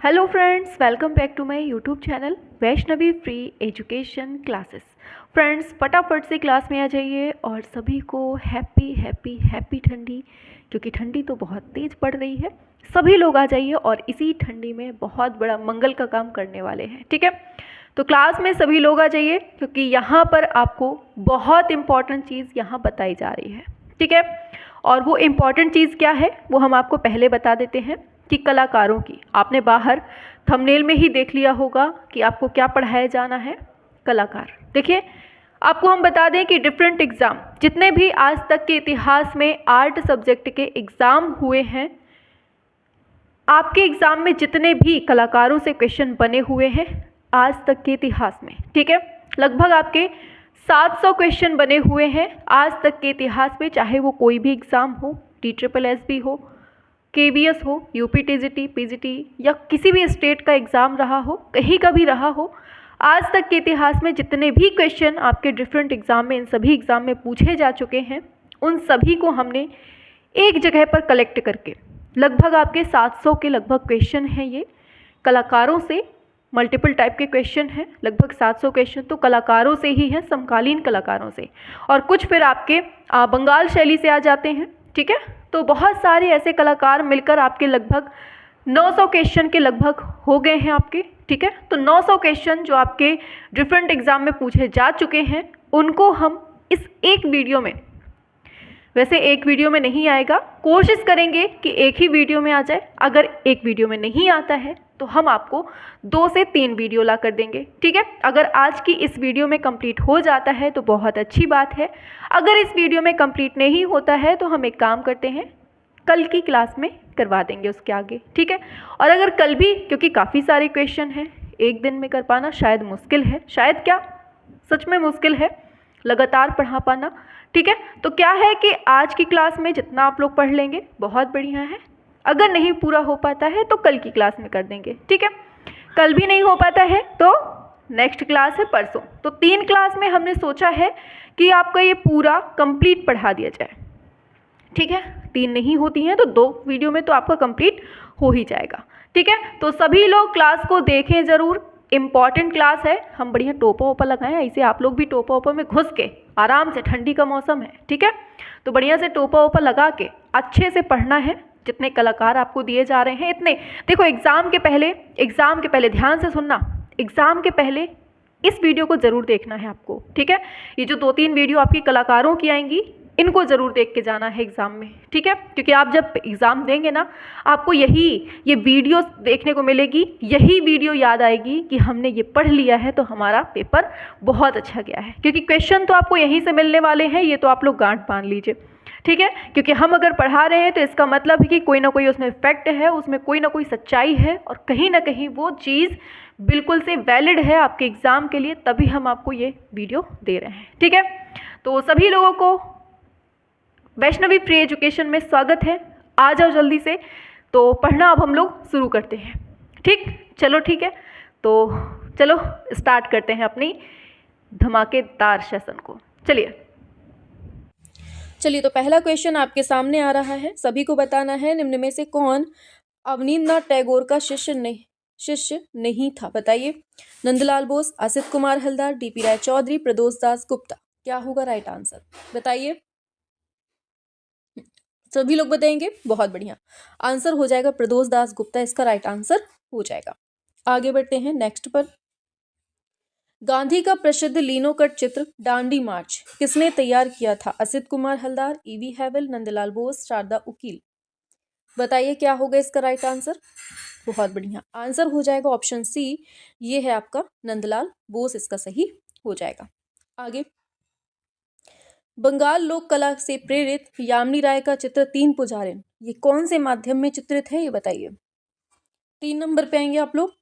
Hello friends, welcome back to my YouTube channel Vaishnavi free education classes. Friends, फटाफट से class में आ जाइए और सभी को हैप्पी हैप्पी हैप्पी ठंडी, क्योंकि ठंडी तो बहुत तेज़ पड़ रही है। सभी लोग आ जाइए और इसी ठंडी में बहुत बड़ा मंगल का काम करने वाले हैं। ठीक है, तो क्लास में सभी लोग आ जाइए, क्योंकि यहाँ पर आपको बहुत इम्पॉर्टेंट चीज़ यहाँ बताई जा रही है। ठीक है, और वो इम्पॉर्टेंट चीज़ क्या है वो हम आपको पहले बता देते हैं कि कलाकारों की, आपने बाहर थंबनेल में ही देख लिया होगा कि आपको क्या पढ़ाया जाना है, कलाकार। देखिए, आपको हम बता दें कि डिफरेंट एग्ज़ाम जितने भी आज तक के इतिहास में आर्ट सब्जेक्ट के एग्ज़ाम हुए हैं, आपके एग्ज़ाम में जितने भी कलाकारों से क्वेश्चन बने हुए हैं आज तक के इतिहास में, ठीक है, लगभग आपके 700 क्वेश्चन बने हुए हैं आज तक के इतिहास में। चाहे वो कोई भी एग्ज़ाम हो, TSSB हो, KVS हो, UPTGT, PGT या किसी भी स्टेट का एग्ज़ाम रहा हो, कहीं का भी रहा हो, आज तक के इतिहास में जितने भी क्वेश्चन आपके डिफरेंट एग्ज़ाम में, इन सभी एग्ज़ाम में पूछे जा चुके हैं, उन सभी को हमने एक जगह पर कलेक्ट करके लगभग आपके 700 के लगभग क्वेश्चन हैं। ये कलाकारों से मल्टीपल टाइप के क्वेश्चन हैं, लगभग 700 क्वेश्चन तो कलाकारों से ही हैं, समकालीन कलाकारों से, और कुछ फिर आपके बंगाल शैली से आ जाते हैं। ठीक है, तो बहुत सारे ऐसे कलाकार मिलकर आपके लगभग 900 क्वेश्चन के लगभग हो गए हैं आपके। ठीक है, तो 900 क्वेश्चन जो आपके डिफरेंट एग्ज़ाम में पूछे जा चुके हैं, उनको हम इस एक वीडियो में, वैसे एक वीडियो में नहीं आएगा, कोशिश करेंगे कि एक ही वीडियो में आ जाए। अगर एक वीडियो में नहीं आता है तो हम आपको 2 से 3 वीडियो ला कर देंगे। ठीक है, अगर आज की इस वीडियो में कंप्लीट हो जाता है तो बहुत अच्छी बात है। अगर इस वीडियो में कंप्लीट नहीं होता है तो हम एक काम करते हैं, कल की क्लास में करवा देंगे उसके आगे। ठीक है, और अगर कल भी, क्योंकि काफ़ी सारे क्वेश्चन हैं, एक दिन में कर पाना शायद मुश्किल है, शायद क्या सच में मुश्किल है लगातार पढ़ा पाना। ठीक है, तो क्या है कि आज की क्लास में जितना आप लोग पढ़ लेंगे बहुत बढ़िया है। अगर नहीं पूरा हो पाता है तो कल की क्लास में कर देंगे। ठीक है, कल भी नहीं हो पाता है तो नेक्स्ट क्लास है परसों। तो 3 क्लास में हमने सोचा है कि आपका ये पूरा कंप्लीट पढ़ा दिया जाए। ठीक है, 3 नहीं होती हैं तो 2 वीडियो में तो आपका कंप्लीट हो ही जाएगा। ठीक है, तो सभी लोग क्लास को देखें ज़रूर, इम्पॉर्टेंट क्लास है। हम बढ़िया टोपा वोपा लगाएं, ऐसे आप लोग भी टोपा वोपा में घुस के आराम से, ठंडी का मौसम है, ठीक है, तो बढ़िया से टोपा वोपा लगा के अच्छे से पढ़ना है। जितने कलाकार आपको दिए जा रहे हैं इतने, देखो एग्ज़ाम के पहले ध्यान से सुनना, एग्ज़ाम के पहले इस वीडियो को ज़रूर देखना है आपको। ठीक है, ये जो 2-3 वीडियो आपकी कलाकारों की आएंगी, इनको ज़रूर देख के जाना है एग्ज़ाम में। ठीक है, क्योंकि आप जब एग्ज़ाम देंगे ना, आपको ये वीडियो देखने को मिलेगी, यही वीडियो याद आएगी कि हमने ये पढ़ लिया है तो हमारा पेपर बहुत अच्छा गया है। क्योंकि क्वेश्चन तो आपको यहीं से मिलने वाले हैं, ये तो आप लोग गांठ बांध लीजिए। ठीक है, क्योंकि हम अगर पढ़ा रहे हैं तो इसका मतलब है कि कोई ना कोई उसमें फैक्ट है, उसमें कोई ना कोई सच्चाई है, और कहीं ना कहीं वो चीज़ बिल्कुल से वैलिड है आपके एग्ज़ाम के लिए, तभी हम आपको ये वीडियो दे रहे हैं। ठीक है, तो सभी लोगों को वैष्णवी फ्री एजुकेशन में स्वागत है। आ जाओ जल्दी से, तो पढ़ना अब हम लोग शुरू करते हैं। ठीक, चलो ठीक है, तो चलो स्टार्ट करते हैं अपनी धमाकेदार सेशन को। चलिए, तो पहला क्वेश्चन आपके सामने आ रहा है। सभी को बताना है निम्न में से कौन अवनींद्रनाथ टैगोर का शिष्य नहीं था। बताइए, नंदलाल बोस, असित कुमार हलदार, DP राय चौधरी, प्रदोष दास गुप्ता। क्या होगा राइट आंसर, बताइए। सभी लोग बताएंगे, बहुत बढ़िया। आंसर हो जाएगा प्रदोष दास गुप्ता, इसका राइट आंसर हो जाएगा। आगे बढ़ते हैं नेक्स्ट पर। गांधी का प्रसिद्ध लीनो कट चित्र डांडी मार्च किसने तैयार किया था। असित कुमार हलदार, EV हैवल, नंदलाल बोस, शारदा उकील। बताइए क्या होगा इसका राइट आंसर। बहुत बढ़िया, आंसर हो जाएगा ऑप्शन C, ये है आपका नंदलाल बोस, इसका सही हो जाएगा। आगे, बंगाल लोक कला से प्रेरित यामिनी राय का चित्र 3 पुजारिन, ये कौन से माध्यम में चित्रित है, ये बताइए। 3 नंबर पे आएंगे आप लोग।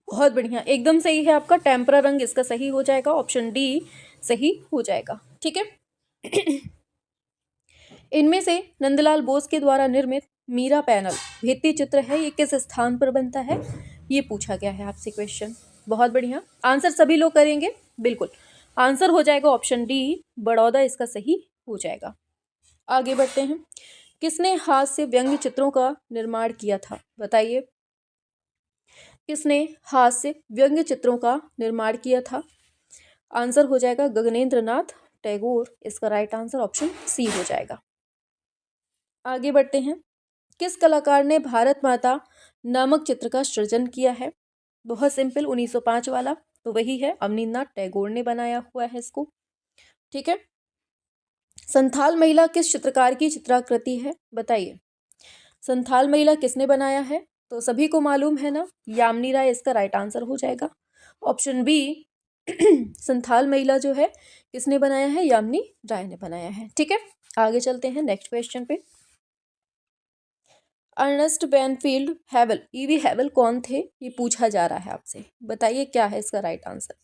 बहुत बढ़िया, एकदम सही है आपका, टेम्परा रंग इसका सही हो जाएगा, ऑप्शन D सही हो जाएगा। ठीक है, इनमें से नंदलाल बोस के द्वारा निर्मित मीरा पैनल भित्ति चित्र है, ये किस स्थान पर बनता है, ये पूछा गया है आपसे क्वेश्चन। बहुत बढ़िया, आंसर सभी लोग करेंगे, बिल्कुल। आंसर हो जाएगा ऑप्शन D, बड़ौदा, इसका सही हो जाएगा। आगे बढ़ते हैं। किसने हाथ से व्यंग्य चित्रों का निर्माण किया था? बताइए, किसने हाथ से व्यंग्य चित्रों का निर्माण किया था? आंसर हो जाएगा गगनेंद्र नाथ टैगोर। इसका राइट आंसर ऑप्शन सी हो जाएगा। आगे बढ़ते हैं। किस कलाकार ने भारत माता नामक चित्र का सृजन किया है? बहुत सिंपल, 1905 वाला तो वही है, अवनींद्रनाथ टैगोर ने बनाया हुआ है इसको। ठीक है। संथाल महिला किस चित्रकार की चित्राकृति है? बताइए, संथाल महिला किसने बनाया है? तो सभी को मालूम है ना, यामिनी राय इसका राइट आंसर हो जाएगा। ऑप्शन बी संथाल महिला जो है किसने बनाया है? यामिनी राय ने बनाया है। ठीक है, आगे चलते हैं नेक्स्ट क्वेश्चन पे। अर्नेस्ट बेनफील्ड हैवल, ईवी हैवल कौन थे? ये पूछा जा रहा है आपसे। बताइए क्या है इसका राइट आंसर।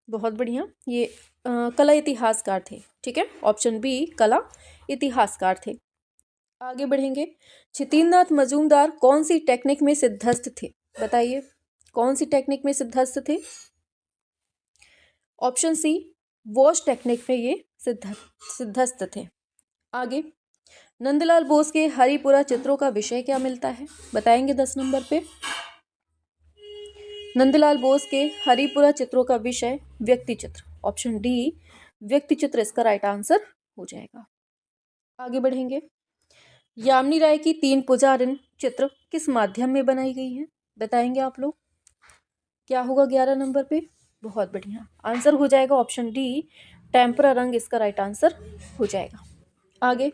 बहुत बढ़िया, ये कला इतिहासकार थे। ठीक है, ऑप्शन बी कला इतिहासकार थे। आगे बढ़ेंगे। क्षितिन्द्रनाथ मजूमदार कौन सी टेक्निक में सिद्धस्थ थे? बताइए, कौन सी टेक्निक में सिद्धस्थ थे? ऑप्शन सी वॉश टेक्निक में ये सिद्धस्थ थे। आगे, नंदलाल बोस के हरिपुरा चित्रों का विषय क्या मिलता है? बताएंगे 10 नंबर पे। नंदलाल बोस के हरिपुरा चित्रों का विषय व्यक्ति चित्र। ऑप्शन डी व्यक्ति चित्र इसका राइट आंसर हो जाएगा। आगे बढ़ेंगे। यामिनी राय की 3 पुजारिन चित्र किस माध्यम में बनाई गई हैं? बताएंगे आप लोग, क्या होगा 11 नंबर पे? बहुत बढ़िया, आंसर हो जाएगा ऑप्शन डी टेम्परा रंग इसका राइट आंसर हो जाएगा। आगे,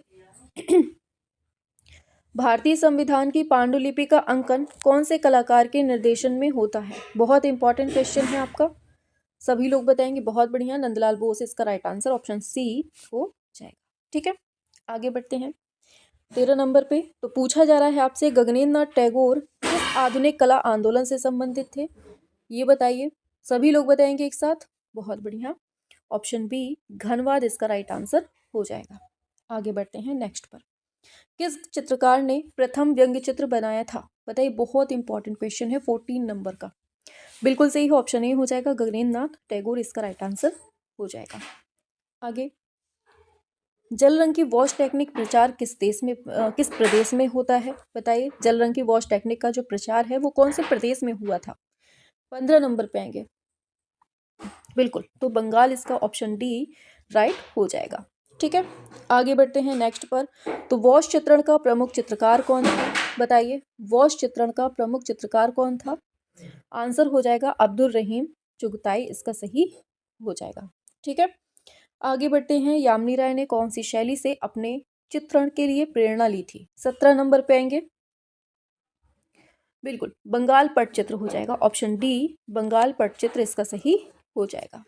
भारतीय संविधान की पांडुलिपि का अंकन कौन से कलाकार के निर्देशन में होता है? बहुत इंपॉर्टेंट क्वेश्चन है आपका, सभी लोग बताएंगे। बहुत बढ़िया, नंदलाल बोस इसका राइट आंसर ऑप्शन सी हो जाएगा। ठीक है, आगे बढ़ते हैं। 13 नंबर पे तो पूछा जा रहा है आपसे, गगनेंद्र नाथ टैगोर किस आधुनिक कला आंदोलन से संबंधित थे? ये बताइए, सभी लोग बताएंगे एक साथ। बहुत बढ़िया, ऑप्शन बी घनवाद इसका राइट आंसर हो जाएगा। आगे बढ़ते हैं नेक्स्ट पर। किस चित्रकार ने प्रथम व्यंग्य चित्र बनाया था? बताइए, बहुत इंपॉर्टेंट क्वेश्चन है, 14 नंबर का। बिल्कुल सही है, ऑप्शन ए हो जाएगा गगनेंद्र नाथ टैगोर इसका राइट आंसर हो जाएगा। आगे, जल रंग की वॉश टेक्निक प्रचार किस प्रदेश में होता है? बताइए, जल रंग की वॉश टेक्निक का जो प्रचार है वो कौन से प्रदेश में हुआ था? 15 नंबर पे आएंगे। बिल्कुल, तो बंगाल इसका ऑप्शन डी राइट हो जाएगा। ठीक है, आगे बढ़ते हैं नेक्स्ट पर। तो वॉश चित्रण का प्रमुख चित्रकार कौन था? बताइए, वॉश चित्रण का प्रमुख चित्रकार कौन था? आंसर हो जाएगा अब्दुल रहीम चुगताई इसका सही हो जाएगा। ठीक है, आगे बढ़ते हैं। यामिनी राय ने कौन सी शैली से अपने चित्रण के लिए प्रेरणा ली थी? 17 नंबर पे आएंगे। बिल्कुल, बंगाल पटचित्र हो जाएगा, ऑप्शन डी बंगाल पटचित्र इसका सही हो जाएगा।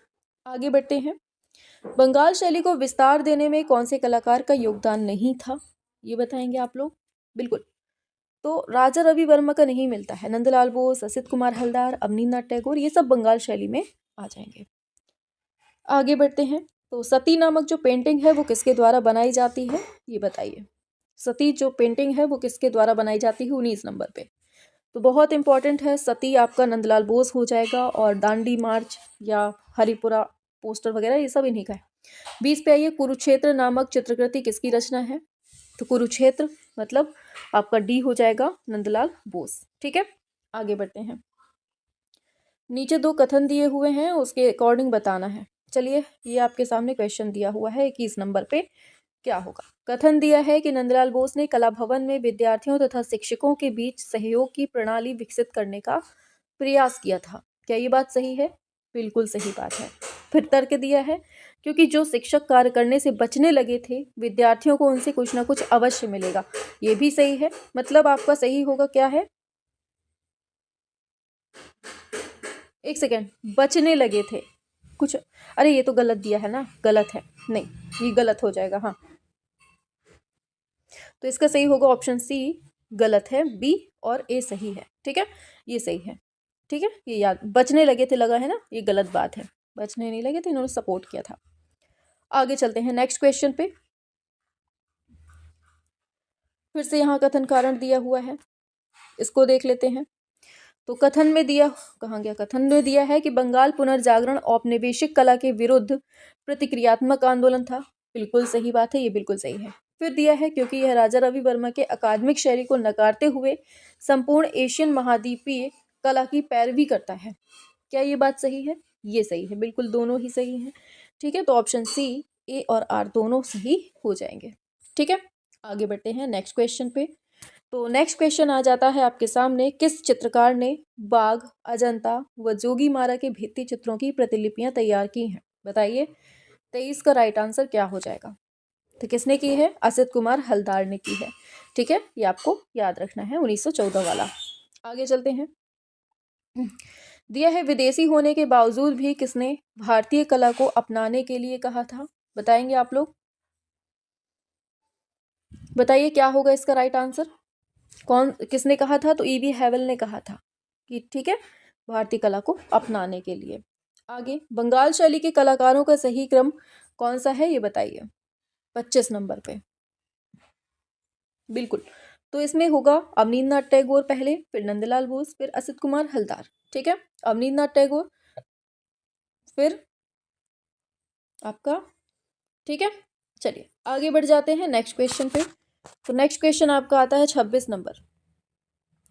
आगे बढ़ते हैं। बंगाल शैली को विस्तार देने में कौन से कलाकार का योगदान नहीं था? ये बताएंगे आप लोग। बिल्कुल, तो राजा रवि वर्मा का नहीं मिलता है। नंदलाल बोस, असित कुमार हलदार, अवनींद्रनाथ टैगोर, ये सब बंगाल शैली में आ जाएंगे। आगे बढ़ते हैं। तो सती नामक जो पेंटिंग है वो किसके द्वारा बनाई जाती है? ये बताइए, सती जो पेंटिंग है वो किसके द्वारा बनाई जाती है? 19 नंबर पे। तो बहुत इंपॉर्टेंट है, सती आपका नंदलाल बोस हो जाएगा, और दांडी मार्च या हरिपुरा पोस्टर वगैरह ये सब इन्हीं का है। 20 पे आइए। कुरुक्षेत्र नामक चित्रकृति किसकी रचना है? तो कुरुक्षेत्र मतलब आपका डी हो जाएगा नंदलाल बोस। ठीक है, आगे बढ़ते हैं। नीचे 2 कथन दिए हुए हैं, उसके अकॉर्डिंग बताना है। चलिए, ये आपके सामने क्वेश्चन दिया हुआ है 21 नंबर पे, क्या होगा? कथन दिया है कि नंदलाल बोस ने कला भवन में विद्यार्थियों तथा शिक्षकों के बीच सहयोग की प्रणाली विकसित करने का प्रयास किया था। क्या ये बात सही है? बिल्कुल सही बात है। फिर तर्क दिया है, क्योंकि जो शिक्षक कार्य करने से बचने लगे थे, विद्यार्थियों को उनसे कुछ ना कुछ अवश्य मिलेगा। ये भी सही है, मतलब आपका सही होगा क्या है? एक सेकेंड, बचने लगे थे कुछ, अरे ये तो गलत दिया है ना, गलत है, नहीं ये गलत हो जाएगा। हाँ, तो इसका सही होगा ऑप्शन सी गलत है, बी और ए सही है। ठीक है, ये सही है। ठीक है, ये याद, बचने लगे थे लगा है ना, ये गलत बात है, बचने नहीं लगे थे, इन्होंने सपोर्ट किया था। आगे चलते हैं नेक्स्ट क्वेश्चन पे। फिर से यहाँ कथन कारण दिया हुआ है, इसको देख लेते हैं। तो कथन में दिया, कहाँ गया? कथन में दिया है कि बंगाल पुनर्जागरण औपनिवेशिक कला के विरुद्ध प्रतिक्रियात्मक आंदोलन था। बिल्कुल सही बात है, ये बिल्कुल सही है। फिर दिया है क्योंकि यह राजा रवि वर्मा के अकादमिक शैली को नकारते हुए संपूर्ण एशियन महाद्वीपीय कला की पैरवी करता है। क्या ये बात सही है? ये सही है, बिल्कुल दोनों ही सही हैं। ठीक है, तो ऑप्शन सी, ए और आर दोनों सही हो जाएंगे। ठीक है, आगे बढ़ते हैं नेक्स्ट क्वेश्चन पे। तो नेक्स्ट क्वेश्चन आ जाता है आपके सामने, किस चित्रकार ने बाघ, अजंता व जोगीमारा के भित्ति चित्रों की प्रतिलिपियां तैयार की हैं? बताइए, 23 का राइट आंसर क्या हो जाएगा? तो किसने की है? असित कुमार हलदार ने की है। ठीक है, ये आपको याद रखना है, 1914 वाला। आगे चलते हैं। दिया है, विदेशी होने के बावजूद भी किसने भारतीय कला को अपनाने के लिए कहा था? बताएंगे आप लोग? बताइए क्या होगा इसका राइट आंसर? कौन, किसने कहा था? तो ईवी हैवल ने कहा था कि ठीक है, भारतीय कला को अपनाने के लिए। आगे, बंगाल शैली के कलाकारों का सही क्रम कौन सा है, ये बताइए 25 नंबर पे। बिल्कुल, तो इसमें होगा अवनींद्रनाथ टैगोर पहले, फिर नंदलाल बोस, फिर असित कुमार हलदार। ठीक है, अवनींद्रनाथ टैगोर, फिर आपका। ठीक है, चलिए आगे बढ़ जाते हैं नेक्स्ट क्वेश्चन पे। तो नेक्स्ट क्वेश्चन आपका आता है 26 नंबर।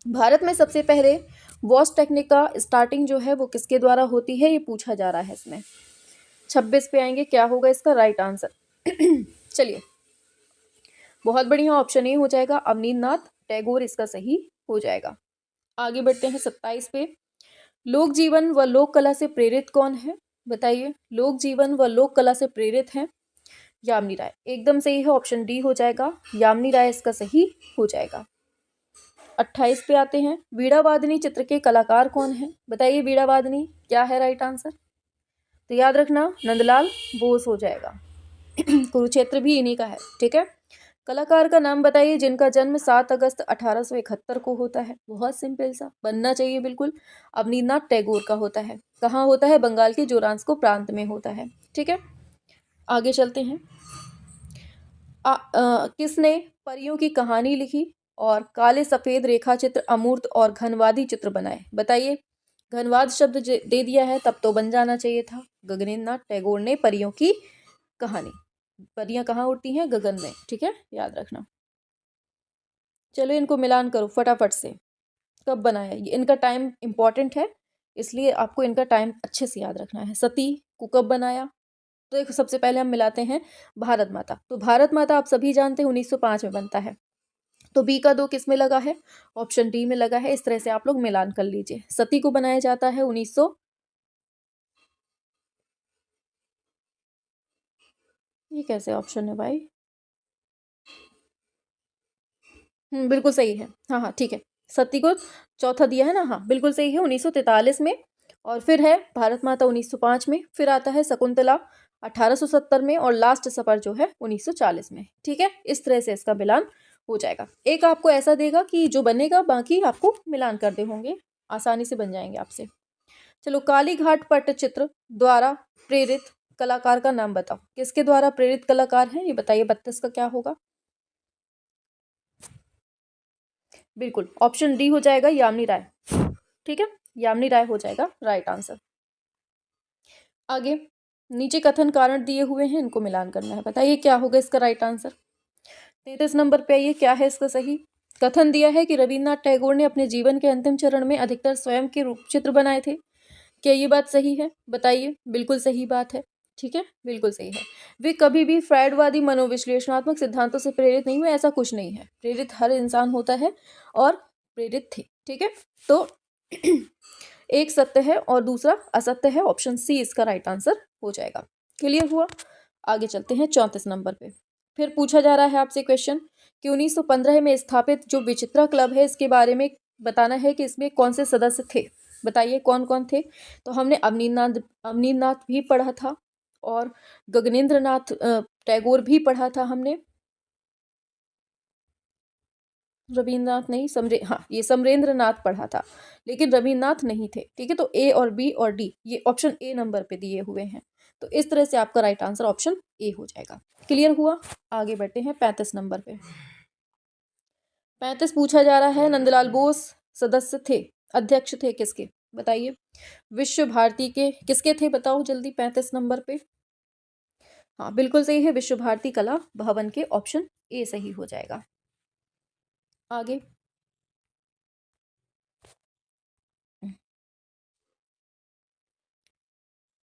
भारत में सबसे पहले वॉश टेक्निक का स्टार्टिंग जो है वो किसके द्वारा होती है, ये पूछा जा रहा है इसमें। 26 पे आएंगे, क्या होगा इसका राइट आंसर? चलिए, बहुत बढ़िया, ऑप्शन ए हो जाएगा, अवनींद्रनाथ टैगोर इसका सही हो जाएगा। आगे बढ़ते हैं 27 पे। लोक जीवन व लोक कला से प्रेरित कौन है? बताइए, लोक जीवन व लोक कला से प्रेरित है यामिनी राय। एकदम सही है, ऑप्शन डी हो जाएगा, यामिनी राय इसका सही हो जाएगा। 28 पे आते हैं। वीणावादिनी चित्र के कलाकार कौन है? बताइए, वीणावादिनी क्या है राइट आंसर? तो याद रखना, नंदलाल बोस हो जाएगा। कुरुक्षेत्र भी इन्हीं का है। ठीक है, कलाकार का नाम बताइए जिनका जन्म 7 अगस्त 1871 को होता है। बहुत सिंपल सा बनना चाहिए, बिल्कुल, अवनींद्रनाथ टैगोर का होता है। कहाँ होता है? बंगाल के जोरांस्को प्रांत में होता है। ठीक है, आगे चलते हैं। किसने परियों की कहानी लिखी और काले सफेद रेखा चित्र, अमूर्त और घनवादी चित्र बनाए? बताइए, घनवाद शब्द दे दिया है तब तो बन जाना चाहिए था। गगनेन्द्रनाथ टैगोर ने परियों की कहानी। परियां कहाँ उड़ती हैं? गगन में। ठीक है, याद रखना। चलो इनको मिलान करो फटाफट से, कब बनाया ये? इनका टाइम इंपॉर्टेंट है, इसलिए आपको इनका टाइम अच्छे से याद रखना है। सती को कब बनाया? तो एक सबसे पहले हम मिलाते हैं भारत माता। तो भारत माता आप सभी जानते हैं 1905 में बनता है। तो बी का 2 किस में लगा है? ऑप्शन डी में लगा है। इस तरह से आप लोग मिलान कर लीजिए। सती को बनाया जाता है 1900, ये कैसे ऑप्शन है भाई? बिल्कुल सही है। हाँ हाँ ठीक है, सती को चौथा दिया है ना। हाँ बिल्कुल सही है, 1943 में। और फिर है भारत माता 1905 में, फिर आता है शकुंतला 1870 में, और लास्ट सफर जो है 1940 में। ठीक है, इस तरह से इसका मिलान हो जाएगा। एक आपको ऐसा देगा कि जो बनेगा बाकी आपको मिलान कर दे होंगे, आसानी से बन जाएंगे आपसे। चलो, काली घाट पट्टचित्र द्वारा प्रेरित कलाकार का नाम बताओ। किसके द्वारा प्रेरित कलाकार है ये बताइए। 32 का क्या होगा? बिल्कुल, ऑप्शन डी हो जाएगा, यामिनी राय। ठीक है, यामिनी राय हो जाएगा राइट आंसर। आगे, नीचे कथन कारण दिए हुए हैं, इनको मिलान करना है। बताइए क्या होगा इसका राइट आंसर? 33 नंबर पे आइए, क्या है इसका सही? कथन दिया है कि रविन्द्रनाथ टैगोर ने अपने जीवन के अंतिम चरण में अधिकतर स्वयं के रूप चित्र बनाए थे। क्या ये बात सही है? बताइए। बिल्कुल सही बात है। ठीक है, बिल्कुल सही है। वे कभी भी फ्रायडवादी मनोविश्लेषणात्मक सिद्धांतों से प्रेरित नहीं हुए, ऐसा कुछ नहीं है। प्रेरित हर इंसान होता है और प्रेरित थे। ठीक है, तो एक सत्य है और दूसरा असत्य है। ऑप्शन सी इसका राइट आंसर हो जाएगा। क्लियर हुआ? आगे चलते हैं 34 नंबर पे। फिर पूछा जा रहा है आपसे क्वेश्चन कि 1915 में स्थापित जो विचित्रा क्लब है, इसके बारे में बताना है कि इसमें कौन से सदस्य थे। बताइए कौन कौन थे? तो हमने अवनींद्रनाथ भी पढ़ा था, और गगनेंद्रनाथ टैगोर भी पढ़ा था हमने। रविन्द्रनाथ नहीं, हाँ ये समरेंद्रनाथ पढ़ा था, लेकिन रविन्द्रनाथ नहीं थे। ठीक है, तो ए और बी और डी ये ऑप्शन ए नंबर पे दिए हुए हैं। तो इस तरह से आपका राइट आंसर ऑप्शन ए हो जाएगा। क्लियर हुआ? आगे बढ़ते हैं 35 नंबर पे। 35 पूछा जा रहा है, नंदलाल बोस सदस्य थे, अध्यक्ष थे किसके? बताइए। विश्व भारती के किसके थे? बताओ जल्दी 35 नंबर पे। हाँ बिल्कुल सही है, विश्व भारती कला भवन के, ऑप्शन ए सही हो जाएगा। आगे,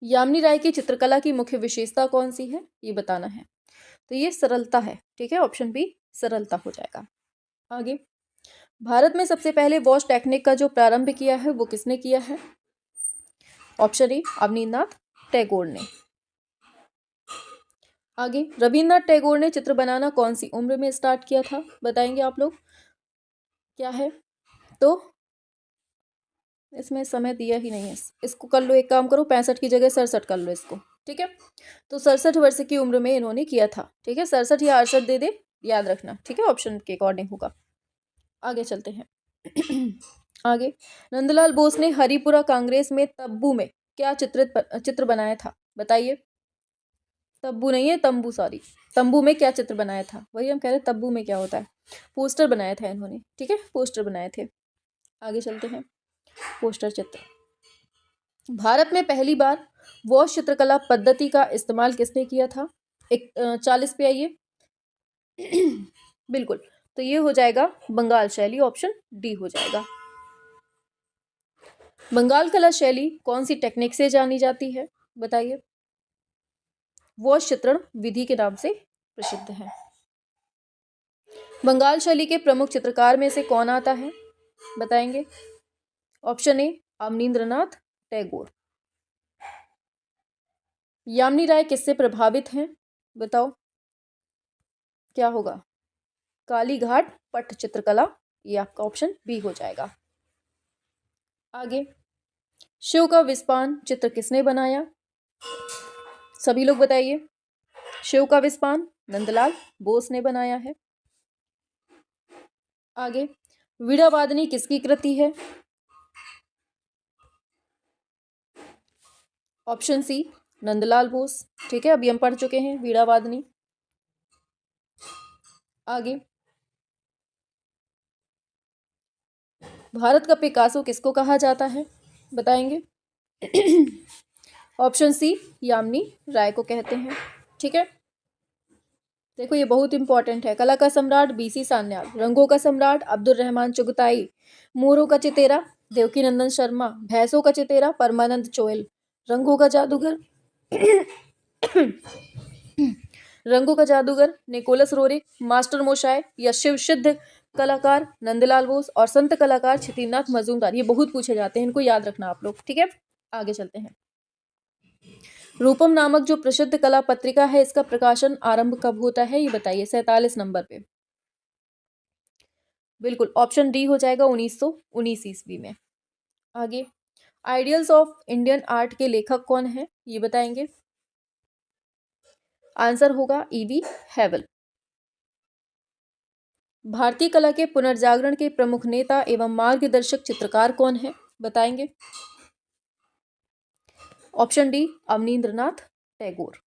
यामिनी राय की चित्रकला की मुख्य विशेषता कौन सी है, ये बताना है। तो ये सरलता है, ठीक है, ऑप्शन बी सरलता हो जाएगा। आगे, भारत में सबसे पहले वॉश टेक्निक का जो प्रारंभ किया है वो किसने किया है? ऑप्शन ए अवनींद्रनाथ टैगोर ने। आगे, रविन्द्रनाथ टैगोर ने चित्र बनाना कौन सी उम्र में स्टार्ट किया था, बताएंगे आप लोग, क्या है? तो इसमें समय दिया ही नहीं है, इसको कर लो, एक काम करो, 65 की जगह 67 कर लो इसको, ठीक है। तो 67 वर्ष की उम्र में इन्होंने किया था, ठीक है, 67 या 68 दे दे, याद रखना, ठीक है, ऑप्शन के अकॉर्डिंग होगा। आगे चलते हैं। आगे, नंदलाल बोस ने हरिपुरा कांग्रेस में तब्बू में क्या चित्र बनाया था, बताइए। तब्बू नहीं है, तंबू, सॉरी, तंबू में क्या चित्र बनाया था, वही हम कह रहे हैं, तब्बू में क्या होता है, पोस्टर बनाया था इन्होंने, ठीक है, पोस्टर बनाए थे। आगे चलते हैं, पोस्टर चित्र। भारत में पहली बार वॉश चित्रकला पद्धति का इस्तेमाल किसने किया था? 40 पे आइए। बिल्कुल, तो ये हो जाएगा बंगाल शैली, ऑप्शन डी हो जाएगा। बंगाल कला शैली कौन सी टेक्निक से जानी जाती है, बताइए। वॉश चित्रण विधि के नाम से प्रसिद्ध है। बंगाल शैली के प्रमुख चित्रकार में से कौन आता है, बताएंगे। Option A Abanindranath Tagore. यामिनी राय किससे प्रभावित हैं, बताओ, क्या होगा? कालीघाट पट चित्रकला, ये आपका ऑप्शन बी हो जाएगा। आगे, शिव का विस्पान चित्र किसने बनाया, सभी लोग बताइए। शिव का विस्पान नंदलाल बोस ने बनाया है। आगे, वीणावादनी किसकी कृति है, ऑप्शन सी नंदलाल बोस, ठीक है, अभी हम पढ़ चुके हैं वीणावादनी। आगे, भारत का पिकासो किसको कहा जाता है, बताएंगे। ऑप्शन सी यामिनी राय को कहते हैं, ठीक है। देखो ये बहुत इंपॉर्टेंट है। कला का सम्राट बीसी सान्याल, रंगों का सम्राट अब्दुल रहमान चुगताई, मोरों का चितेरा देवकी नंदन शर्मा, भैंसों का चितेरा परमानंद चोयल, रंगों का जादूगर रंगों का जादूगर निकोलस रोरिक, मास्टर मोशाय या शिव सिद्ध कलाकार नंदलाल बोस और संत कलाकार क्षितिनाथ मजूमदार, ये बहुत पूछे जाते हैं, इनको याद रखना आप लोग, ठीक है। आगे चलते हैं। रूपम नामक जो प्रसिद्ध कला पत्रिका है, इसका प्रकाशन आरंभ कब होता है, ये बताइए। 47 नंबर पे, बिल्कुल ऑप्शन डी हो जाएगा, 1919 ईस्वी में। आगे, आइडियल्स ऑफ इंडियन आर्ट के लेखक कौन है, ये बताएंगे। आंसर होगा ईवी हैवल। भारतीय कला के पुनर्जागरण के प्रमुख नेता एवं मार्गदर्शक चित्रकार कौन है, बताएंगे। Option D Abanindranath Tagore.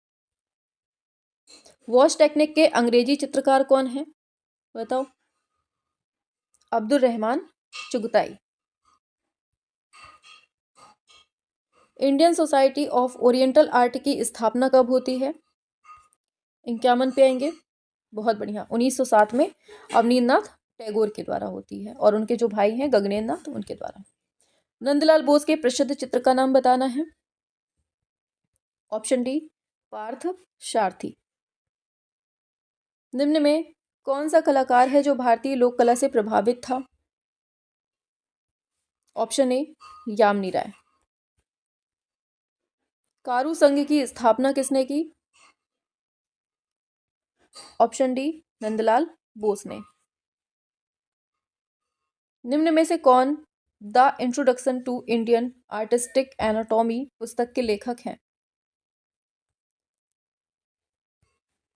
Wash technique के अंग्रेजी चित्रकार कौन है, बताओ। Abdul Rahman Chughtai. Indian society of oriental art की स्थापना कब होती है, 51 पे आएंगे, बहुत बढ़िया, 1907 में अवनींद्रनाथ टैगोर के द्वारा होती है और उनके जो भाई हैं गगनेंद्र नाथ, उनके द्वारा। नंदलाल बोस के प्रसिद्ध चित्र का नाम बताना है। ऑप्शन डी पार्थ सारथी। निम्न में कौन सा कलाकार है जो भारतीय लोक कला से प्रभावित था, ऑप्शन ए यामिनी राय। कारु संघ की स्थापना किसने की, ऑप्शन डी नंदलाल बोस ने। निम्न में से कौन the introduction to Indian artistic anatomy पुस्तक के लेखक हैं,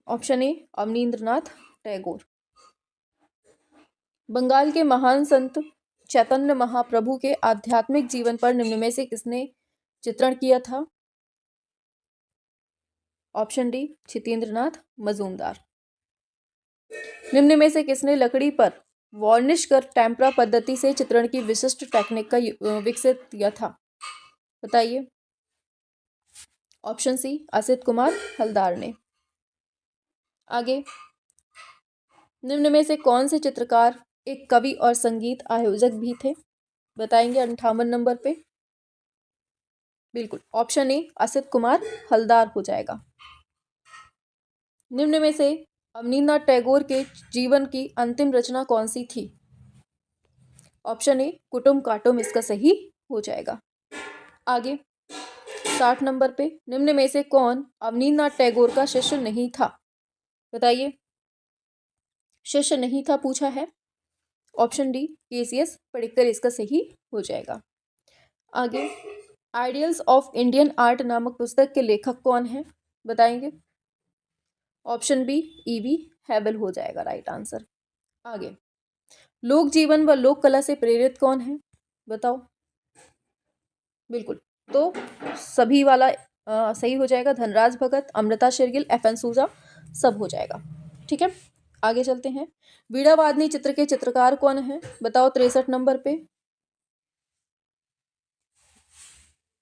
ऑप्शन ए अवनींद्रनाथ टैगोर। बंगाल के महान संत चैतन्य महाप्रभु के आध्यात्मिक जीवन पर निम्न में से किसने चित्रण किया था, ऑप्शन डी क्षितेंद्रनाथ मजूमदार। निम्न में से किसने लकड़ी पर वार्निश कर टेम्परा पद्धति से चित्रण की विशिष्ट टेक्निक का विकसित किया था, बताइए। ऑप्शन सी असित कुमार हलदार ने। आगे, निम्न में से कौन से चित्रकार एक कवि और संगीत आयोजक भी थे? बताएंगे 58 नंबर पे। बिल्कुल, ऑप्शन ए असित कुमार हलदार हो जाएगा। निम्न में से अवनींद्रनाथ टैगोर के जीवन की अंतिम रचना कौन सी थी? ऑप्शन ए कुटुम काटुम इसका सही हो जाएगा। आगे 60 नंबर पे, निम्न में से कौन अवनींद्रनाथ टैगोर का शिष्य नहीं था? बताइए, शिष्य नहीं था पूछा है। ऑप्शन डी केसीएस पडिक्कर इसका सही हो जाएगा। आगे, आइडियल्स ऑफ इंडियन आर्ट नामक पुस्तक के लेखक कौन है? बताएंगे। ऑप्शन बी ईवी हैबल हो जाएगा राइट आंसर। आगे, लोक जीवन व लोक कला से प्रेरित कौन है? बताओ। बिल्कुल, तो सभी वाला सही हो जाएगा। धनराज भगत, अमृता शेरगिल, FN सूजा सब हो जाएगा। ठीक है, आगे चलते हैं। वीणा वादनी चित्र के चित्रकार कौन है? बताओ 63 नंबर पे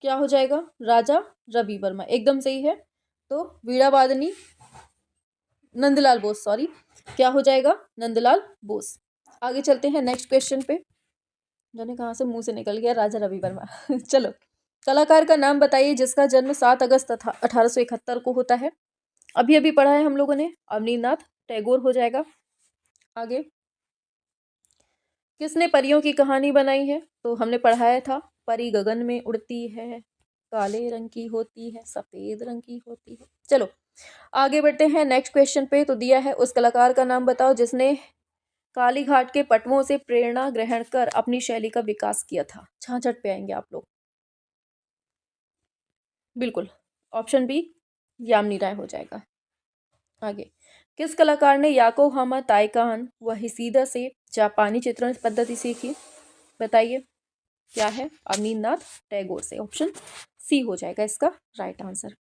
क्या हो जाएगा? राजा रवि वर्मा, एकदम सही है। तो वीणा वादनी नंदलाल बोस, सॉरी, क्या हो जाएगा? नंदलाल बोस। आगे चलते हैं नेक्स्ट क्वेश्चन पे। जाने कहाँ से मुंह से निकल गया राजा रवि वर्मा। चलो, कलाकार का नाम बताइए जिसका जन्म 7 अगस्त 1871 को होता है। अभी अभी पढ़ा है हम लोगों ने, अवनींद्रनाथ टैगोर हो जाएगा। आगे, किसने परियों की कहानी बनाई है? तो हमने पढ़ाया था, परी गगन में उड़ती है, काले रंग की होती है, सफेद रंग की होती है। चलो आगे बढ़ते हैं नेक्स्ट क्वेश्चन पे। तो दिया है, उस कलाकार का नाम बताओ जिसने कालीघाट के पटवों से प्रेरणा ग्रहण कर अपनी शैली का विकास किया था। झांझट पे आएंगे आप लोग। बिल्कुल, ऑप्शन बी यामिनी राय हो जाएगा। आगे, किस कलाकार ने याकोहामा ताइकान व हिसीदा से जापानी चित्रण पद्धति सीखी? बताइए, क्या है? अवनींद्रनाथ टैगोर से। ऑप्शन सी हो जाएगा इसका राइट आंसर।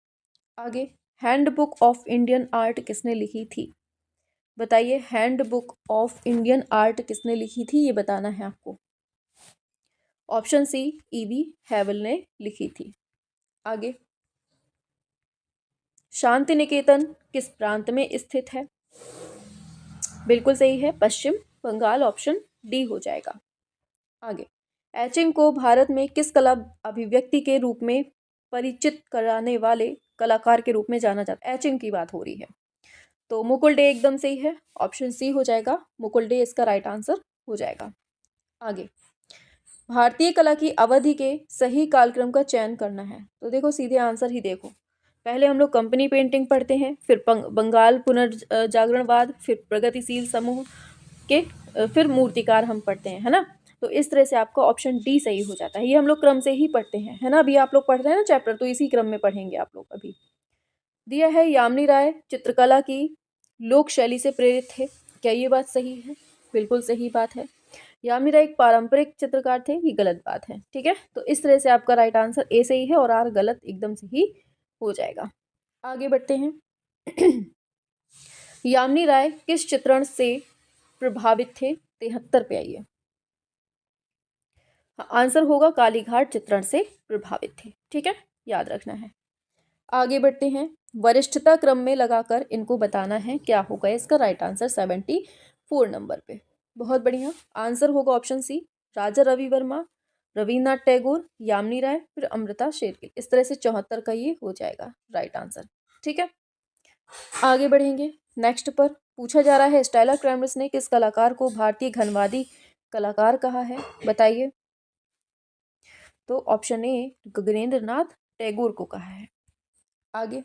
आगे, हैंडबुक ऑफ इंडियन आर्ट किसने लिखी थी? बताइए, हैंडबुक ऑफ इंडियन आर्ट किसने लिखी थी, ये बताना है आपको। ऑप्शन सी ईवी हैवल ने लिखी थी। आगे, शांति निकेतन किस प्रांत में स्थित है? बिल्कुल सही है, पश्चिम बंगाल, ऑप्शन डी हो जाएगा। आगे, एचिंग को भारत में किस कला अभिव्यक्ति के रूप में परिचित कराने वाले कलाकार के रूप में जाना जाता है? एचिंग की बात हो रही है, तो मुकुल डे एकदम सही है, ऑप्शन सी हो जाएगा। मुकुल डे इसका राइट आंसर हो जाएगा। आगे, भारतीय कला की अवधि के सही कालक्रम का चयन करना है। तो देखो, सीधे आंसर ही देखो, पहले हम लोग कंपनी पेंटिंग पढ़ते हैं, फिर बंगाल पुनर्जागरणवाद, फिर प्रगतिशील समूह के, फिर मूर्तिकार हम पढ़ते हैं, है ना। तो इस तरह से आपका ऑप्शन डी सही हो जाता है। ये हम लोग क्रम से ही पढ़ते हैं, है ना। अभी आप लोग पढ़ रहे हैं ना चैप्टर, तो इसी क्रम में पढ़ेंगे आप लोग। अभी दिया है, यामिनी राय चित्रकला की लोक शैली से प्रेरित थे। क्या ये बात सही है? बिल्कुल सही बात है। यामिनी राय एक पारंपरिक चित्रकार थे, ये गलत बात है। ठीक है, तो इस तरह से आपका राइट आंसर ए सही है और आर गलत एकदम सही हो जाएगा। आगे बढ़ते हैं। यामिनी राय किस चित्रण से प्रभावित थे? 73 पे आइए। आंसर होगा कालीघाट चित्रण से प्रभावित थे। ठीक है, याद रखना है। आगे बढ़ते हैं, वरिष्ठता क्रम में लगाकर इनको बताना है, क्या होगा इसका राइट आंसर? 74 नंबर पे। बहुत बढ़िया, आंसर होगा ऑप्शन सी, राजा रवि वर्मा, रविन्द्रनाथ टैगोर, यामिनी राय, फिर अमृता शेरगिल। इस तरह से 74 का ये हो जाएगा राइट आंसर। ठीक है, आगे बढ़ेंगे। नेक्स्ट पर पूछा जा रहा है, स्टेला क्रेमरिस ने किस कलाकार को भारतीय घनवादी कलाकार कहा है? बताइए। तो ऑप्शन ए गगनेंद्र नाथ टैगोर को कहा है। आगे,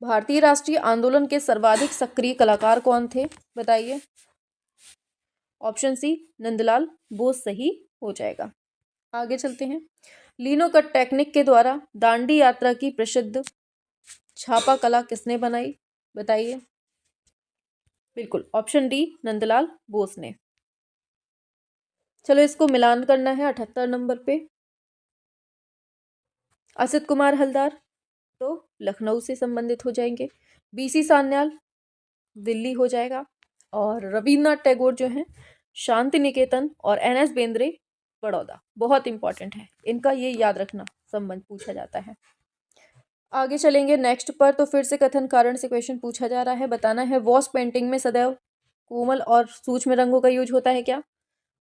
भारतीय राष्ट्रीय आंदोलन के सर्वाधिक सक्रिय कलाकार कौन थे? बताइए। ऑप्शन सी नंदलाल बोस सही हो जाएगा। आगे चलते हैं, लीनो कट टेक्निक के द्वारा दांडी यात्रा की प्रसिद्ध छापा कला किसने बनाई? बताइए। बिल्कुल, ऑप्शन डी नंदलाल बोस ने। चलो इसको मिलान करना है 78 नंबर पे। असित कुमार हलदार तो लखनऊ से संबंधित हो जाएंगे, BC सान्याल दिल्ली हो जाएगा, और रविन्द्रनाथ टैगोर जो हैं शांति निकेतन, और NS बेंद्रे बड़ौदा। बहुत इंपॉर्टेंट है इनका, ये याद रखना, संबंध पूछा जाता है। आगे चलेंगे नेक्स्ट पर। तो फिर से कथन कारण से क्वेश्चन पूछा जा रहा है, बताना है वॉश पेंटिंग में सदैव कोमल और सूक्ष्म रंगों का यूज होता है क्या?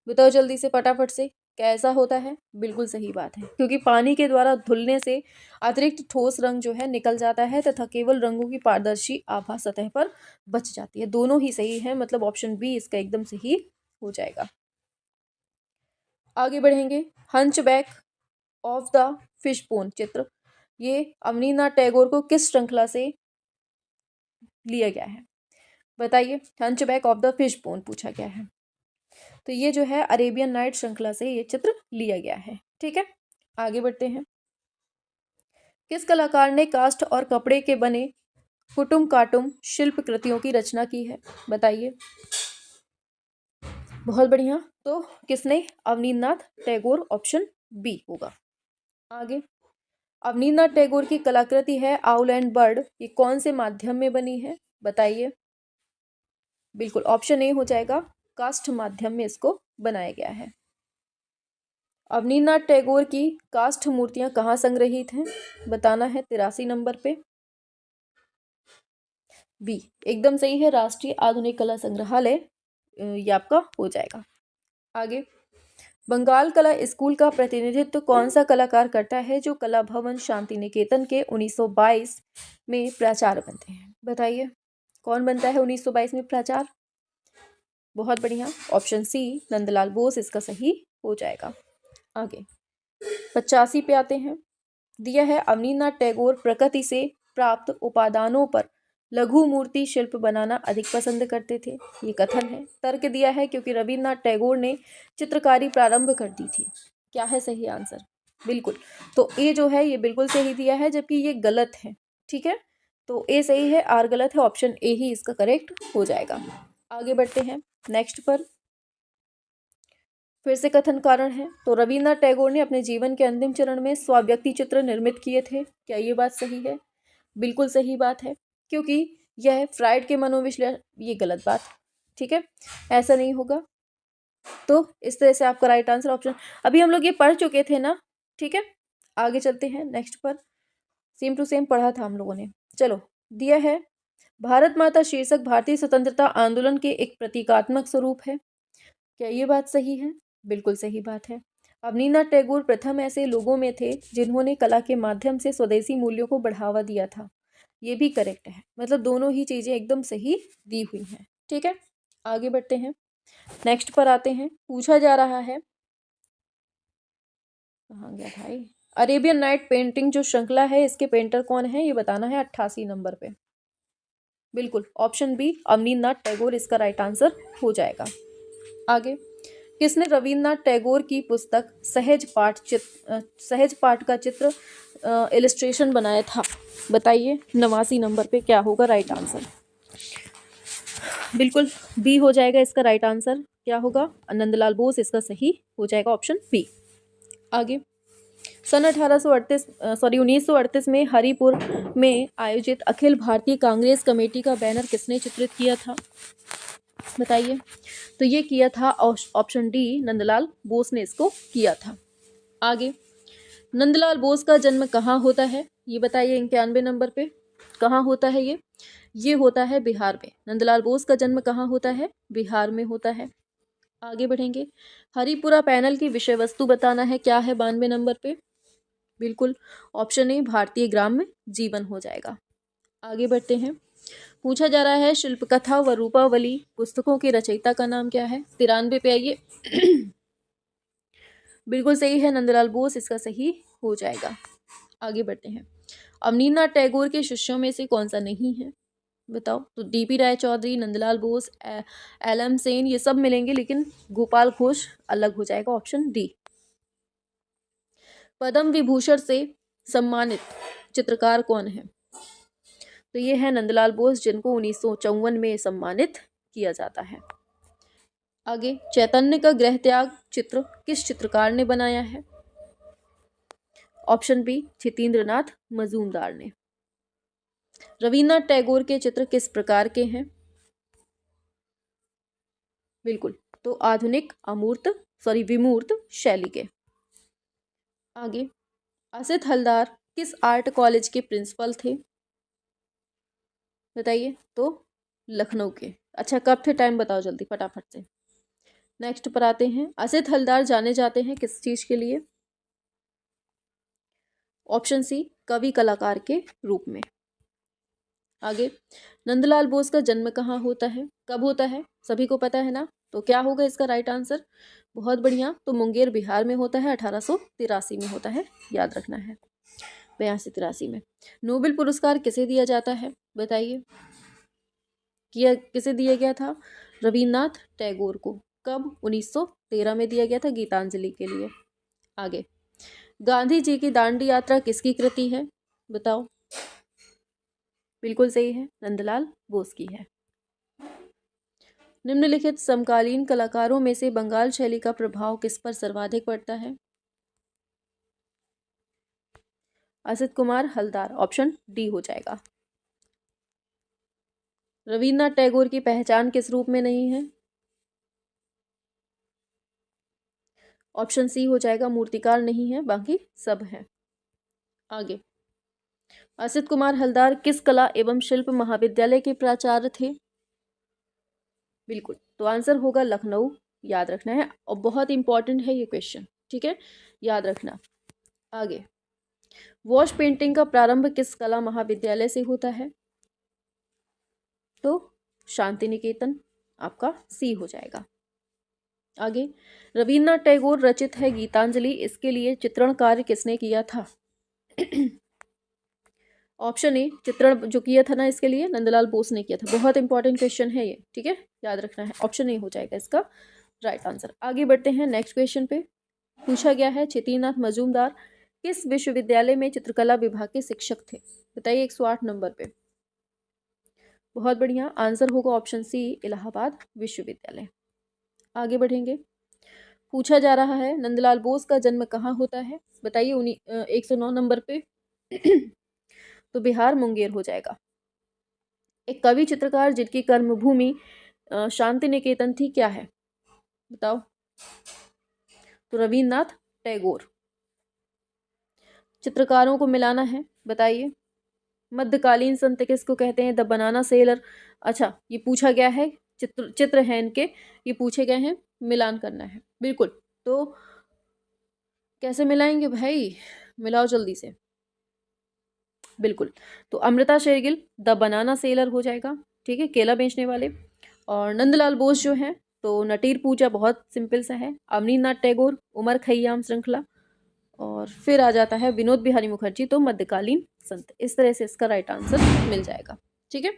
बताओ जल्दी से फटाफट से, कैसा होता है? बिल्कुल सही बात है, क्योंकि पानी के द्वारा धुलने से अतिरिक्त ठोस रंग जो है निकल जाता है तथा केवल रंगों की पारदर्शी आभा सतह पर बच जाती है। दोनों ही सही है, मतलब ऑप्शन बी इसका एकदम सही हो जाएगा। आगे बढ़ेंगे। हंचबैक ऑफ द फिशबोन चित्र, ये अवनींद्रनाथ टैगोर को किस श्रृंखला से लिया गया है? बताइए। हंचबैक ऑफ द फिशबोन पूछा गया है, तो ये जो है अरेबियन नाइट श्रृंखला से ये चित्र लिया गया है। ठीक है, आगे बढ़ते हैं। किस कलाकार ने काष्ठ और कपड़े के बने कुटुम काटुम शिल्प कृतियों की रचना की है? बताइए। बहुत बढ़िया, तो किसने? अवनींद्रनाथ टैगोर, ऑप्शन बी होगा। आगे, अवनींद्रनाथ टैगोर की कलाकृति है आउल एंड बर्ड, ये कौन से माध्यम में बनी है? बताइए। बिल्कुल ऑप्शन ए हो जाएगा, काष्ठ माध्यम में इसको बनाया गया है। अवनींद्रनाथ टैगोर की काष्ठ मूर्तियां कहाँ संग्रहित हैं? बताना है 83 नंबर पे। बी एकदम सही है, राष्ट्रीय आधुनिक कला संग्रहालय ये आपका हो जाएगा। आगे, बंगाल कला स्कूल का प्रतिनिधित्व कौन सा कलाकार करता है जो कला भवन शांति निकेतन के 1922 में प्राचार्य बनते हैं? बताइए, कौन बनता है 1922 में प्राचार्य? बहुत बढ़िया, ऑप्शन सी नंदलाल बोस इसका सही हो जाएगा। आगे 85 पे आते हैं। दिया है अवनींद्रनाथ टैगोर प्रकृति से प्राप्त उपादानों पर लघु मूर्ति शिल्प बनाना अधिक पसंद करते थे, ये कथन है। तर्क दिया है क्योंकि रविन्द्रनाथ टैगोर ने चित्रकारी प्रारंभ कर दी थी। क्या है सही आंसर? बिल्कुल, तो ए जो है ये बिल्कुल सही दिया है, जबकि ये गलत है। ठीक है, तो ए सही है, आर गलत है, ऑप्शन ए ही इसका करेक्ट हो जाएगा। आगे बढ़ते हैं नेक्स्ट पर। फिर से कथन कारण है। तो रविन्द्रनाथ टैगोर ने अपने जीवन के अंतिम चरण में स्वव्यक्ति चित्र निर्मित किए थे, क्या ये बात सही है? बिल्कुल सही बात है, क्योंकि यह फ्राइड के मनोविश्लेषण, ये गलत बात। ठीक है, ऐसा नहीं होगा। तो इस तरह से आपका राइट आंसर ऑप्शन, अभी हम लोग ये पढ़ चुके थे ना। ठीक है, आगे चलते हैं नेक्स्ट पर। सेम टू सेम पढ़ा था हम लोगों ने। चलो, दिया है भारत माता शीर्षक भारतीय स्वतंत्रता आंदोलन के एक प्रतीकात्मक स्वरूप है, क्या ये बात सही है? बिल्कुल सही बात है। अवनींद्रनाथ टैगोर प्रथम ऐसे लोगों में थे जिन्होंने कला के माध्यम से स्वदेशी मूल्यों को बढ़ावा दिया था, ये भी करेक्ट है, मतलब दोनों ही चीजें एकदम सही दी हुई हैं। ठीक है, आगे बढ़ते हैं नेक्स्ट पर आते हैं। पूछा जा रहा है, कहाँ गया भाई? अरेबियन नाइट पेंटिंग जो श्रृंखला है इसके पेंटर कौन है, ये बताना है 88 नंबर पे। बिल्कुल ऑप्शन बी अवनींद्रनाथ टैगोर इसका राइट आंसर हो जाएगा। आगे, किसने रविन्द्रनाथ टैगोर की पुस्तक सहज पाठ का चित्र इलिस्ट्रेशन बनाया था? बताइए 89 नंबर पे क्या होगा राइट आंसर? बिल्कुल बी हो जाएगा इसका राइट आंसर। क्या होगा? नंदलाल बोस इसका सही हो जाएगा, ऑप्शन बी। आगे, सन 1938 में हरिपुर में आयोजित अखिल भारतीय कांग्रेस कमेटी का बैनर किसने चित्रित किया था? बताइए। तो ये किया था ऑप्शन डी नंदलाल बोस ने इसको किया था। आगे, नंदलाल बोस का जन्म कहाँ होता है, ये बताइए 91 नंबर पे। कहाँ होता है ये होता है बिहार में। नंदलाल बोस का जन्म कहाँ होता है? बिहार में होता है। आगे बढ़ेंगे। हरिपुरा पैनल की विषय वस्तु बताना है, क्या है 92 नंबर पे? बिल्कुल ऑप्शन ए भारतीय ग्राम्य जीवन हो जाएगा। आगे बढ़ते हैं। पूछा जा रहा है शिल्पकथा व रूपावली पुस्तकों के रचयिता का नाम क्या है? 93 पे आइए। बिल्कुल सही है, नंदलाल बोस इसका सही हो जाएगा। आगे बढ़ते हैं। अवनींद्रनाथ टैगोर के शिष्यों में से कौन सा नहीं है? बताओ। तो डीपी राय चौधरी, नंदलाल बोस, एलएम सेन ये सब मिलेंगे, लेकिन गोपाल घोष अलग हो जाएगा, ऑप्शन डी। पद्म विभूषण से सम्मानित चित्रकार कौन है? तो ये है नंदलाल बोस, जिनको 1954 में सम्मानित किया जाता है। आगे, चैतन्य का गृह त्याग चित्र किस चित्रकार ने बनाया है? ऑप्शन बी जितेंद्रनाथ मजूमदार ने। रविन्द्रनाथ टैगोर के चित्र किस प्रकार के हैं? बिल्कुल, तो आधुनिक विमूर्त शैली के। आगे, असित हलदार किस आर्ट कॉलेज के प्रिंसिपल थे? बताइए। तो लखनऊ के। अच्छा, कब थे, टाइम बताओ जल्दी फटाफट से। नेक्स्ट पर आते हैं। असित हलदार जाने जाते हैं किस चीज के लिए? ऑप्शन सी, कवि कलाकार के रूप में। आगे, नंदलाल बोस का जन्म कहाँ होता है, कब होता है? सभी को पता है ना, तो क्या होगा इसका राइट आंसर? बहुत बढ़िया, तो मुंगेर बिहार में होता है, 1883 में होता है, याद रखना है। 82-83 में। नोबेल पुरस्कार किसे दिया जाता है, बताइए। किसे दिया गया था? रविन्द्रनाथ टैगोर को। कब? 1913 में दिया गया था, गीतांजलि के लिए। आगे, गांधी जी की दांडी यात्रा किसकी कृति है, बताओ। बिल्कुल सही है, नंदलाल बोस की है। निम्नलिखित समकालीन कलाकारों में से बंगाल शैली का प्रभाव किस पर सर्वाधिक पड़ता है? असित कुमार हलदार, ऑप्शन डी हो जाएगा। रविन्द्रनाथ टैगोर की पहचान किस रूप में नहीं है? ऑप्शन सी हो जाएगा, मूर्तिकार नहीं है, बाकी सब है। आगे, असित कुमार हलदार किस कला एवं शिल्प महाविद्यालय के प्राचार्य थे? बिल्कुल, तो आंसर होगा लखनऊ, याद रखना है, और बहुत इंपॉर्टेंट है ये क्वेश्चन, ठीक है, याद रखना। आगे, वॉश पेंटिंग का प्रारंभ किस कला महाविद्यालय से होता है? तो शांति निकेतन, आपका सी हो जाएगा। आगे, रविन्द्रनाथ टैगोर रचित है गीतांजलि, इसके लिए चित्रण कार्य किसने किया था? ऑप्शन ए, चित्रण जो किया था ना इसके लिए, नंदलाल बोस ने किया था। बहुत इंपॉर्टेंट क्वेश्चन है ये, ठीक है, याद रखना है। ऑप्शन ए हो जाएगा इसका राइट आंसर। आगे बढ़ते हैं नेक्स्ट क्वेश्चन पे। पूछा गया है, क्षितिनाथ मजूमदार किस विश्वविद्यालय में चित्रकला विभाग के शिक्षक थे, बताइए, 108 नंबर पे। बहुत बढ़िया, आंसर होगा ऑप्शन सी, इलाहाबाद विश्वविद्यालय। आगे बढ़ेंगे। पूछा जा रहा है, नंदलाल बोस का जन्म कहाँ होता है, बताइए, 109 नंबर पे। तो बिहार, मुंगेर हो जाएगा। एक कवि चित्रकार जिनकी कर्मभूमि शांति निकेतन थी, क्या है, बताओ। तो रविन्द्रनाथ टैगोर। चित्रकारों को मिलाना है, बताइए। मध्यकालीन संत किसको कहते हैं? The banana seller. अच्छा, ये पूछा गया है, चित्र है इनके, ये पूछे गए हैं, मिलान करना है, बिल्कुल। तो कैसे मिलाएंगे भाई, मिलाओ जल्दी से। बिल्कुल, तो Amrita Shergil, the banana seller हो जाएगा, ठीक है, केला बेचने वाले। और नंदलाल बोस जो हैं, तो नटीर पूजा, बहुत सिंपल सा है। अवनींद्रनाथ टैगोर, उमर खैयाम श्रृंखला। और फिर आ जाता है विनोद बिहारी मुखर्जी, तो मध्यकालीन संत। इस तरह से इसका राइट आंसर मिल जाएगा, ठीक है।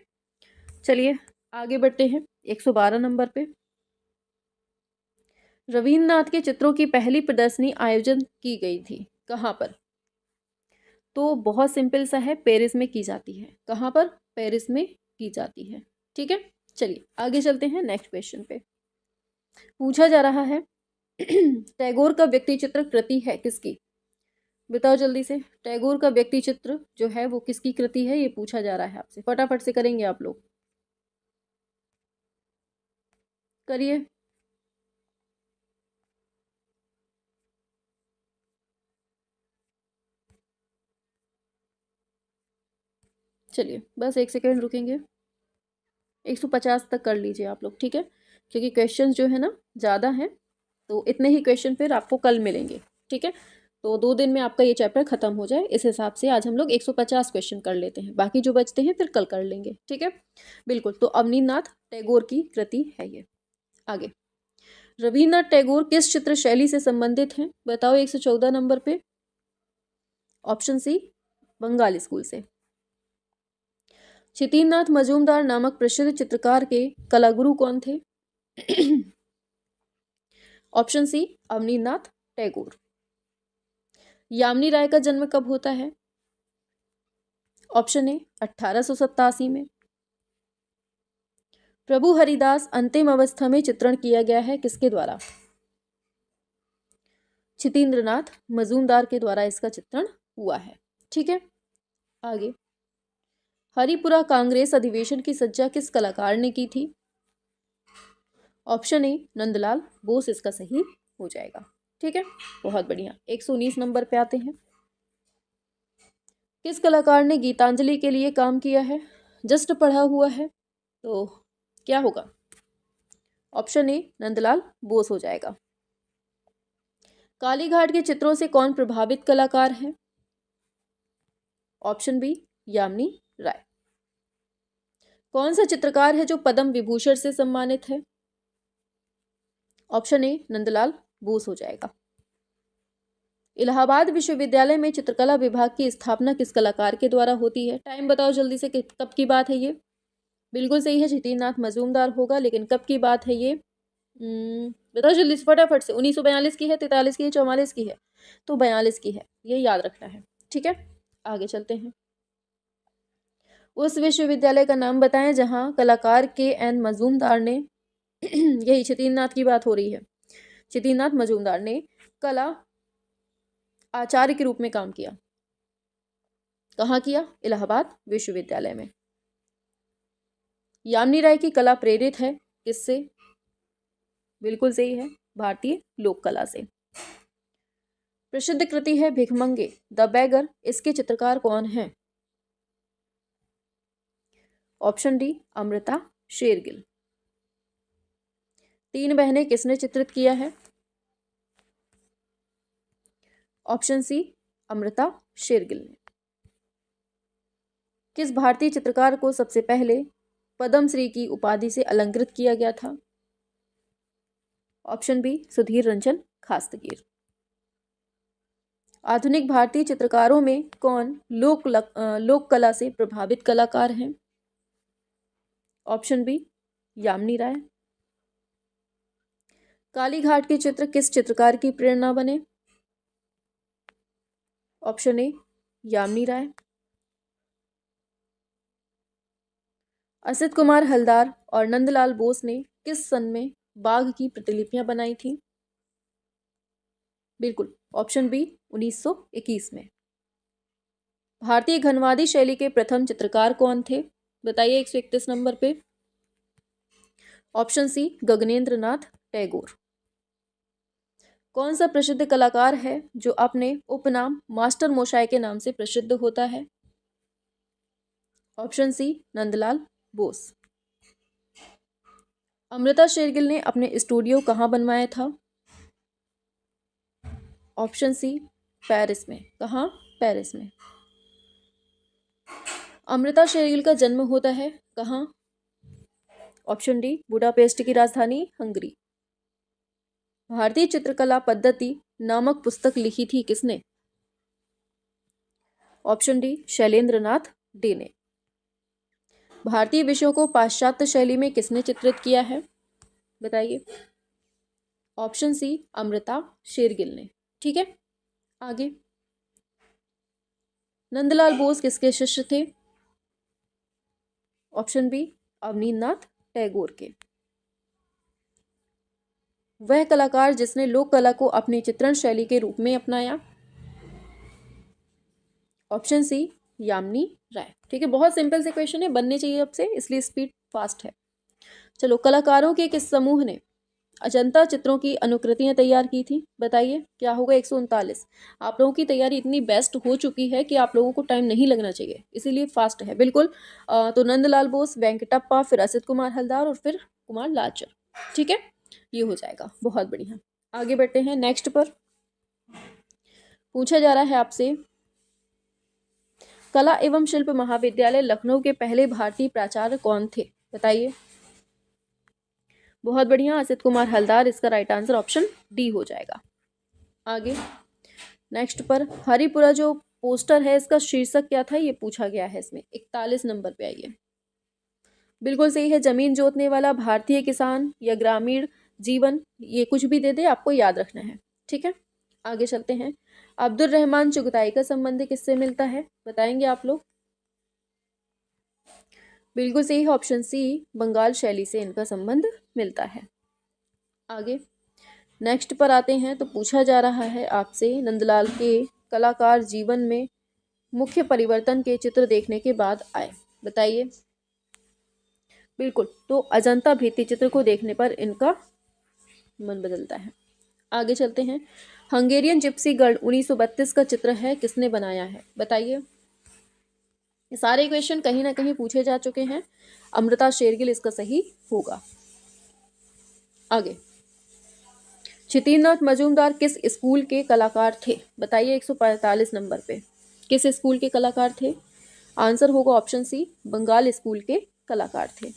चलिए आगे बढ़ते हैं 112 नंबर पे। रविन्द्रनाथ के चित्रों की पहली प्रदर्शनी आयोजन की गई थी, कहाँ पर? तो बहुत सिंपल सा है, पेरिस में की जाती है। कहाँ पर? पेरिस में की जाती है, ठीक है। चलिए आगे चलते हैं नेक्स्ट क्वेश्चन पे। पूछा जा रहा है, टैगोर का व्यक्ति चित्र कृति है किसकी, बताओ जल्दी से। टैगोर का व्यक्ति चित्र जो है वो किसकी कृति है, ये पूछा जा रहा है आपसे। फटाफट से करेंगे आप लोग, करिए। चलिए बस 1 सेकेंड रुकेंगे। 150 तक कर लीजिए आप लोग, ठीक है, क्योंकि क्वेश्चन जो है ना ज़्यादा हैं, तो इतने ही क्वेश्चन फिर आपको कल मिलेंगे, ठीक है। तो 2 दिन में आपका ये चैप्टर खत्म हो जाए, इस हिसाब से आज हम लोग 150 क्वेश्चन कर लेते हैं, बाकी जो बचते हैं फिर कल कर लेंगे, ठीक है। बिल्कुल, तो अवनीन्द्रनाथ टैगोर की कृति है ये। आगे, रविन्द्रनाथ टैगोर किस चित्र शैली से संबंधित हैं, बताओ, 114 नंबर पे। ऑप्शन सी, बंगाल स्कूल से। क्षितिनाथ मजूमदार नामक प्रसिद्ध चित्रकार के कलागुरु कौन थे? Option C, Abanindranath Tagore. यामिनी राय का जन्म कब होता है? ऑप्शन ए, 1887 में। प्रभु हरिदास अंतिम अवस्था में चित्रण किया गया है किसके द्वारा? क्षितिन्द्रनाथ मजूमदार के द्वारा इसका चित्रण हुआ है, ठीक है। आगे, हरिपुरा कांग्रेस अधिवेशन की सज्जा किस कलाकार ने की थी? ऑप्शन ए, नंदलाल बोस इसका सही हो जाएगा, ठीक है, बहुत बढ़िया। 119 नंबर पे आते हैं। किस कलाकार ने गीतांजलि के लिए काम किया है? जस्ट पढ़ा हुआ है तो क्या होगा? ऑप्शन ए नंदलाल बोस हो जाएगा। कालीघाट के चित्रों से कौन प्रभावित कलाकार है? ऑप्शन बी यामिनी राय। कौन सा चित्रकार है जो पद्म विभूषण से सम्मानित है? ऑप्शन ए नंदलाल बोस हो जाएगा। इलाहाबाद विश्वविद्यालय में चित्रकला विभाग की स्थापना किस कलाकार के द्वारा होती है? टाइम बताओ जल्दी से कि कब की बात है ये? बिल्कुल सही है, जतीन्द्रनाथ मजूमदार होगा, लेकिन कब की बात है ये? बताओ जल्दी से फटाफट से। 1942 की है, 43 की है, 44 की है? तो 42 की है, ये याद रखना है। ठीक है, आगे चलते हैं। उस विश्वविद्यालय का नाम बताएं जहां कलाकार के.एन. मजूमदार ने यही जतीन्द्रनाथ की बात हो रही है, जतीन्द्रनाथ मजूमदार ने कला आचार्य के रूप में काम किया। कहाँ किया? इलाहाबाद विश्वविद्यालय में। यामिनी राय की कला प्रेरित है किससे? बिल्कुल सही है, भारतीय लोक कला से। प्रसिद्ध कृति है भिखमंगे द बेगर, इसके चित्रकार कौन हैं? Option D Amrita Shergil. तीन बहनें किसने चित्रित किया है? ऑप्शन सी अमृता शेरगिल ने। किस भारतीय चित्रकार को सबसे पहले पद्मश्री की उपाधि से अलंकृत किया गया था? Option B Sudhir Ranjan Khastgir. आधुनिक भारतीय चित्रकारों में कौन लोक कला से प्रभावित कलाकार हैं? ऑप्शन बी यामिनी राय। कालीघाट के चित्र किस चित्रकार की प्रेरणा बने? ऑप्शन ए यामिनी राय। असित कुमार हलदार और नंदलाल बोस ने किस सन में बाघ की प्रतिलिपियां बनाई थी? बिल्कुल, ऑप्शन बी 1921 में। भारतीय घनवादी शैली के प्रथम चित्रकार कौन थे? बताइए 131 नंबर पे। Option C Gaganendra Nath Tagore. कौन सा प्रसिद्ध कलाकार है जो अपने उपनाम मास्टर मोशाय के नाम से प्रसिद्ध होता है? Option C Nandalal Bose. अमृता शेरगिल ने अपने स्टूडियो कहाँ बनवाया था? ऑप्शन सी पेरिस में। कहाँ? पेरिस में। अमृता शेरगिल का जन्म होता है कहाँ? ऑप्शन डी बुडापेस्ट की राजधानी हंगरी। भारतीय चित्रकला पद्धति नामक पुस्तक लिखी थी किसने? ऑप्शन डी शैलेंद्र नाथ डे ने। भारतीय विषयों को पाश्चात्य शैली में किसने चित्रित किया है? बताइए। ऑप्शन सी अमृता शेरगिल ने। ठीक है, आगे। नंदलाल बोस किसके शिष्य थे? ऑप्शन बी अवनींद्रनाथ टैगोर के। वह कलाकार जिसने लोक कला को अपनी चित्रण शैली के रूप में अपनाया? ऑप्शन सी यामिनी राय। ठीक है, बहुत सिंपल से क्वेश्चन है, बनने चाहिए आपसे, इसलिए स्पीड फास्ट है। चलो, कलाकारों के किस समूह ने अजंता चित्रों की अनुकृतियां तैयार की थी? बताइए क्या होगा? 139। आप लोगों की तैयारी इतनी बेस्ट हो चुकी है कि आप लोगों को टाइम नहीं लगना चाहिए, इसीलिए फास्ट है बिल्कुल। तो नंदलाल बोस, वेंकटप्पा, फिर असित कुमार हलदार और फिर कुमार लालचर। ठीक है, ये हो जाएगा। बहुत बढ़िया, आगे बढ़ते हैं। नेक्स्ट पर पूछा जा रहा है आपसे, कला एवं शिल्प महाविद्यालय लखनऊ के पहले भारतीय प्राचार्य कौन थे? बताइए। बहुत बढ़िया, असित कुमार हलदार इसका राइट आंसर ऑप्शन डी हो जाएगा। आगे नेक्स्ट पर हरिपुरा जो पोस्टर है इसका शीर्षक क्या था, ये पूछा गया है इसमें। 41 नंबर पे आइए। बिल्कुल सही है, जमीन जोतने वाला भारतीय किसान या ग्रामीण जीवन, ये कुछ भी दे दे आपको याद रखना है। ठीक है, आगे चलते हैं। अब्दुल रहमान चुगताई का संबंध किससे मिलता है? बताएंगे आप लोग। बिल्कुल सही है, ऑप्शन सी बंगाल शैली से इनका संबंध मिलता है। आगे नेक्स्ट पर आते हैं। तो पूछा जा रहा है आपसे, नंदलाल के कलाकार जीवन में मुख्य परिवर्तन के चित्र देखने के बाद आए। बताइए। बिल्कुल, तो अजंता भित्ति चित्र को देखने पर इनका मन बदलता है। आगे चलते हैं। हंगेरियन जिप्सी गर्ल 1932 का चित्र है, किसने बनाया है? बताइए। ये सारे क्वेश्चन कहीं ना कहीं पूछे जा चुके हैं। अमृता शेरगिल इसका सही होगा। आगे, क्षितिनाथ मजूमदार किस स्कूल के कलाकार थे? बताइए 145 नंबर पे किस स्कूल के कलाकार थे? आंसर होगा ऑप्शन सी, बंगाल स्कूल के कलाकार थे।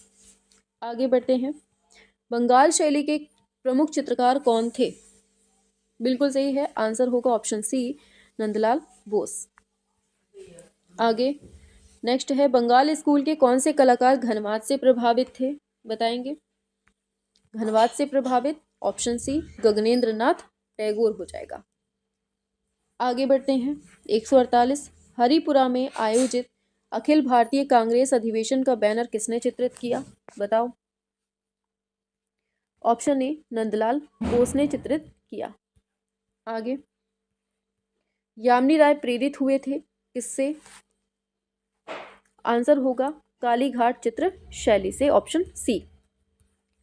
आगे बढ़ते हैं, बंगाल शैली के प्रमुख चित्रकार कौन थे? बिल्कुल सही है, आंसर होगा ऑप्शन सी, नंदलाल बोस। आगे नेक्स्ट है, बंगाल स्कूल के कौन से कलाकार घनवाद से प्रभावित थे? बताएंगे। घनवाद से प्रभावित, ऑप्शन सी, गगनेंद्र नाथ टैगोर हो जाएगा। आगे बढ़ते हैं, 148, हरिपुरा में आयोजित अखिल भारतीय कांग्रेस अधिवेशन का बैनर किसने चित्रित किया? बताओ। ऑप्शन ए, नंदलाल बोस ने चित्रित किया। आगे, यामिनी राय प्रेरित हुए थे किससे? आंसर होगा काली घाट चित्र शैली से, ऑप्शन सी।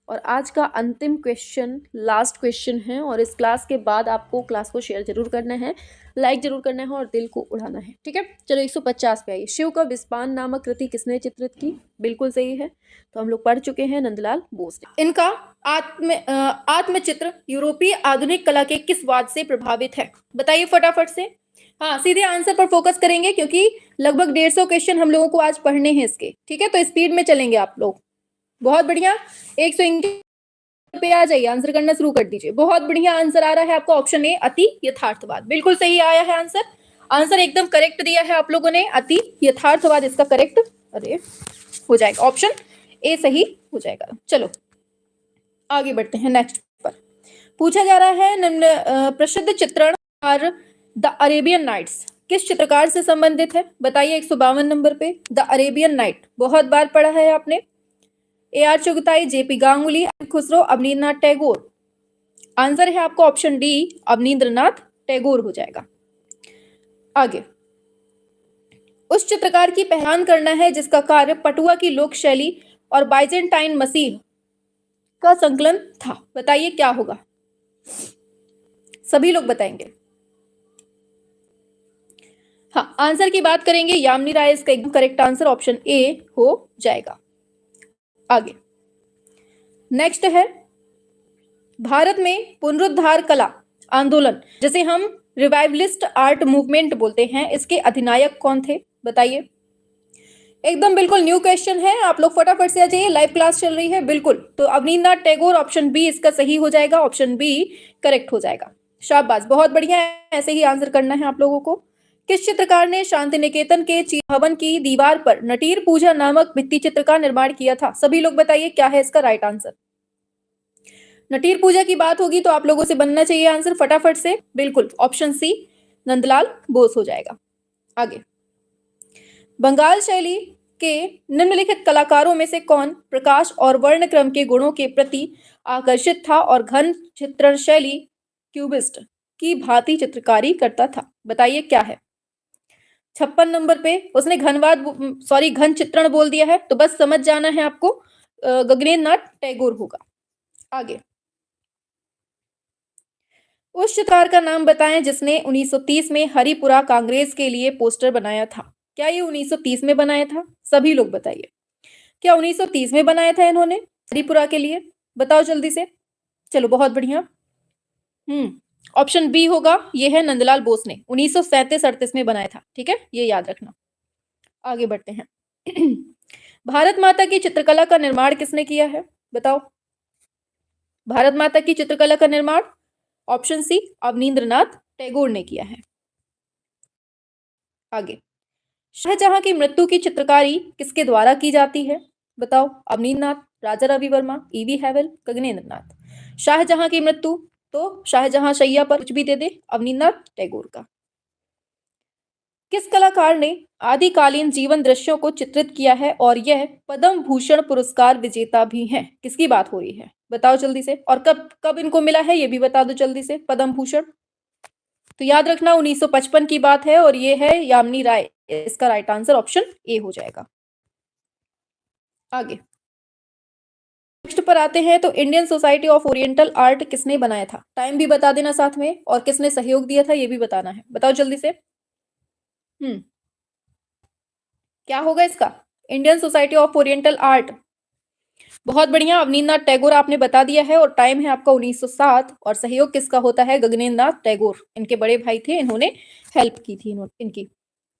और आज का अंतिम क्वेश्चन, लास्ट क्वेश्चन है, और इस क्लास के बाद आपको क्लास को शेयर जरूर करना है, लाइक जरूर करना है और दिल को उड़ाना है, ठीक है। चलो 150 पे आइए, शिव का विस्पान नामक कृति किसने चित्रित की? बिल्कुल सही है, तो हम लोग पढ़ चुके हैं, नंदलाल बोस ने। इनका आत्मचित्र यूरोपीय आधुनिक कला के किस वाद से प्रभावित है? बताइए फटाफट से। हाँ, सीधे आंसर पर फोकस करेंगे क्योंकि लगभग 150 क्वेश्चन हम लोगों को आज पढ़ने हैं इसके, ठीक है, तो स्पीड में चलेंगे आप लोग। बहुत बढ़िया, 100 पे आ जाइए, आंसर करना शुरू कर दीजिए। बहुत बढ़िया आंसर आ रहा है आपका, ऑप्शन ए, अति यथार्थवाद। बिल्कुल सही आया है आंसर, आंसर एकदम करेक्ट दिया है आप लोगों ने, अति यथार्थवाद इसका करेक्ट अरे हो जाएगा, ऑप्शन ए सही हो जाएगा। चलो आगे बढ़ते हैं, नेक्स्ट पर पूछा जा रहा है, प्रसिद्ध चित्रणकार द अरेबियन नाइट्स किस चित्रकार से संबंधित है? बताइए 152 नंबर पे, द अरेबियन नाइट बहुत बार पढ़ा है आपने। AR. Chughtai, JP Ganguly, Khusro, Abanindranath Tagore. Answer है आपका ऑप्शन डी, अवनींद्रनाथ टैगोर हो जाएगा। आगे, उस चित्रकार की पहचान करना है जिसका कार्य पटुआ की लोक शैली और बाइजेंटाइन मसीह का संकलन था। बताइए क्या होगा? सभी लोग बताएंगे। हाँ, आंसर की बात करेंगे, यामिनी राय इसका एकदम करेक्ट आंसर, ऑप्शन ए हो जाएगा। आगे नेक्स्ट है, भारत में पुनरुद्धार कला आंदोलन जैसे हम रिवाइवलिस्ट आर्ट मूवमेंट बोलते हैं, इसके अधिनायक कौन थे? बताइए। एकदम बिल्कुल न्यू क्वेश्चन है, आप लोग फटाफट से आ जाइए, लाइव क्लास चल रही है। बिल्कुल, तो अवनींद्रनाथ टैगोर, ऑप्शन बी इसका सही हो जाएगा, ऑप्शन बी करेक्ट हो जाएगा। शाबाश, बहुत बढ़िया, ऐसे ही आंसर करना है आप लोगों को। किस चित्रकार ने शांति निकेतन के भवन की दीवार पर नटीर पूजा नामक भित्ति चित्र का निर्माण किया था? सभी लोग बताइए क्या है इसका राइट आंसर। नटीर पूजा की बात होगी तो आप लोगों से बनना चाहिए आंसर फटाफट से। बिल्कुल, ऑप्शन सी, नंदलाल बोस हो जाएगा। आगे, बंगाल शैली के निम्नलिखित कलाकारों में से कौन प्रकाश और वर्णक्रम के गुणों के प्रति आकर्षित था और घन चित्रण शैली क्यूबिस्ट की भांति चित्रकारी करता था? बताइए क्या है? 56 नंबर पे उसने घन चित्रण बोल दिया है, तो बस समझ जाना है आपको, गगनेंद्र नाथ टैगोर होगा। आगे, उस चित्रकार का नाम बताएं जिसने 1930 में हरिपुरा कांग्रेस के लिए पोस्टर बनाया था। क्या ये 1930 में बनाया था? सभी लोग बताइए, क्या 1930 में बनाया था इन्होंने हरिपुरा के लिए? बताओ जल्दी से। चलो बहुत बढ़िया, ऑप्शन बी होगा, ये है नंदलाल बोस ने 1937-38 में बनाया था, ठीक है, ये याद रखना। आगे बढ़ते हैं, भारत माता की चित्रकला का निर्माण किसने किया है? बताओ। भारत माता की चित्रकला का निर्माण, ऑप्शन सी, अवनींद्रनाथ टैगोर ने किया है। आगे, शाहजहां की मृत्यु की चित्रकारी किसके द्वारा की जाती है? बताओ। अवनींद्रनाथ, राजा रवि वर्मा, ईवी हैवल, गगनेंद्र नाथ। शाहजहां की मृत्यु, तो शाहजहां शैया पर कुछ भी दे दे, अवनींद्रनाथ टैगोर का। किस कलाकार ने आदिकालीन जीवन दृश्यों को चित्रित किया है और यह पद्म भूषण पुरस्कार विजेता भी हैं? किसकी बात हो रही है? बताओ जल्दी से, और कब कब इनको मिला है ये भी बता दो जल्दी से, पद्म भूषण। तो याद रखना 1955 की बात है और ये है यामिनी राय, इसका राइट आंसर ऑप्शन ए हो जाएगा। आगे नेक्स्ट पर आते हैं, तो Indian society of oriental art किसने बनाया था? टाइम भी बता देना साथ में, और किसने सहयोग दिया था ये भी बताना है, बताओ जल्दी से। क्या होगा इसका? Indian society of oriental art. बहुत बढ़िया, अवनींद्रनाथ टैगोर आपने बता दिया है और टाइम है आपका 1907 और सहयोग किसका होता है? गगनेंद्र नाथ टैगोर, इनके बड़े भाई थे, इन्होंने हेल्प की थी इनकी।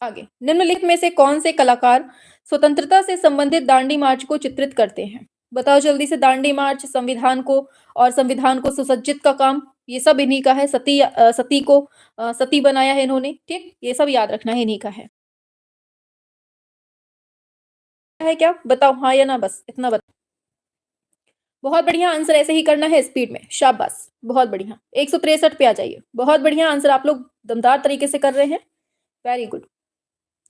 आगे, निम्नलिखित में से कौन से कलाकार स्वतंत्रता से संबंधित दांडी मार्च को चित्रित करते हैं? बताओ जल्दी से। दांडी मार्च, संविधान को और संविधान को सुसज्जित का काम, ये सब इन्हीं का है। सती को सती बनाया है इन्होंने, ठीक, ये सब याद रखना है, इन्हीं का है क्या? बताओ हाँ या ना, बस इतना बताओ। बहुत बढ़िया, आंसर ऐसे ही करना है स्पीड में, शाबाश, बहुत बढ़िया। 163 पे आ जाइए। बहुत बढ़िया आंसर आप लोग दमदार तरीके से कर रहे हैं, वेरी गुड।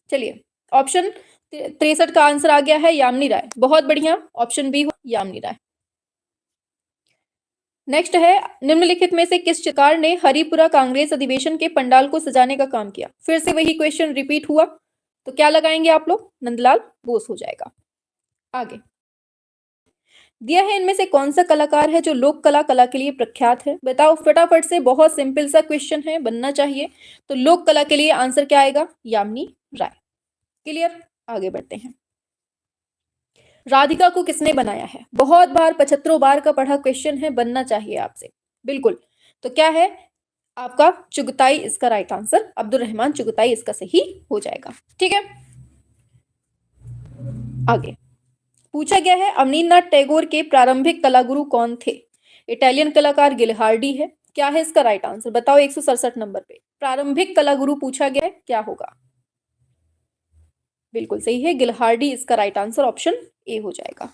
चलिए, ऑप्शन 63 का आंसर आ गया है यामिनी राय। बहुत बढ़िया, ऑप्शन बी हो यामिनी राय। नेक्स्ट है, निम्नलिखित में से किस चित्रकार ने हरिपुरा कांग्रेस अधिवेशन के पंडाल को सजाने का काम किया? फिर से वही क्वेश्चन रिपीट हुआ, तो क्या लगाएंगे आप लोग? नंदलाल बोस हो जाएगा। आगे दिया है, इनमें से कौन सा कलाकार है जो लोक कला के लिए प्रख्यात है? बताओ फटाफट से, बहुत सिंपल सा क्वेश्चन है, बनना चाहिए। तो लोक कला के लिए आंसर क्या आएगा? यामिनी राय। क्लियर, आगे बढ़ते हैं। राधिका को किसने बनाया है? बहुत बार, 75 बार का पढ़ा क्वेश्चन है, बनना चाहिए आपसे, बिल्कुल। तो क्या है आपका? चुगताई इसका राइट आंसर, अब्दुल रहमान चुगताई इसका सही हो जाएगा, ठीक है। आगे पूछा गया है, अवनींद्रनाथ टैगोर के प्रारंभिक कलागुरु कौन थे? इटालियन कलाकार गिलहार्डी है। क्या है इसका राइट आंसर? बताओ 167 नंबर पे। प्रारंभिक कलागुरु पूछा गया है, क्या होगा? बिल्कुल सही है, गिलहार्डी इसका राइट आंसर, ऑप्शन ए हो जाएगा।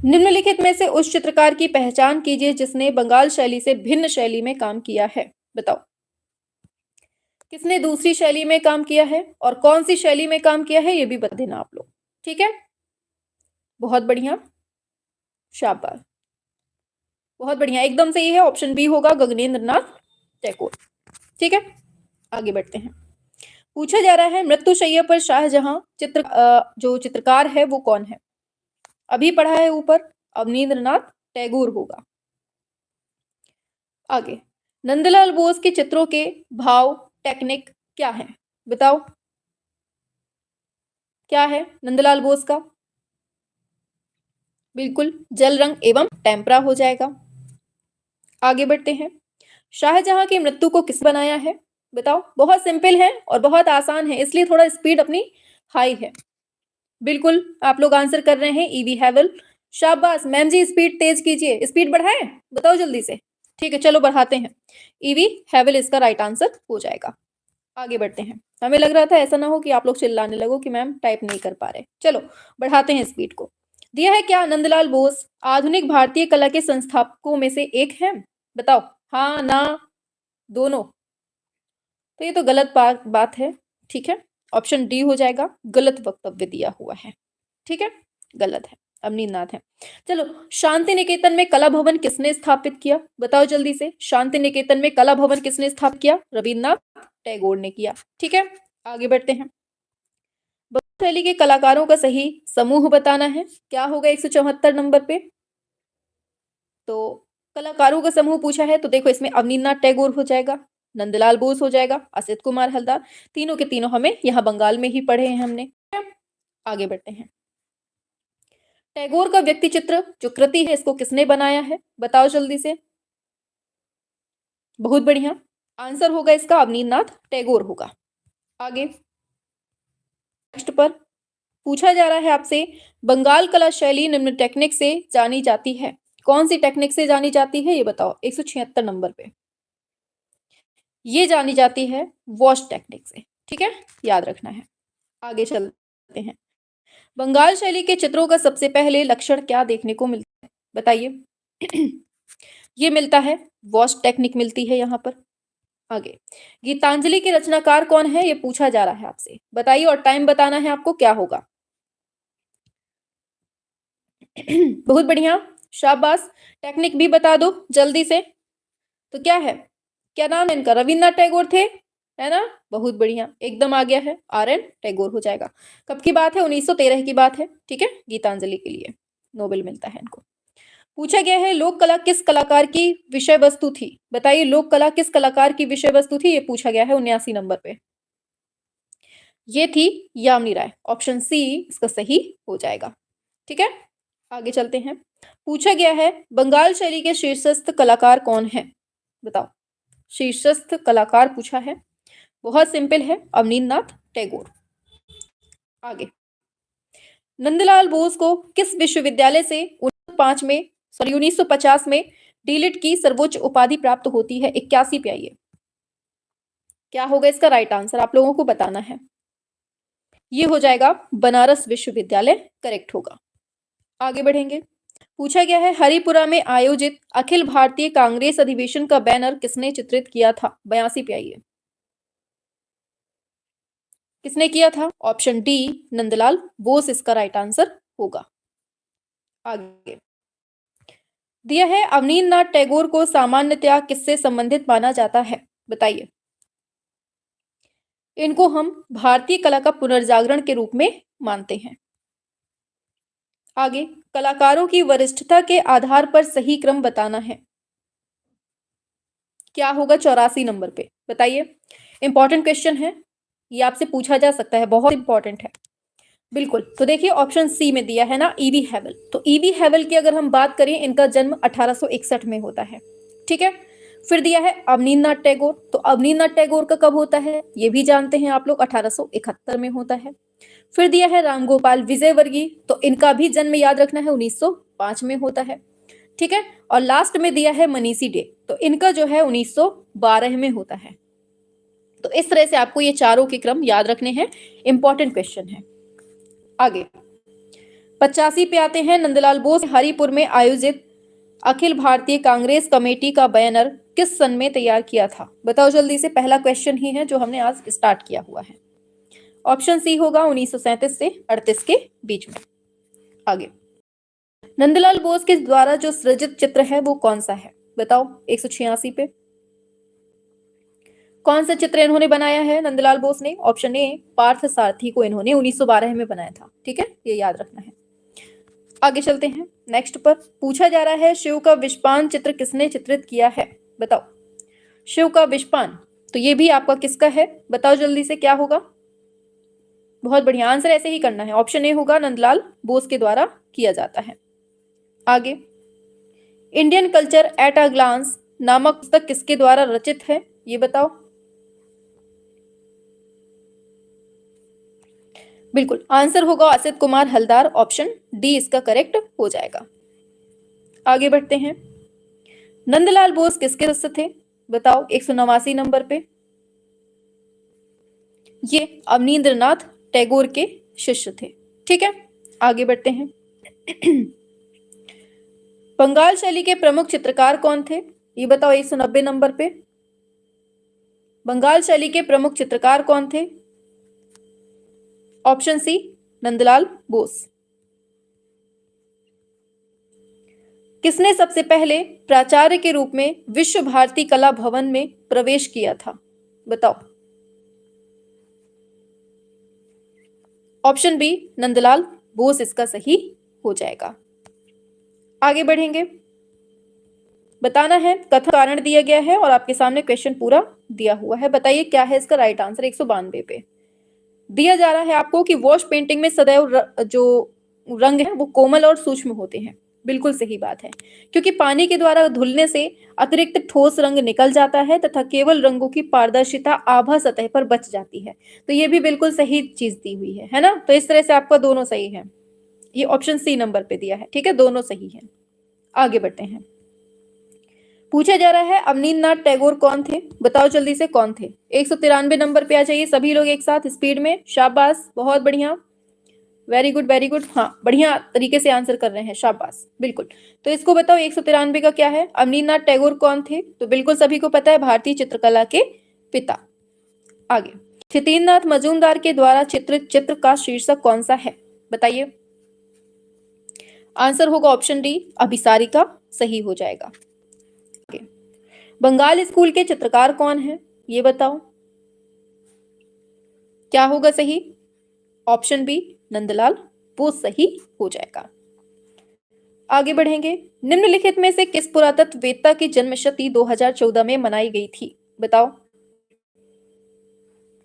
निम्नलिखित में से उस चित्रकार की पहचान कीजिए जिसने बंगाल शैली से भिन्न शैली में काम किया है। बताओ किसने दूसरी शैली में काम किया है और कौन सी शैली में काम किया है, ये भी बता देना आप लोग, ठीक है। बहुत बढ़िया, शाबाश, बहुत बढ़िया, एकदम सही है, ऑप्शन बी होगा, गगनेंद्र नाथ टैगोर, ठीक है। आगे बढ़ते हैं। पूछा जा रहा है, मृत्युशैया पर शाहजहां जो चित्रकार है वो कौन है? अभी पढ़ा है ऊपर, अवनींद्र नाथ टैगोर होगा। आगे, नंदलाल बोस के चित्रों के भाव टेक्निक क्या है? बताओ क्या है नंदलाल बोस का? बिल्कुल जल रंग एवं टेम्परा हो जाएगा। आगे बढ़ते हैं। शाहजहां की मृत्यु को किस बनाया है? बताओ, बहुत सिंपल है और बहुत आसान है, इसलिए थोड़ा स्पीड अपनी हाई है। बिल्कुल आप लोग आंसर कर रहे हैं, ईवी हैवल, शाबाश। मैम जी स्पीड तेज कीजिए, स्पीड बढ़ाएं, बताओ जल्दी से, ठीक है, चलो बढ़ाते हैं। ईवी हैवल इसका राइट आंसर हो जाएगा। आगे बढ़ते हैं। हमें लग रहा था ऐसा ना हो कि आप लोग चिल्लाने लगो कि मैम टाइप नहीं कर पा रहे, चलो बढ़ाते हैं स्पीड को। दिया है, क्या नंदलाल बोस आधुनिक भारतीय कला के संस्थापकों में से एक है? बताओ हाँ ना, दोनों। तो ये तो गलत बात है, ठीक है, ऑप्शन डी हो जाएगा, गलत वक्तव्य दिया हुआ है, ठीक है, गलत है, अवनींद्रनाथ है। चलो, शांति निकेतन में कला भवन किसने स्थापित किया? बताओ जल्दी से, शांति निकेतन में कला भवन किसने स्थापित किया? रविन्द्रनाथ टैगोर ने किया, ठीक है। आगे बढ़ते हैं। शैली के कलाकारों का सही समूह बताना है, क्या होगा 174 नंबर पे? तो कलाकारों का समूह पूछा है, तो देखो इसमें अवनींद्रनाथ टैगोर हो जाएगा, नंदलाल बोस हो जाएगा, असित कुमार हलदार, तीनों के तीनों हमें यहाँ बंगाल में ही पढ़े हैं हमने। आगे बढ़ते हैं। टैगोर का व्यक्ति चित्र जो कृति है इसको किसने बनाया है? बताओ जल्दी से। बहुत बढ़िया, आंसर होगा इसका अवनींद्रनाथ टैगोर होगा। आगे नेक्स्ट पर पूछा जा रहा है आपसे, बंगाल कला शैली निम्न टेक्निक से जानी जाती है, कौन सी टेक्निक से जानी जाती है ये बताओ 176 नंबर पे। ये जानी जाती है वॉश टेक्निक से, ठीक है, याद रखना है। आगे चलते हैं। बंगाल शैली के चित्रों का सबसे पहले लक्षण क्या देखने को मिलता है? बताइए। ये मिलता है वॉश टेक्निक मिलती है यहाँ पर। आगे, गीतांजलि के रचनाकार कौन है ये पूछा जा रहा है आपसे, बताइए और टाइम बताना है आपको, क्या होगा? बहुत बढ़िया, शाबाश, टेक्निक भी बता दो जल्दी से। तो क्या है, क्या नाम है इनका? रविन्द्रनाथ टैगोर थे, है ना? बहुत बढ़िया, एकदम आ गया है, RN टैगोर हो जाएगा। कब की बात है? 1913 की बात है, ठीक है, गीतांजलि के लिए नोबेल मिलता है इनको। पूछा गया है, लोक कला किस कलाकार की विषय वस्तु थी? बताइए लोक कला किस कलाकार की विषय वस्तु थी, ये पूछा गया है 79 नंबर पे। ये थी यामिनी राय। ऑप्शन सी इसका सही हो जाएगा। ठीक है, आगे चलते हैं। पूछा गया है बंगाल शैली के शीर्षस्थ कलाकार कौन है? बताओ, शीर्षस्थ कलाकार पूछा है। बहुत सिंपल है, अवनींद्रनाथ टैगोर। आगे, नंदलाल बोस को किस विश्वविद्यालय से 1950 में डीलिट की सर्वोच्च उपाधि प्राप्त होती है? 81 पे आइए। क्या होगा इसका राइट आंसर, आप लोगों को बताना है। ये हो जाएगा बनारस विश्वविद्यालय, करेक्ट होगा। आगे बढ़ेंगे। पूछा गया है हरिपुरा में आयोजित अखिल भारतीय कांग्रेस अधिवेशन का बैनर किसने चित्रित किया था? 82 पे आइए। किसने किया था? ऑप्शन डी नंदलाल बोस इसका राइट आंसर होगा। आगे दिया है अवनींद्रनाथ टैगोर को सामान्यतया किससे संबंधित माना जाता है? बताइए। इनको हम भारतीय कला का पुनर्जागरण के रूप में मानते हैं। आगे, कलाकारों की वरिष्ठता के आधार पर सही क्रम बताना है। क्या होगा 84 नंबर पे? बताइए, इंपॉर्टेंट क्वेश्चन है, ये आपसे पूछा जा सकता है, बहुत इंपॉर्टेंट है। बिल्कुल, तो देखिए ऑप्शन सी में दिया है ना ईवी हैवल। तो ईवी हैवल की अगर हम बात करें, इनका जन्म 1861 में होता है। ठीक है, फिर दिया है अवनींद्रनाथ टैगोर। तो अवनींद्रनाथ टैगोर का कब होता है ये भी जानते हैं आप लोग, 1871 में होता है। फिर दिया है राम गोपाल विजयवर्गीय, तो इनका भी जन्म याद रखना है 1905 में होता है। ठीक है, और लास्ट में दिया है मनीषी डे, तो इनका जो है 1912 में होता है। तो इस तरह से आपको ये चारों के क्रम याद रखने हैं, इंपॉर्टेंट क्वेश्चन है। आगे 85 पे आते हैं। नंदलाल बोस हरिपुर में आयोजित अखिल भारतीय कांग्रेस कमेटी का बैनर किस सन में तैयार किया था? बताओ जल्दी से, पहला क्वेश्चन ही है जो हमने आज स्टार्ट किया हुआ है। ऑप्शन सी होगा 1937 से 38 के बीच में। आगे, नंदलाल बोस के द्वारा जो सृजित चित्र है वो कौन सा है? बताओ 186 पे। कौन सा चित्र इन्होंने बनाया है नंदलाल बोस ने? ऑप्शन ए पार्थ सारथी को इन्होंने 1912 में बनाया था। ठीक है, ये याद रखना है। आगे चलते हैं नेक्स्ट पर। पूछा जा रहा है शिव का विषपान चित्र किसने चित्रित किया है? बताओ, शिव का विषपान, तो ये भी आपका किसका है? बताओ जल्दी से, क्या होगा? बहुत बढ़िया, आंसर ऐसे ही करना है। ऑप्शन ए होगा नंदलाल बोस के द्वारा किया जाता है। आगे, Indian culture at a glance नामक पुस्तक किसके द्वारा रचित है? ये बताओ। बिल्कुल, आंसर होगा असित कुमार हलदार। ऑप्शन डी इसका करेक्ट हो जाएगा। आगे बढ़ते हैं। नंदलाल बोस किसके सदस्य थे? बताओ 189 नंबर पे। ये अवनींद्रनाथ टैगोर के शिष्य थे। ठीक है, आगे बढ़ते हैं। बंगाल शैली के प्रमुख चित्रकार कौन थे? ये बताओ 190 नंबर पे। बंगाल शैली के प्रमुख चित्रकार कौन थे? Option C Nandalal Bose. किसने सबसे पहले प्राचार्य के रूप में विश्व भारती कला भवन में प्रवेश किया था? बताओ। ऑप्शन बी नंदलाल बोस इसका सही हो जाएगा। आगे बढ़ेंगे। बताना है, कथन कारण दिया गया है और आपके सामने क्वेश्चन पूरा दिया हुआ है। बताइए क्या है इसका राइट आंसर। 192 पे दिया जा रहा है आपको कि वॉश पेंटिंग में सदैव जो रंग है वो कोमल और सूक्ष्म होते हैं। बिल्कुल सही बात है, क्योंकि पानी के द्वारा धुलने से अतिरिक्त ठोस रंग निकल जाता है तथा केवल रंगों की पारदर्शिता आभा सतह पर बच जाती है। तो ये भी बिल्कुल सही चीज दी हुई है ना। तो इस तरह से आपका दोनों सही है। ये ऑप्शन सी नंबर पे दिया है। ठीक है, दोनों सही है। आगे बढ़ते हैं। पूछा जा रहा है अवनींद्रनाथ टैगोर कौन थे? बताओ जल्दी से कौन थे। 193 नंबर पे आ जाइए सभी लोग एक साथ स्पीड में। शाबाश, बहुत बढ़िया, वेरी गुड वेरी गुड। हाँ, बढ़िया तरीके से आंसर कर रहे हैं, शाबाश। बिल्कुल, तो इसको बताओ 193 का क्या है? अवनींद्रनाथ टैगोर कौन थे? तो बिल्कुल सभी को पता है, भारतीय चित्रकला के पिता। आगे, क्षितिन्द्रनाथ मजूमदार के द्वारा चित्रित चित्र का शीर्षक कौन सा है? बताइए। आंसर होगा ऑप्शन डी अभिसारिका, सही हो जाएगा। बंगाल स्कूल के चित्रकार कौन है? ये बताओ, क्या होगा सही? ऑप्शन बी नंदलाल बोस सही हो जाएगा। आगे बढ़ेंगे। निम्नलिखित में से किस पुरातत्ववेत्ता की जन्मशती 2014 में मनाई गई थी? बताओ,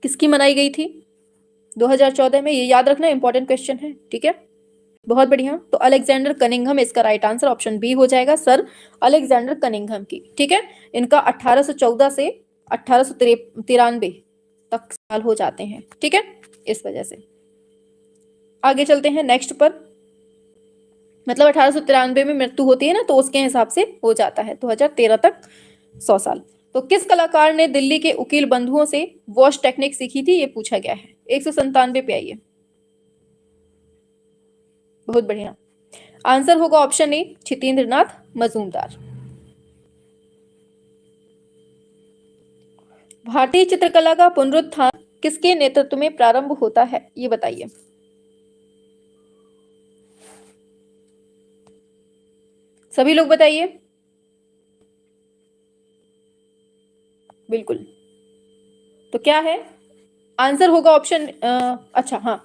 किसकी मनाई गई थी 2014 में, ये याद रखना, इंपॉर्टेंट क्वेश्चन है, ठीक है। बहुत बढ़िया। तो अलेक्जेंडर कनिंघम इसका राइट आंसर ऑप्शन बी हो जाएगा, सर अलेक्जेंडर कनिंघम की, ठीक है। इनका 1814 से 1893 तक साल हो जाते हैं, ठीक है, इस वजह से। आगे चलते हैं नेक्स्ट पर, मतलब 1893 में मृत्यु होती है ना, तो उसके हिसाब से हो जाता है 2013 तक 100 साल। तो किस कलाकार ने दिल्ली के उकील बंधुओं से वॉश टेक्निक सीखी थी, ये पूछा गया है। 197 पे आइए। बहुत बढ़िया। आंसर होगा ऑप्शन ए, छितेंद्रनाथ मजूमदार। भारतीय चित्रकला का पुनरुत्थान किसके नेतृत्व में प्रारंभ होता है, ये बताइए। सभी लोग बताइए। बिल्कुल, तो क्या है आंसर होगा ऑप्शन, अच्छा हाँ,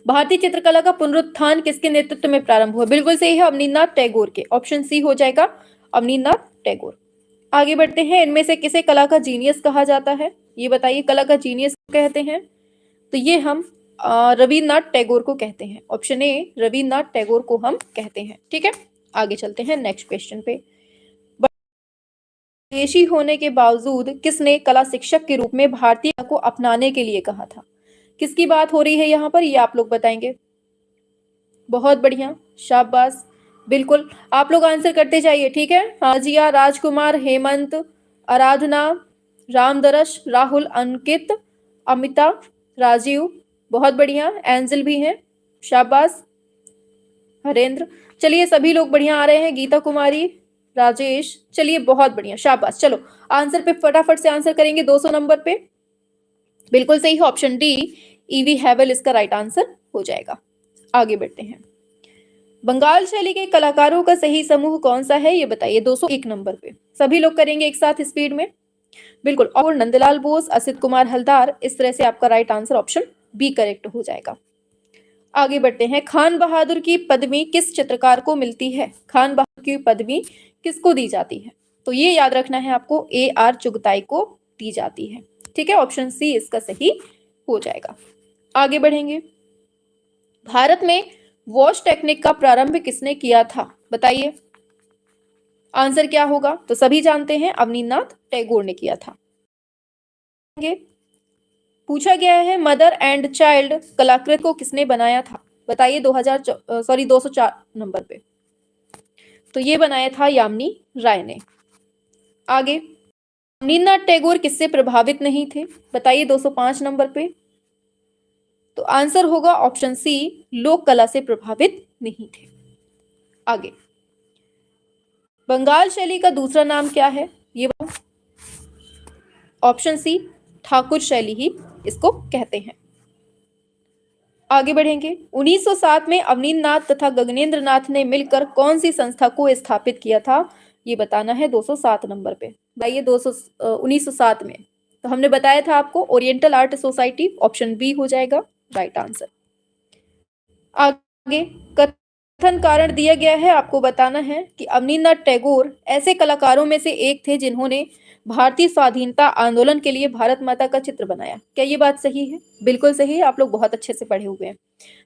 भारतीय चित्रकला का पुनरुत्थान किसके नेतृत्व में प्रारंभ हुआ, बिल्कुल सही है, अवनींद्रनाथ टैगोर के, ऑप्शन सी हो जाएगा, अवनींद्रनाथ टैगोर। आगे बढ़ते हैं, इनमें से किसे कला का जीनियस कहा जाता है, ये बताइए। कला का जीनियस कहते हैं, तो ये हम रविन्द्रनाथ टैगोर को कहते हैं, ऑप्शन ए, रविन्द्रनाथ टैगोर को हम कहते हैं, ठीक है। आगे चलते हैं नेक्स्ट क्वेश्चन पे। विदेशी होने के बावजूद किसने कला शिक्षक के रूप में भारतीय कला को अपनाने के लिए कहा था, किसकी बात हो रही है यहाँ पर, ये आप लोग बताएंगे। बहुत बढ़िया, शाबाश, बिल्कुल आप लोग आंसर करते जाइए, ठीक है। हाजिया, राजकुमार, हेमंत, आराधना, रामदरस, राहुल, अंकित, अमिता, राजीव, बहुत बढ़िया, एंजल भी हैं, शाबाश, हरेंद्र, चलिए सभी लोग बढ़िया आ रहे हैं, गीता कुमारी, राजेश, चलिए बहुत बढ़िया, शाबाश। चलो आंसर पे फटाफट से आंसर करेंगे 200 नंबर पे। बिल्कुल सही है, ऑप्शन डी, ईवी हैवेल इसका राइट आंसर हो जाएगा। आगे बढ़ते हैं, बंगाल शैली के कलाकारों का सही समूह कौन सा है, ये बताइए 201 नंबर पे। सभी लोग करेंगे एक साथ स्पीड में, बिल्कुल, और नंदलाल बोस, असित कुमार हलदार, इस तरह से आपका right answer option B correct हो जाएगा। आगे बढ़ते हैं, खान बहादुर की पदवी किस चित्रकार को मिलती है, खान बहादुर की पदवी किसको दी जाती है, तो ये याद रखना है आपको, ए आर चुगताई को दी जाती है, ठीक है, ऑप्शन सी इसका सही हो जाएगा। आगे बढ़ेंगे, भारत में वॉश टेक्निक का प्रारंभ किसने किया था, बताइए आंसर क्या होगा। तो सभी जानते हैं, अवनींद्रनाथ टैगोर ने किया था। पूछा गया है, मदर एंड चाइल्ड कलाकृति को किसने बनाया था, बताइए 204 नंबर पे। तो ये बनाया था यामिनी राय ने। आगे, अवनींद्रनाथ टैगोर किससे प्रभावित नहीं थे, बताइए 205 नंबर पे। तो आंसर होगा ऑप्शन सी, लोक कला से प्रभावित नहीं थे। आगे, बंगाल शैली का दूसरा नाम क्या है, ये बताओ। ऑप्शन सी, ठाकुर शैली ही इसको कहते हैं। आगे बढ़ेंगे, 1907 में अवनींद्रनाथ तथा गगनेंद्र नाथ ने मिलकर कौन सी संस्था को स्थापित किया था, ये बताना है 207 नंबर पे। बताइए 1907 में, तो हमने बताया था आपको, oriental art society, option B हो जाएगा राइट आंसर। आगे, कथन कारण दिया गया है, आपको बताना है कि अवनींद्रनाथ टैगोर ऐसे कलाकारों में से एक थे जिन्होंने भारतीय स्वाधीनता आंदोलन के लिए भारत माता का चित्र बनाया। क्या ये बात सही है, बिल्कुल सही है, आप लोग बहुत अच्छे से पढ़े हुए हैं।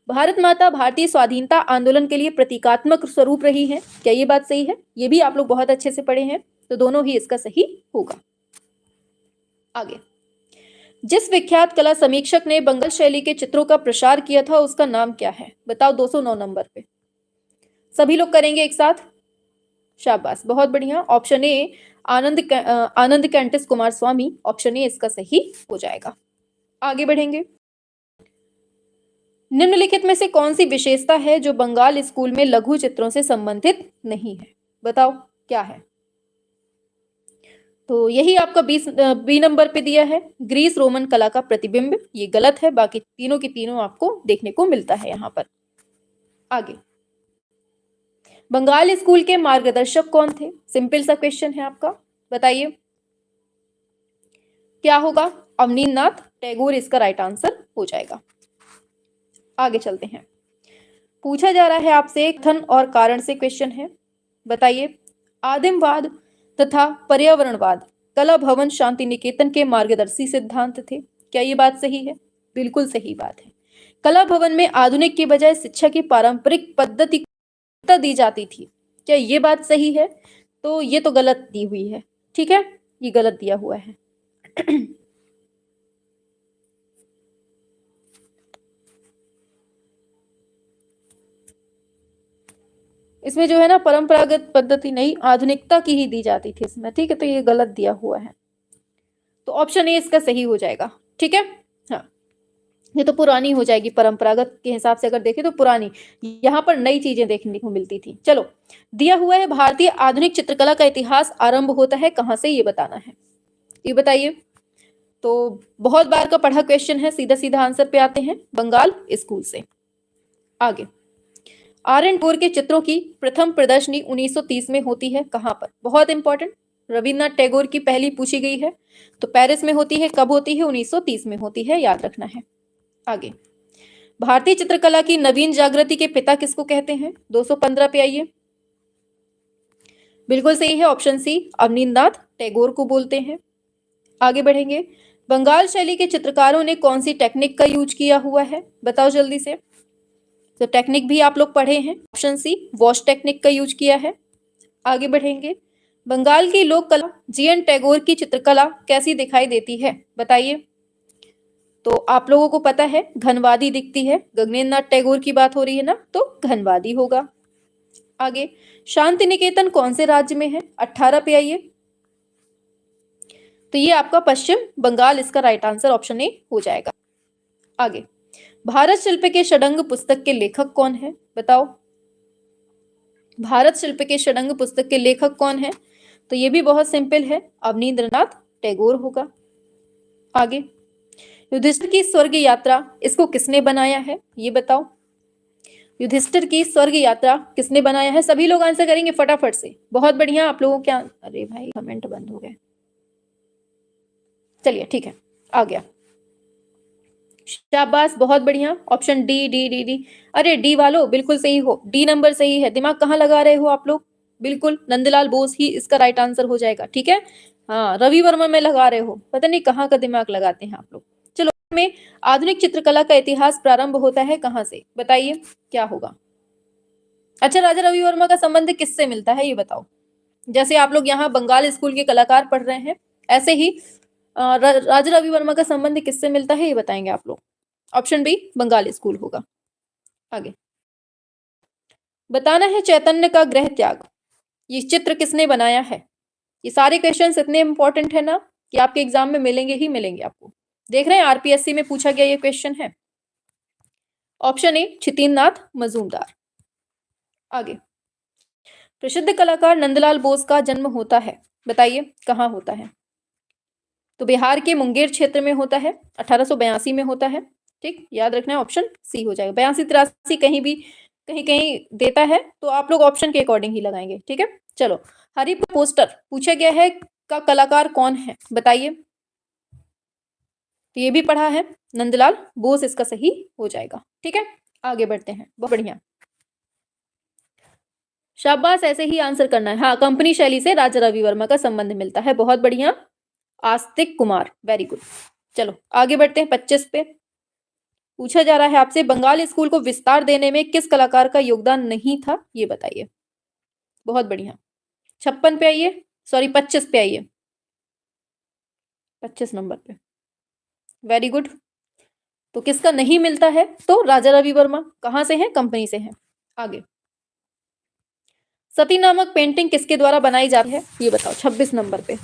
भारत माता भारतीय स्वाधीनता आंदोलन के लिए प्रतीकात्मक स्वरूप रही है, क्या ये बात सही है, ये भी आप लोग बहुत अच्छे से पढ़े हैं, तो दोनों ही इसका सही होगा। आगे, जिस विख्यात कला समीक्षक ने बंगाल शैली के चित्रों का प्रसार किया था उसका नाम क्या है, बताओ 209 नंबर पे। सभी लोग करेंगे एक साथ, शाबाश, बहुत बढ़िया, option A, Ananda Kentish Coomaraswamy, option A इसका सही हो जाएगा। आगे बढ़ेंगे, निम्नलिखित में से कौन सी विशेषता है जो बंगाल स्कूल में लघु चित्रों से संबंधित नहीं है, बताओ क्या है। तो यही आपका बी नंबर पे दिया है, ग्रीस रोमन कला का प्रतिबिंब, ये गलत है, बाकी तीनों की तीनों आपको देखने को मिलता है यहां पर। आगे, बंगाल स्कूल के मार्गदर्शक कौन थे, सिंपल सा क्वेश्चन है आपका, बताइए क्या होगा। अवनींद्रनाथ टैगोर इसका राइट आंसर हो जाएगा। आगे चलते हैं, पूछा जा रहा है आपसे कथन और कारण से क्वेश्चन है, बताइए आदिमवाद तथा पर्यावरणवाद कला भवन शांति निकेतन के मार्गदर्शी सिद्धांत थे, क्या ये बात सही है, बिल्कुल सही बात है। कला भवन में आधुनिक की बजाय शिक्षा की पारंपरिक पद्धति दी जाती थी, क्या ये बात सही है? तो ये तो गलत दी हुई है, ठीक है, ये गलत दिया हुआ है। इसमें जो है ना परंपरागत पद्धति नहीं, आधुनिकता की ही दी जाती थी इसमें, ठीक है, तो ये गलत दिया हुआ है, तो ऑप्शन ए इसका सही हो जाएगा, ठीक है। हाँ, ये तो पुरानी हो जाएगी, परंपरागत के हिसाब से अगर देखें तो पुरानी, यहाँ पर नई चीजें देखने को मिलती थी। चलो, दिया हुआ है भारतीय आधुनिक चित्रकला का इतिहास आरंभ होता है कहाँ से, ये बताना है, ये बताइए। तो बहुत बार का पढ़ा क्वेश्चन है, सीधा सीधा आंसर पे आते हैं, बंगाल स्कूल से। आगे, आर एन टैगोर के चित्रों की प्रथम प्रदर्शनी 1930 में होती है कहाँ पर, बहुत इंपॉर्टेंट, रविन्द्रनाथ टैगोर की पहली पूछी गई है, तो पेरिस में होती है, कब होती है, 1930 में होती है, याद रखना है। आगे, भारतीय चित्रकला की नवीन जागृति के पिता किसको कहते हैं, 215 पे आइए। बिल्कुल सही है, ऑप्शन सी, अवनींद्रनाथ टैगोर को बोलते हैं। आगे बढ़ेंगे, बंगाल शैली के चित्रकारों ने कौन सी टेक्निक का यूज किया हुआ है, बताओ जल्दी से। तो टेक्निक भी आप लोग पढ़े हैं, ऑप्शन सी, वॉश टेक्निक का यूज किया है। आगे बढ़ेंगे, बंगाल की लोक कला जी.एन. टैगोर की चित्रकला कैसी दिखाई देती है, बताइए। तो आप लोगों को पता है घनवादी दिखती है, गगनेन्द्र नाथ टैगोर की बात हो रही है ना, तो घनवादी होगा। आगे, शांति निकेतन कौन से राज्य में है, 18 पे आइए। तो ये आपका पश्चिम बंगाल, इसका राइट आंसर ऑप्शन ए हो जाएगा। आगे, भारत शिल्प के षडंग पुस्तक के लेखक कौन है, बताओ। भारत शिल्प के षडंग पुस्तक के लेखक कौन है, तो ये भी बहुत सिंपल है, अवनींद्रनाथ टैगोर होगा। आगे, युधिष्ठिर की स्वर्ग यात्रा, इसको किसने बनाया है, ये बताओ। युधिष्ठिर की स्वर्ग यात्रा किसने बनाया है, सभी लोग आंसर करेंगे फटाफट से, बहुत बढ़िया। आप लोगों क्या, अरे भाई कमेंट बंद हो गए, चलिए ठीक है, आ गया, शाबाश, बहुत बढ़िया, option D D D D. अरे डी वालों बिल्कुल सही हो, डी नंबर सही है, दिमाग कहाँ लगा रहे हो आप लोग, बिल्कुल नंदलाल बोस ही इसका राइट आंसर हो जाएगा, ठीक है। हाँ, रवि वर्मा में लगा रहे हो, पता नहीं कहाँ का दिमाग लगाते हैं आप लोग। चलो, में आधुनिक चित्रकला का इतिहास प्रारंभ होता है कहाँ से, बताइए क्या होगा। अच्छा, राजा रवि वर्मा का संबंध किससे मिलता है, ये बताओ। जैसे आप लोग यहाँ बंगाल स्कूल के कलाकार पढ़ रहे हैं, ऐसे ही राजा रवि वर्मा का संबंध किससे मिलता है, ये बताएंगे आप लोग। ऑप्शन बी, बंगाल स्कूल होगा। आगे, बताना है चैतन्य का गृह त्याग, ये चित्र किसने बनाया है। ये सारे क्वेश्चंस इतने इंपॉर्टेंट है ना कि आपके एग्जाम में मिलेंगे ही मिलेंगे आपको, देख रहे हैं आरपीएससी में पूछा गया ये क्वेश्चन है। Option A, Kshitindranath Majumdar. आगे, प्रसिद्ध कलाकार नंदलाल बोस का जन्म होता है, बताइए कहाँ होता है। तो बिहार के मुंगेर क्षेत्र में होता है, 1882 में होता है, ठीक, याद रखना है, ऑप्शन सी हो जाएगा। 82-83 कहीं भी कहीं कहीं देता है, तो आप लोग ऑप्शन के अकॉर्डिंग ही लगाएंगे, ठीक है। चलो, हरी पोस्टर पूछा गया है का कलाकार कौन है, बताइए। तो ये भी पढ़ा है, नंदलाल बोस इसका सही हो जाएगा, ठीक है। आगे बढ़ते हैं, बहुत बढ़िया, शाबाश, ऐसे ही आंसर करना है। हाँ, कंपनी शैली से राजा रवि वर्मा का संबंध मिलता है, बहुत बढ़िया, आस्तिक कुमार, वेरी गुड। चलो आगे बढ़ते हैं, 25 पे पूछा जा रहा है आपसे, बंगाल स्कूल को विस्तार देने में किस कलाकार का योगदान नहीं था, ये बताइए। बहुत बढ़िया, 56 पे आइए, सॉरी 25 पे आइए, 25 नंबर पे, वेरी गुड। तो किसका नहीं मिलता है, तो राजा रवि वर्मा, कहां से है, कंपनी से है। आगे, सती नामक पेंटिंग किसके द्वारा बनाई जाती है, ये बताओ, 26 नंबर पे।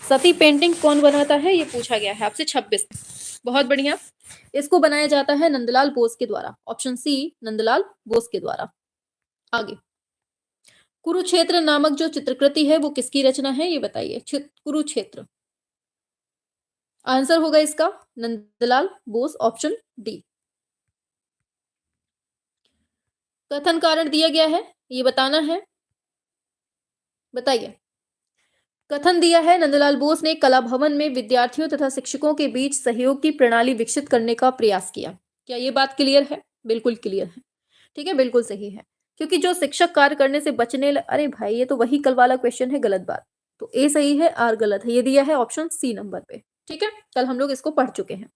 सती पेंटिंग कौन बनाता है, ये पूछा गया है आपसे 26। बहुत बढ़िया, इसको बनाया जाता है नंदलाल बोस के द्वारा, ऑप्शन सी, नंदलाल बोस के द्वारा। आगे, कुरुक्षेत्र नामक जो चित्रकृति है वो किसकी रचना है, ये बताइए। कुरुक्षेत्र, आंसर होगा इसका नंदलाल बोस, ऑप्शन डी। कथन कारण दिया गया है, ये बताना है, बताइए। कथन दिया है, नंदलाल बोस ने कला भवन में विद्यार्थियों तथा शिक्षकों के बीच सहयोग की प्रणाली विकसित करने का प्रयास किया। क्या ये बात क्लियर है, बिल्कुल क्लियर है, ठीक है, बिल्कुल सही है, क्योंकि जो शिक्षक कार्य करने से बचने अरे भाई ये तो वही कल वाला क्वेश्चन है, गलत बात, तो ए सही है, आर गलत है, ये दिया है ऑप्शन सी नंबर पे, ठीक है, कल हम लोग इसको पढ़ चुके हैं।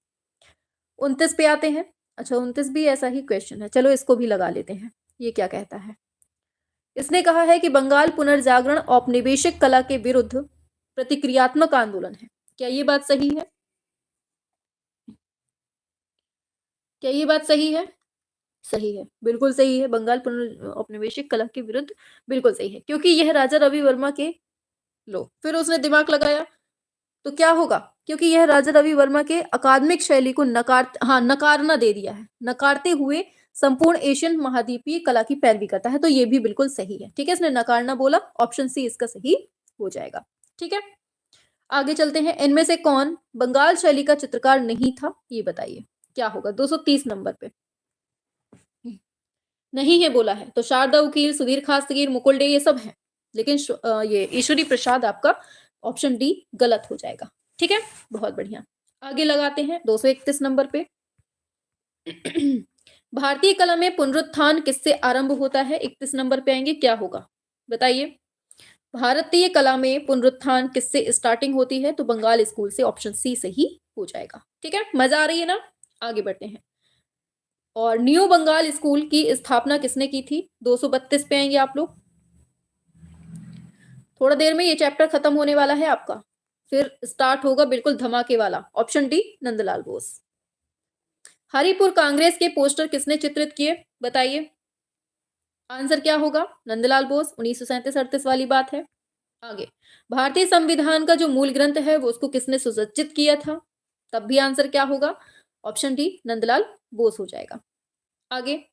29 पे आते हैं, अच्छा 29 भी ऐसा ही क्वेश्चन है, चलो इसको भी लगा लेते हैं। ये क्या कहता है? इसने कहा है कि बंगाल पुनर्जागरण औपनिवेशिक कला के विरुद्ध प्रतिक्रियात्मक आंदोलन है। क्या ये बात सही है? क्या ये बात सही है? सही है, बिल्कुल सही है। बंगाल औपनिवेशिक कला के विरुद्ध बिल्कुल सही है, क्योंकि यह राजा रवि वर्मा के लो फिर उसने दिमाग लगाया तो क्या होगा, क्योंकि यह राजा रवि वर्मा के अकादमिक शैली को नकारना दे दिया है, नकारते हुए संपूर्ण एशियन महाद्वीपीय कला की पैरवी करता है, तो ये भी बिल्कुल सही है। ठीक है, इसने नकारना बोला, ऑप्शन सी इसका सही हो जाएगा। ठीक है, आगे चलते हैं। इनमें से कौन बंगाल शैली का चित्रकार नहीं था, ये बताइए क्या होगा 230 नंबर पे। नहीं है बोला है तो शारदा उकील, सुधीर खासगीर, मुकुल डे ये सब है, लेकिन ये ईश्वरी प्रसाद आपका ऑप्शन डी गलत हो जाएगा। ठीक है, बहुत बढ़िया। आगे लगाते हैं 231 नंबर पे। भारतीय कला में पुनरुत्थान किससे आरंभ होता है? 31 नंबर पे आएंगे, क्या होगा बताइए। भारतीय कला में पुनरुत्थान किससे स्टार्टिंग होती है? तो बंगाल स्कूल से, ऑप्शन सी सही हो जाएगा। ठीक है, मजा आ रही है ना? आगे बढ़ते हैं। और न्यू बंगाल स्कूल की स्थापना किसने की थी? 232 पे आएंगे आप लोग। थोड़ा देर में ये चैप्टर खत्म होने वाला है आपका, फिर स्टार्ट होगा बिल्कुल धमाके वाला। Option D Nandalal Bose. Haripur Congress के पोस्टर किसने चित्रित किए? बताइए आंसर क्या होगा? नंदलाल बोस। 1937-38 वाली बात है। आगे, भारतीय संविधान का जो मूल ग्रंथ है वो उसको किसने सुसज्जित किया था? तब भी आंसर क्या होगा? ऑप्शन डी नंदलाल बोस हो जाएगा। आगे,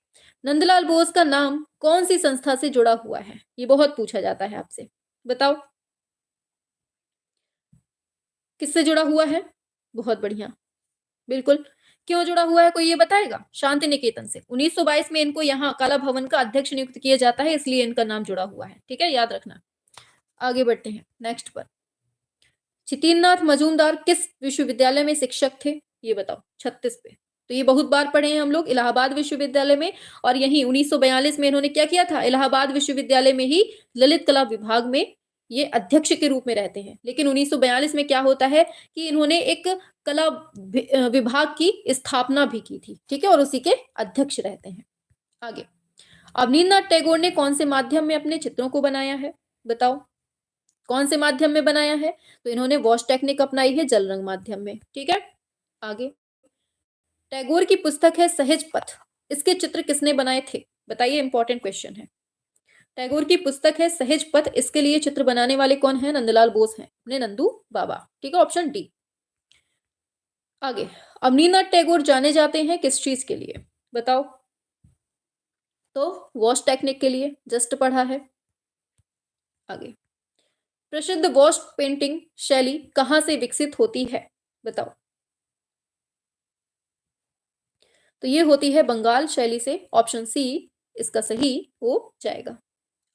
नंदलाल बोस का नाम कौन सी संस्था से जुड़ा हुआ है? ये बहुत पूछा जाता है आपसे, बताओ किससे जुड़ा हुआ है? बहुत बढ़िया, बिल्कुल। क्यों जुड़ा हुआ है कोई ये बताएगा? शांति निकेतन से। 1922 में इनको यहाँ कला भवन का अध्यक्ष नियुक्त किया जाता है, इसलिए इनका नाम जुड़ा हुआ है। ठीक है, याद रखना। आगे बढ़ते हैं नेक्स्ट पर। चितीन्द्रनाथ मजूमदार किस विश्वविद्यालय में शिक्षक थे? ये बताओ 36 पे। तो ये बहुत बार पढ़े हैं हम लोग, इलाहाबाद विश्वविद्यालय में। और यही 1942 में इन्होंने क्या किया था? इलाहाबाद विश्वविद्यालय में ही ललित कला विभाग में ये अध्यक्ष के रूप में रहते हैं। लेकिन 1942 में क्या होता है कि इन्होंने एक कला विभाग की स्थापना भी की थी। ठीक है, और उसी के अध्यक्ष रहते हैं। आगे, अवनींद्रनाथ टैगोर ने कौन से माध्यम में अपने चित्रों को बनाया है? बताओ कौन से माध्यम में बनाया है? तो इन्होंने वॉश टेक्निक अपनाई है, जल रंग माध्यम में। ठीक है, आगे, टैगोर की पुस्तक है सहज पथ, इसके चित्र किसने बनाए थे? बताइए, इंपॉर्टेंट क्वेश्चन है। टैगोर की पुस्तक है सहज पथ, इसके लिए चित्र बनाने वाले कौन है? नंदलाल बोस हैं, अपने नंदू बाबा। ठीक है, ऑप्शन डी। आगे, अवनींद्रनाथ टैगोर जाने जाते हैं किस चीज के लिए? बताओ। तो वॉश टेक्निक के लिए, जस्ट पढ़ा है। आगे, प्रसिद्ध वॉश पेंटिंग शैली कहां से विकसित होती है? बताओ। तो ये होती है बंगाल शैली से, ऑप्शन सी इसका सही हो जाएगा।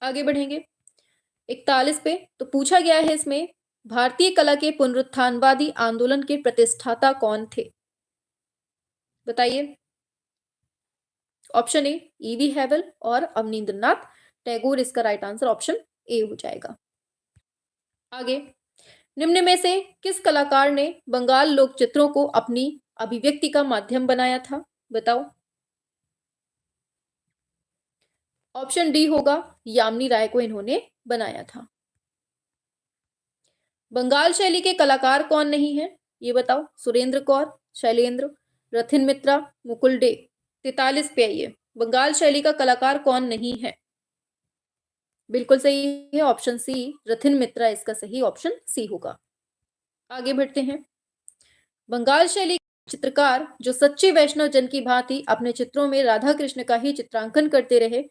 आगे बढ़ेंगे 41 पे। तो पूछा गया है इसमें, भारतीय कला के पुनरुत्थानवादी आंदोलन के प्रतिष्ठाता कौन थे? बताइए। ऑप्शन ए ईवी हैवल और अवनींद्रनाथ टैगोर, इसका राइट आंसर ऑप्शन ए हो जाएगा। आगे, निम्न में से किस कलाकार ने बंगाल लोक चित्रों को अपनी अभिव्यक्ति का माध्यम बनाया था? बताओ। ऑप्शन डी होगा, यामिनी राय को इन्होंने बनाया था। बंगाल शैली के कलाकार कौन नहीं है? ये बताओ। सुरेंद्र कौर, शैलेंद्र, रथिन मित्रा, मुकुल डे। 43 पे आइए। बंगाल शैली का कलाकार कौन नहीं है? बिल्कुल सही है, ऑप्शन सी रथिन मित्रा, इसका सही ऑप्शन सी होगा। आगे बढ़ते हैं। बंगाल शैली चित्रकार जो सच्चे वैष्णव जन की भांति अपने चित्रों में राधा कृष्ण का ही चित्रांकन करते रहे,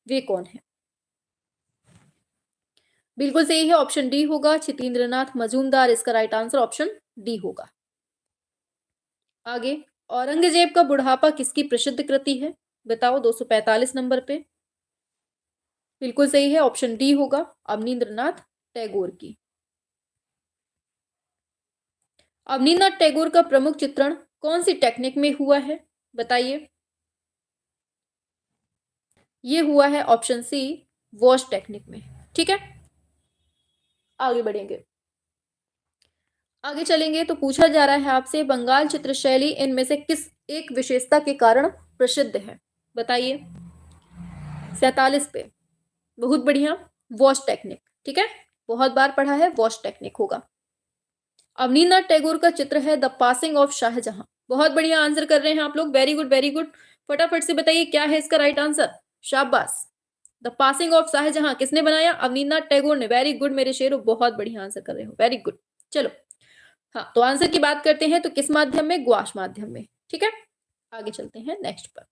वे कौन है? बिल्कुल सही है, ऑप्शन डी होगा, चितीन्द्रनाथ मजूमदार, इसका राइट आंसर ऑप्शन डी होगा। आगे, औरंगजेब का बुढ़ापा किसकी प्रसिद्ध कृति है? बताओ 245 नंबर पे। बिल्कुल सही है, ऑप्शन डी होगा, अवनींद्रनाथ टैगोर की। अवनींद्रनाथ टैगोर का प्रमुख चित्रण कौन सी टेक्निक में हुआ है? बताइए। ये हुआ है ऑप्शन सी वॉश टेक्निक में। ठीक है, आगे बढ़ेंगे। आगे चलेंगे तो पूछा जा रहा है आपसे, बंगाल चित्र शैली इनमें से किस एक विशेषता के कारण प्रसिद्ध है? बताइए। 47 पे। बहुत बढ़िया, वॉश टेक्निक। ठीक है, बहुत बार पढ़ा है, वॉश टेक्निक होगा। अवनींद्रनाथ टैगोर का चित्र है द पासिंग ऑफ शाहजहां। बहुत बढ़िया आंसर कर रहे हैं आप लोग, वेरी गुड वेरी गुड। फटाफट से बताइए क्या है इसका राइट आंसर। शाबाश। द पासिंग ऑफ शाहजहां किसने बनाया? अवनींद्रनाथ टैगोर ने। वेरी गुड मेरे शेरों, बहुत बढ़िया आंसर कर रहे हो, वेरी गुड। चलो, हाँ, तो आंसर की बात करते हैं तो किस माध्यम में? गुआश माध्यम में। ठीक है, आगे चलते हैं नेक्स्ट पर।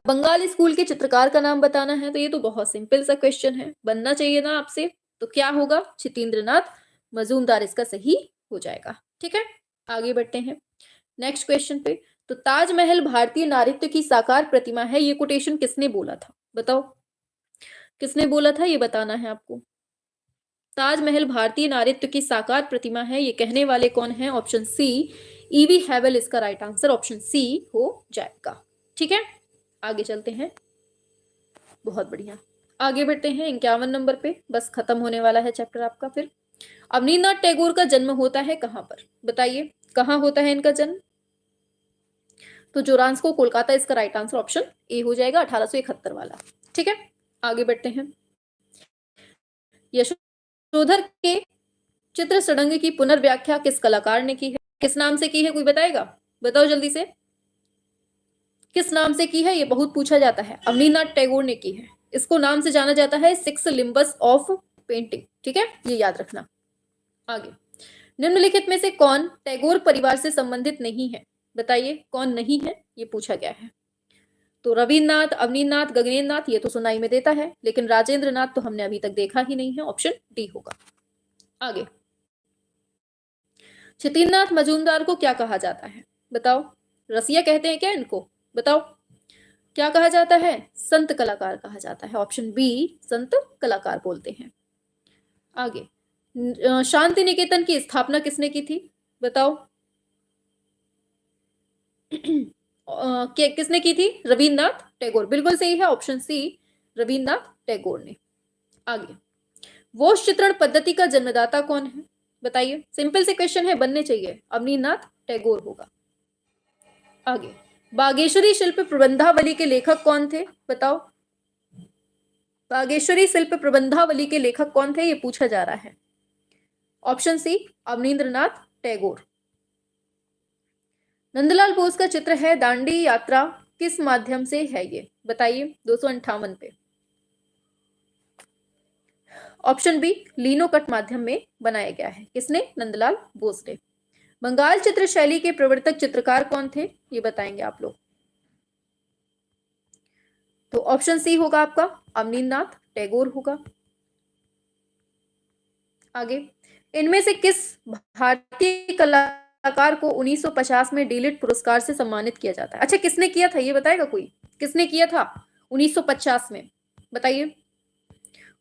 बंगाल स्कूल के चित्रकार का नाम बताना है, तो ये तो बहुत सिंपल सा क्वेश्चन है, बनना चाहिए ना आपसे। तो क्या होगा? छितेंद्रनाथ मजूमदार इसका सही हो जाएगा। ठीक है, आगे बढ़ते हैं नेक्स्ट क्वेश्चन पे। तो ताजमहल भारतीय नारित्व की साकार प्रतिमा है, ये कोटेशन किसने बोला था? बताओ किसने बोला था, ये बताना है आपको। ताजमहल भारतीय नारित्व की साकार प्रतिमा है, ये कहने वाले कौन है? ऑप्शन सी, ईवी हैवेल इसका राइट आंसर ऑप्शन सी हो जाएगा। ठीक है, आगे चलते हैं। बहुत बढ़िया, आगे बढ़ते हैं 51 नंबर पे, बस खत्म होने वाला है चैप्टर आपका। फिर अवनींद्रनाथ टैगोर का जन्म होता है कहां पर? बताइए कहां होता है इनका जन्म? तो जोरांस्को कोलकाता इसका राइट आंसर ऑप्शन ए हो जाएगा, 1871 वाला। ठीक है, आगे बढ़ते हैं। यशोधर के चित्र सड़ंग की पुनर्व्याख्या किस कलाकार ने की है? किस नाम से की है, कोई बताएगा? बताओ जल्दी से, किस नाम से की है? ये बहुत पूछा जाता है। अवनींद्रनाथ टैगोर ने की है, इसको नाम से जाना जाता है सिक्स लिम्बस ऑफ पेंटिंग। ठीक है, ये याद रखना। आगे, निम्नलिखित में से कौन टैगोर परिवार से संबंधित नहीं है? बताइए कौन नहीं है, ये पूछा गया है। तो रविन्द्रनाथ, अवनींद्रनाथ, गगनेन्द्रनाथ, ये तो सुनाई में देता है, लेकिन राजेंद्रनाथ तो हमने अभी तक देखा ही नहीं है, ऑप्शन डी होगा। आगे, छितेंद्रनाथ मजूमदार को क्या कहा जाता है? बताओ, रसिया कहते हैं क्या इनको? बताओ क्या कहा जाता है? संत कलाकार कहा जाता है, ऑप्शन बी संत कलाकार बोलते हैं। आगे, शांति निकेतन की स्थापना किसने की थी? बताओ किसने की थी? रविन्द्रनाथ टैगोर, बिल्कुल सही है, ऑप्शन सी रविन्द्रनाथ टैगोर ने। आगे, वोश चित्रण पद्धति का जन्मदाता कौन है? बताइए, सिंपल से क्वेश्चन है, बनने चाहिए। अवनींद्रनाथ टैगोर होगा। आगे, बागेश्वरी शिल्प प्रबंधावली के लेखक कौन थे? बताओ, बागेश्वरी शिल्प प्रबंधावली के लेखक कौन थे, ये पूछा जा रहा है। Option C Abanindranath Tagore. नंदलाल बोस का चित्र है दांडी यात्रा किस माध्यम से है ये? बताइए, 258 पे। ऑप्शन बी लीनो कट माध्यम में बनाया गया है। किसने? नंदलाल बोस ने। बंगाल चित्र शैली के प्रवर्तक चित्रकार कौन थे, ये बताएंगे आप लोग। तो ऑप्शन सी होगा आपका अवनींद्रनाथ टैगोर होगा। आगे, इनमें से किस भारतीय कलाकार को 1950 में डीलिट पुरस्कार से सम्मानित किया जाता है? अच्छा, किसने किया था ये बताएगा कोई? किसने किया था 1950 में? बताइए,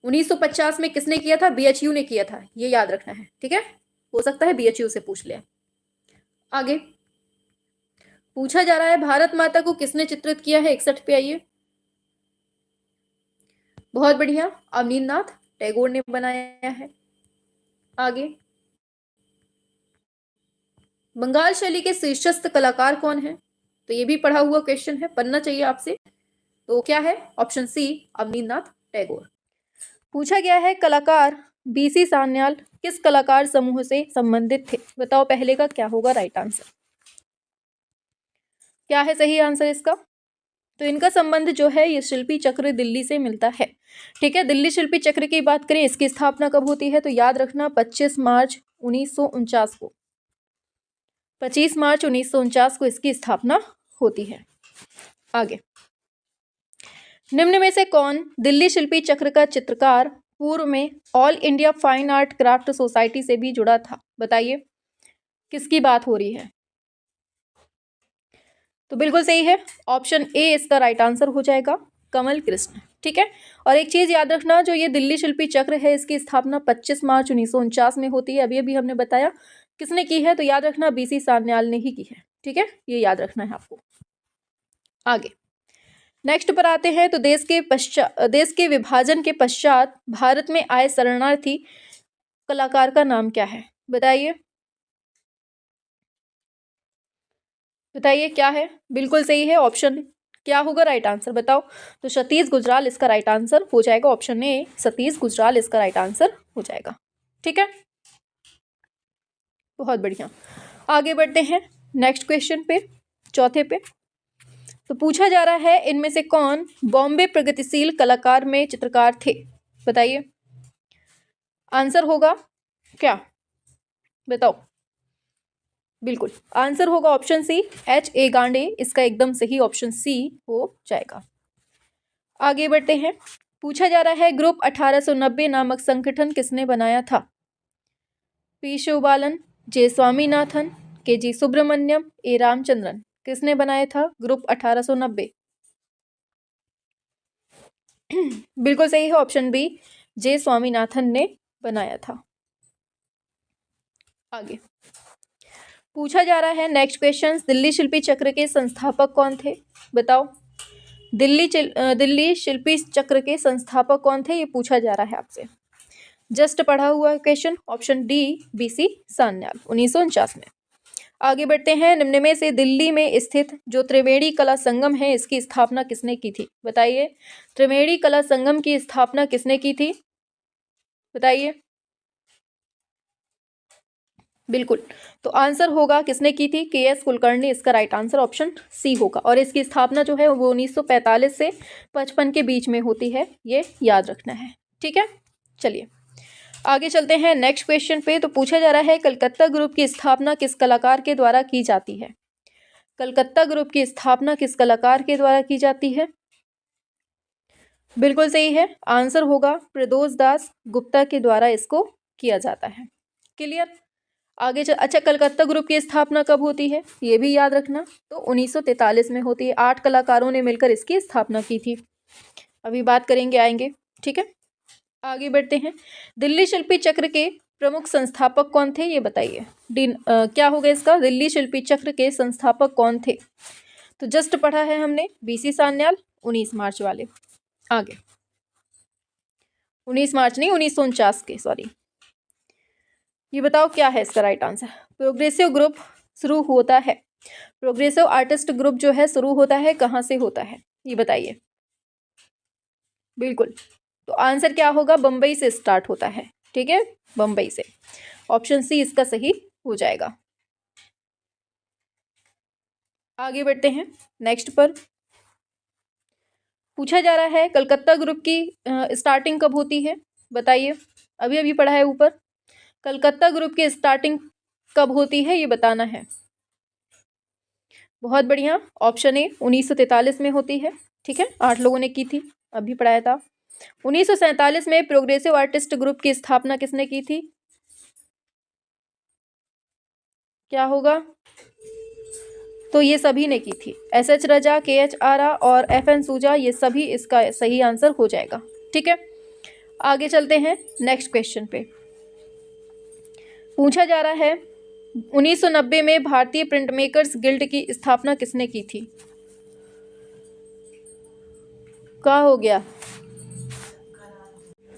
1950 में किसने किया था? बीएचयू ने किया था, ये याद रखना है। ठीक है, हो सकता है बीएचयू से पूछ ले। आगे पूछा जा रहा है भारत माता को किसने चित्रित किया है? 61 पे आइए। बहुत बढ़िया, अवनींद्रनाथ टैगोर ने बनाया है। आगे, बंगाल शैली के शीर्षस्थ कलाकार कौन है? तो ये भी पढ़ा हुआ क्वेश्चन है, पढ़ना चाहिए आपसे। तो क्या है? Option C Abanindranath Tagore. पूछा गया है कलाकार बीसी सान्याल किस कलाकार समूह से संबंधित थे? बताओ पहले का क्या होगा राइट आंसर, क्या है सही आंसर इसका? तो इनका संबंध जो है ये शिल्पी चक्र दिल्ली से मिलता है। ठीक है, दिल्ली शिल्पी चक्र की बात करें, इसकी स्थापना कब होती है? तो याद रखना 25 मार्च 1949 को, 25 मार्च 1949 को इसकी स्थापना होती है। आगे, निम्न में से कौन दिल्ली शिल्पी चक्र का चित्रकार पूर्व में all India fine art craft society से भी जुड़ा था? बताइए किसकी बात हो रही है? तो बिल्कुल सही है, ऑप्शन ए इसका राइट आंसर हो जाएगा, कमल कृष्ण। ठीक है, और एक चीज याद रखना, जो ये दिल्ली शिल्पी चक्र है इसकी स्थापना 25 मार्च 1949 में होती है। अभी अभी हमने बताया किसने की है, तो याद रखना बीसी सान्याल ने ही की है। ठीक है, ये याद रखना है आपको। आगे नेक्स्ट पर आते हैं। तो देश के विभाजन के पश्चात भारत में आए शरणार्थी कलाकार का नाम क्या है? बताइए, बताइए क्या है, बिल्कुल सही है ऑप्शन। क्या होगा राइट आंसर बताओ। तो सतीश गुजराल इसका राइट आंसर हो जाएगा, ऑप्शन ए सतीश गुजराल इसका राइट आंसर हो जाएगा। ठीक है, बहुत बढ़िया। आगे बढ़ते हैं नेक्स्ट क्वेश्चन पे, चौथे पे। तो पूछा जा रहा है इनमें से कौन बॉम्बे प्रगतिशील कलाकार में चित्रकार थे, बताइए। आंसर होगा क्या, बताओ। बिल्कुल आंसर होगा ऑप्शन सी H.A. गांडे, इसका एकदम सही ऑप्शन सी हो जाएगा। आगे बढ़ते हैं। पूछा जा रहा है ग्रुप 1890 नामक संगठन किसने बनाया था। पी शिवबालन, जे स्वामीनाथन, के जी सुब्रमण्यम, ए रामचंद्रन। किसने बनाया था ग्रुप 1890। बिल्कुल सही है ऑप्शन बी, जे स्वामीनाथन ने बनाया था। आगे पूछा जा रहा है नेक्स्ट क्वेश्चन, दिल्ली शिल्पी चक्र के संस्थापक कौन थे, बताओ। दिल्ली शिल्पी चक्र के संस्थापक कौन थे, ये पूछा जा रहा है आपसे। जस्ट पढ़ा हुआ question, option D BC Sanyal 1949 में। आगे बढ़ते हैं। निम्न में से दिल्ली में स्थित जो त्रिवेणी कला संगम है इसकी स्थापना किसने की थी, बताइए। त्रिवेणी कला संगम की स्थापना किसने की थी, बताइए। बिल्कुल, तो आंसर होगा किसने की थी, KS कुलकर्णी इसका राइट आंसर ऑप्शन सी होगा। और इसकी स्थापना जो है वो 1945 से 55 के बीच में होती है, ये याद रखना है। ठीक है, चलिए आगे चलते हैं नेक्स्ट क्वेश्चन पे। तो पूछा जा रहा है कलकत्ता ग्रुप की स्थापना किस कलाकार के द्वारा की जाती है। कलकत्ता ग्रुप की स्थापना किस कलाकार के द्वारा की जाती है। बिल्कुल सही है, आंसर होगा प्रदोष दास गुप्ता के द्वारा इसको किया जाता है। क्लियर, आगे अच्छा कलकत्ता ग्रुप की स्थापना कब होती है ये भी याद रखना। तो 1943 में होती है। 8 कलाकारों ने मिलकर इसकी स्थापना की थी। अभी बात करेंगे, आएंगे। ठीक है, आगे बढ़ते हैं। दिल्ली शिल्पी चक्र के प्रमुख संस्थापक कौन थे, ये बताइए। क्या होगा इसका, दिल्ली शिल्पी चक्र के संस्थापक कौन थे। तो जस्ट पढ़ा है हमने BC सान्याल 19 मार्च वाले। आगे 19 मार्च नहीं 1949 के, सॉरी। ये बताओ क्या है इसका राइट आंसर। प्रोग्रेसिव ग्रुप शुरू होता है, प्रोग्रेसिव आर्टिस्ट ग्रुप जो है शुरू होता है कहाँ से होता है, ये बताइए। बिल्कुल, तो आंसर क्या होगा, बम्बई से स्टार्ट होता है। ठीक है, बम्बई से, ऑप्शन सी इसका सही हो जाएगा। आगे बढ़ते हैं नेक्स्ट पर। पूछा जा रहा है कलकत्ता ग्रुप की स्टार्टिंग कब होती है, बताइए। अभी अभी पढ़ा है ऊपर, कलकत्ता ग्रुप की स्टार्टिंग कब होती है ये बताना है। बहुत बढ़िया, ऑप्शन ए 1943 में होती है। ठीक है, 8 लोगों ने की थी, अभी पढ़ाया था। 1947 में प्रोग्रेसिव आर्टिस्ट ग्रुप की स्थापना किसने की थी, क्या होगा। तो ये सभी ने की थी, SH रजा, KH आरा और FN सूजा, ये सभी इसका सही आंसर हो जाएगा। ठीक है, आगे चलते हैं नेक्स्ट क्वेश्चन पे। पूछा जा रहा है 1990 में भारतीय प्रिंट मेकर्स गिल्ड की स्थापना किसने की थी, क्या हो गया।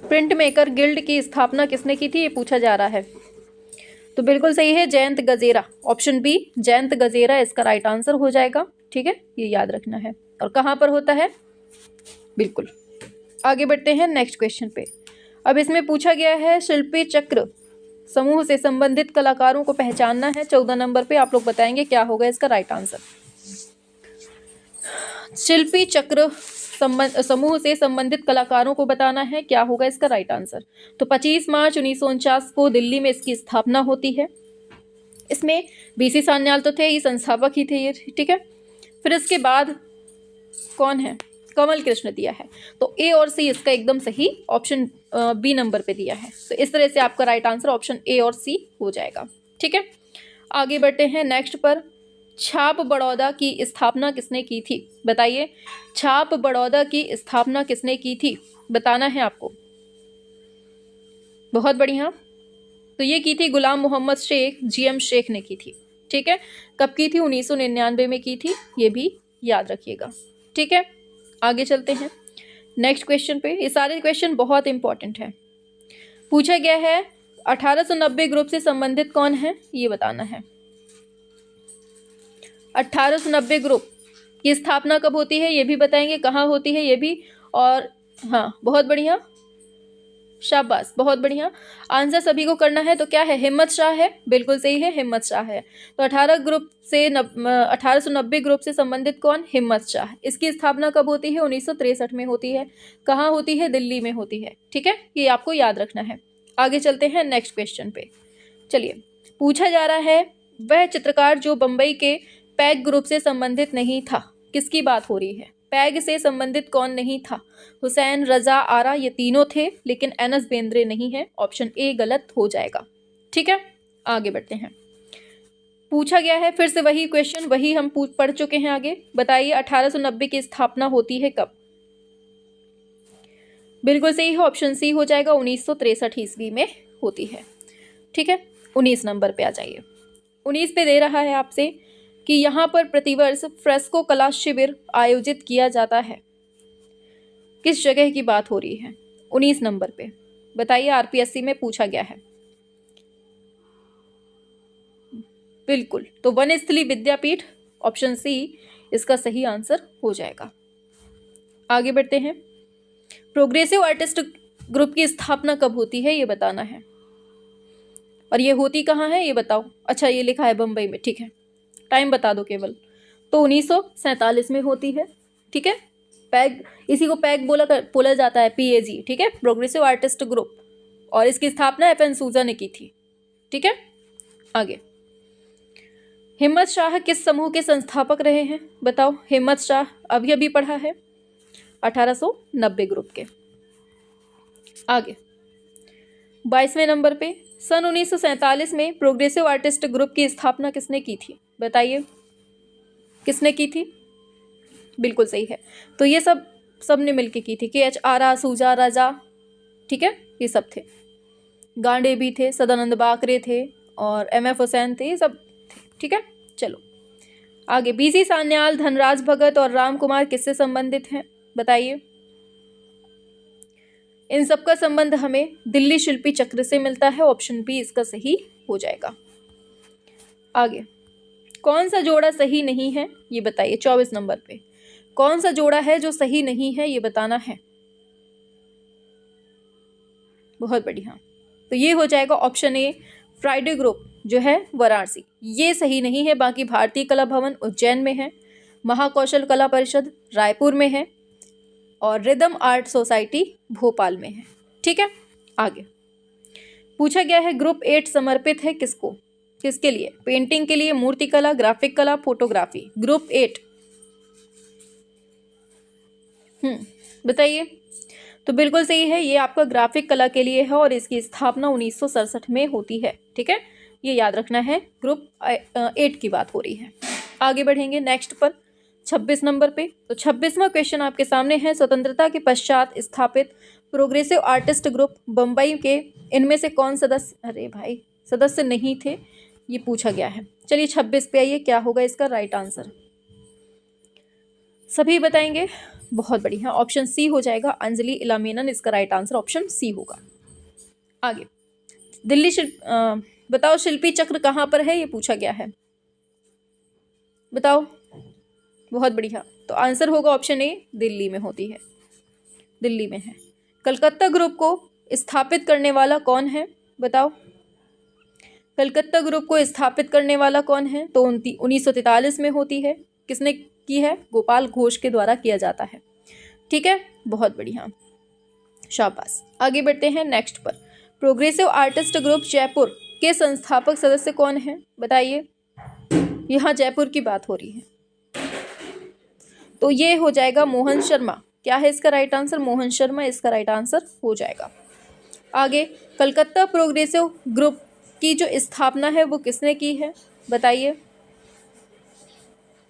प्रिंट मेकर गिल्ड की स्थापना किसने की थी ये पूछा जा रहा है। तो बिल्कुल सही है, जयंत गजेरा, ऑप्शन बी जयंत गजेरा इसका राइट आंसर हो जाएगा। ठीक है, ये याद रखना है। और कहाँ पर होता है, बिल्कुल। आगे बढ़ते हैं नेक्स्ट क्वेश्चन पे। अब इसमें पूछा गया है शिल्पी चक्र समूह से संबंधित कलाकारों को पहचानना है। 14 नंबर पे आप लोग बताएंगे क्या होगा इसका राइट आंसर। शिल्पी चक्र समूह से संबंधित कलाकारों को बताना है, क्या होगा इसका राइट आंसर। तो 25 मार्च 1949 को दिल्ली में इसकी स्थापना होती है। इसमें BC सान्याल तो थे, ये संस्थापक ही थे ये। ठीक है, फिर इसके बाद कौन है, कमल कृष्ण दिया है। तो A और C इसका एकदम सही, ऑप्शन B नंबर पे दिया है। तो इस तरह से आपका राइट आंसर ऑप्शन A और C हो जाएगा। ठीक है, आगे बढ़ते हैं नेक्स्ट पर। छाप बड़ौदा की स्थापना किसने की थी, बताइए। छाप बड़ौदा की स्थापना किसने की थी बताना है आपको। बहुत बढ़िया, तो ये की थी गुलाम मोहम्मद शेख, GM शेख ने की थी। ठीक है, कब की थी, 1999 में की थी, ये भी याद रखिएगा। ठीक है, आगे चलते हैं नेक्स्ट क्वेश्चन पे। ये सारे क्वेश्चन बहुत इंपॉर्टेंट है। पूछा गया है 1890 ग्रुप से संबंधित कौन है ये बताना है। 1890 ग्रुप की स्थापना कब होती है ये भी बताएंगे, कहाँ होती है ये भी। और हाँ, बहुत बढ़िया, शाबाश, बहुत बढ़िया। आंसर सभी को करना है। तो क्या है, हिम्मत शाह है, बिल्कुल सही है, हिम्मत शाह है। तो 1890 ग्रुप से संबंधित कौन, हिम्मत शाह। इसकी स्थापना कब होती है, 1963 में होती है। कहाँ होती है, दिल्ली में होती है। ठीक है, ये आपको याद रखना है। आगे चलते हैं नेक्स्ट क्वेश्चन पे। चलिए, पूछा जा रहा है, वह चित्रकार जो बंबई के पैग ग्रुप से संबंधित नहीं था, किसकी बात हो रही है। पैग से संबंधित कौन नहीं था, हुसैन, रजा, आरा, ये तीनों थे, लेकिन एनएस बेंद्रे नहीं है। ऑप्शन ए गलत हो जाएगा। ठीक है, आगे बढ़ते हैं। पूछा गया है फिर से वही क्वेश्चन, वही हम पढ़ चुके हैं। आगे बताइए, 1890 की स्थापना होती है कब। बिल्कुल सही है, ऑप्शन सी हो जाएगा, 1963 ईस्वी में होती है। ठीक है, 19 नंबर पे आ जाइए। 19 पे दे रहा है आपसे कि यहाँ पर प्रतिवर्ष फ्रेस्को कला शिविर आयोजित किया जाता है, किस जगह की बात हो रही है। 19 नंबर पे बताइए, आरपीएससी में पूछा गया है। बिल्कुल, तो वनस्थली विद्यापीठ, ऑप्शन सी इसका सही आंसर हो जाएगा। आगे बढ़ते हैं। प्रोग्रेसिव आर्टिस्ट ग्रुप की स्थापना कब होती है ये बताना है, और ये होती कहाँ है ये बताओ। अच्छा, ये लिखा है बंबई में, ठीक है, टाइम बता दो केवल। तो 1947 में होती है। ठीक है, पैग, इसी को पैग बोला जाता है, PAG। ठीक है, प्रोग्रेसिव आर्टिस्ट ग्रुप, और इसकी स्थापना FN सूजा ने की थी। ठीक है, आगे। हिम्मत शाह किस समूह के संस्थापक रहे हैं, बताओ। हिम्मत शाह अभी अभी पढ़ा है, 1890 ग्रुप के। आगे 22वें नंबर पे, सन 1947 में प्रोग्रेसिव आर्टिस्ट ग्रुप की स्थापना किसने की थी, बताइए, किसने की थी। बिल्कुल सही है, तो ये सब ने मिलके की थी। KH आरा, सूजा, राजा, ठीक है, ये सब थे। गांडे भी थे, सदानंद बाकरे थे, और MF हुसैन थे, ये सब थे। ठीक है, चलो आगे। BC सान्याल, धनराज भगत और राम कुमार किससे संबंधित हैं, बताइए। इन सबका संबंध हमें दिल्ली शिल्पी चक्र से मिलता है। ऑप्शन बी इसका सही हो जाएगा। आगे, कौन सा जोड़ा सही नहीं है ये बताइए। 24 नंबर पे कौन सा जोड़ा है जो सही नहीं है ये बताना है। बहुत बढ़िया, तो ये हो जाएगा ऑप्शन ए, फ्राइडे ग्रुप जो है वाराणसी, ये सही नहीं है। बाकी भारतीय कला भवन उज्जैन में है, महाकौशल कला परिषद रायपुर में है, और रिदम आर्ट सोसाइटी भोपाल में है। ठीक है, आगे पूछा गया है, ग्रुप 8 समर्पित है किसको, किसके लिए। पेंटिंग के लिए, मूर्तिकला, ग्राफिक कला, फोटोग्राफी। ग्रुप 8 बताइए। तो बिल्कुल सही है, ये आपका ग्राफिक कला के लिए है, और इसकी स्थापना 1967 में होती है। ठीक है, ये याद रखना है, ग्रुप 8 की बात हो रही है। आगे बढ़ेंगे नेक्स्ट पर, 26 नंबर पे। तो 26वां क्वेश्चन आपके सामने है, स्वतंत्रता के पश्चात स्थापित प्रोग्रेसिव आर्टिस्ट ग्रुप बम्बई के इनमें से कौन सदस्य, अरे भाई सदस्य नहीं थे, ये पूछा गया है। चलिए 26 पे आइए, क्या होगा इसका राइट आंसर, सभी बताएंगे। बहुत बढ़िया, ऑप्शन सी हो जाएगा, अंजलि इलामेनन इसका राइट आंसर ऑप्शन सी होगा। आगे, दिल्ली बताओ शिल्पी चक्र कहाँ पर है ये पूछा गया है, बताओ। बहुत बढ़िया, तो आंसर होगा ऑप्शन ए, दिल्ली में होती है, दिल्ली में है। कलकत्ता ग्रुप को स्थापित करने वाला कौन है, बताओ। कलकत्ता ग्रुप को स्थापित करने वाला कौन है, तो 1943 में होती है। किसने की है, गोपाल घोष के द्वारा किया जाता है। ठीक है, बहुत बढ़िया, शाबाश। आगे बढ़ते हैं नेक्स्ट पर, प्रोग्रेसिव आर्टिस्ट ग्रुप जयपुर के संस्थापक सदस्य कौन है, बताइए। यहाँ जयपुर की बात हो रही है, तो ये हो जाएगा मोहन शर्मा। क्या है इसका राइट आंसर, मोहन शर्मा इसका राइट आंसर हो जाएगा। आगे, कलकत्ता प्रोग्रेसिव ग्रुप की जो स्थापना है वो किसने की है, बताइए,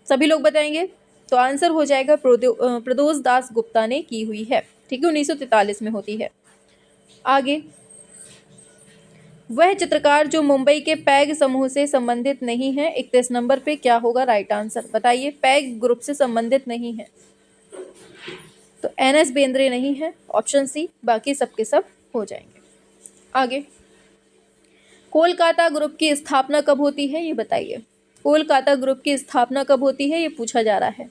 सभी लोग बताएंगे। तो आंसर हो जाएगा प्रदोष दास गुप्ता ने की हुई है। ठीक है, 1943 में होती है। आगे, वह चित्रकार जो मुंबई के पैग समूह से संबंधित नहीं है, 31 नंबर पे क्या होगा राइट आंसर, बताइए। पैग ग्रुप से संबंधित नहीं है, तो NS बेंद्रे नहीं है, ऑप्शन सी, बाकी सबके सब हो जाएंगे। आगे, कोलकाता ग्रुप की स्थापना कब होती है ये बताइए। कोलकाता ग्रुप की स्थापना कब होती है, ये पूछा जा रहा है।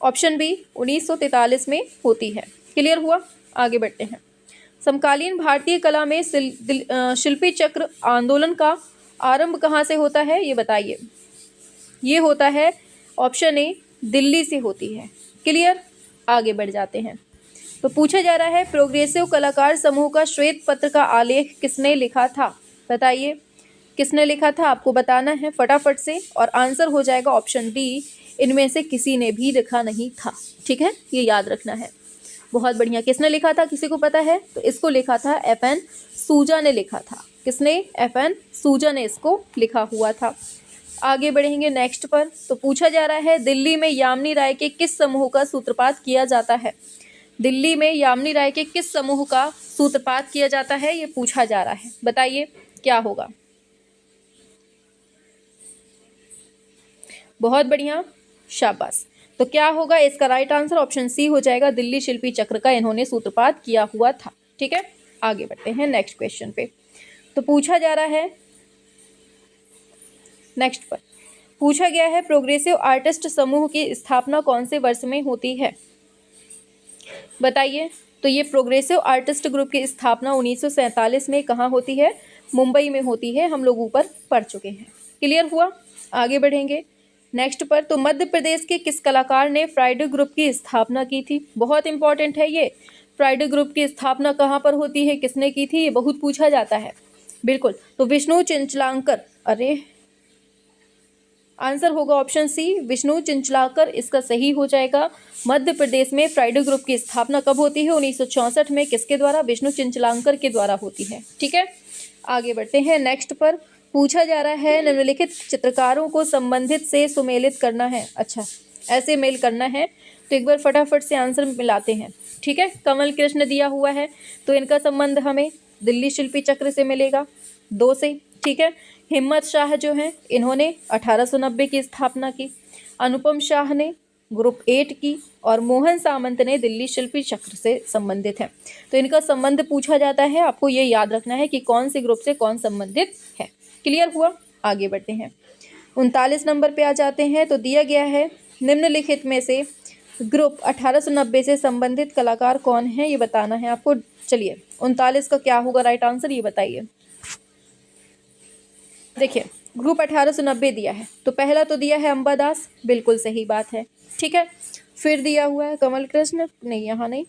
ऑप्शन बी 1943 में होती है। क्लियर हुआ, आगे बढ़ते हैं। समकालीन भारतीय कला में शिल्पी चक्र आंदोलन का आरंभ कहाँ से होता है, ये बताइए। ये होता है ऑप्शन ए दिल्ली से होती है। क्लियर, आगे बढ़ जाते हैं। तो पूछा जा रहा है प्रोग्रेसिव कलाकार समूह का श्वेत पत्र का आलेख किसने लिखा था, बताइए किसने लिखा था, आपको बताना है फटाफट से। और आंसर हो जाएगा ऑप्शन डी, इनमें से किसी ने भी लिखा नहीं था। ठीक है, ये याद रखना है। बहुत बढ़िया, किसने लिखा था, किसी को पता है? तो इसको लिखा था FN सूजा ने लिखा था। किसने? FN सूजा ने इसको लिखा हुआ था। आगे बढ़ेंगे नेक्स्ट पर। तो पूछा जा रहा है दिल्ली में यामिनी राय के किस समूह का सूत्रपात किया जाता है। दिल्ली में यामिनी राय के किस समूह का सूत्रपात किया जाता है, ये पूछा जा रहा है। बताइए क्या होगा। बहुत बढ़िया, शाबाश। तो क्या होगा इसका राइट आंसर, ऑप्शन सी हो जाएगा। दिल्ली शिल्पी चक्र का इन्होंने सूत्रपात किया हुआ था। ठीक है, आगे बढ़ते हैं नेक्स्ट क्वेश्चन पे। तो पूछा जा रहा है नेक्स्ट पर पूछा गया है प्रोग्रेसिव आर्टिस्ट समूह की स्थापना कौन से वर्ष में होती है, बताइए। तो ये प्रोग्रेसिव आर्टिस्ट ग्रुप की स्थापना 1947 में कहाँ होती है, मुंबई में होती है। हम लोग ऊपर पढ़ चुके हैं। क्लियर हुआ, आगे बढ़ेंगे नेक्स्ट पर। तो मध्य प्रदेश के किस कलाकार ने फ्राइडे ग्रुप की स्थापना की थी, बहुत इंपॉर्टेंट है ये। फ्राइडे ग्रुप की स्थापना कहाँ पर होती है, किसने की थी, ये बहुत पूछा जाता है। बिल्कुल, तो विष्णु चिंचलांकर। अरे आंसर होगा ऑप्शन सी, विष्णु चिंचलाकर इसका सही हो जाएगा। मध्य प्रदेश में फ्राइडे ग्रुप की स्थापना कब होती है, 1964 में। किसके द्वारा, विष्णु चिंचलांकर के द्वारा होती है। ठीक है, आगे बढ़ते हैं नेक्स्ट पर। पूछा जा रहा है निम्नलिखित चित्रकारों को संबंधित से सुमेलित करना है। अच्छा, ऐसे मेल करना है, तो एक बार फटाफट से आंसर मिलाते हैं। ठीक है, कमल कृष्ण दिया हुआ है, तो इनका संबंध हमें दिल्ली शिल्पी चक्र से मिलेगा 2 से। ठीक है, हिम्मत शाह जो हैं इन्होंने 1890 की स्थापना की, अनुपम शाह ने ग्रुप 8 की, और मोहन सामंत ने दिल्ली शिल्पी चक्र से संबंधित है। तो इनका संबंध पूछा जाता है, आपको ये याद रखना है कि कौन से ग्रुप से कौन संबंधित है। क्लियर हुआ, आगे बढ़ते हैं। 39 नंबर पे आ जाते हैं। तो दिया गया है निम्नलिखित में से ग्रुप 1890 से संबंधित कलाकार कौन है, ये बताना है आपको। चलिए 39 का क्या होगा राइट आंसर, ये बताइए। देखिए ग्रुप 1890 दिया है, तो पहला तो दिया है अंबादास, बिल्कुल सही बात है। ठीक है, फिर दिया हुआ है कमल कृष्ण, नहीं यहाँ नहीं,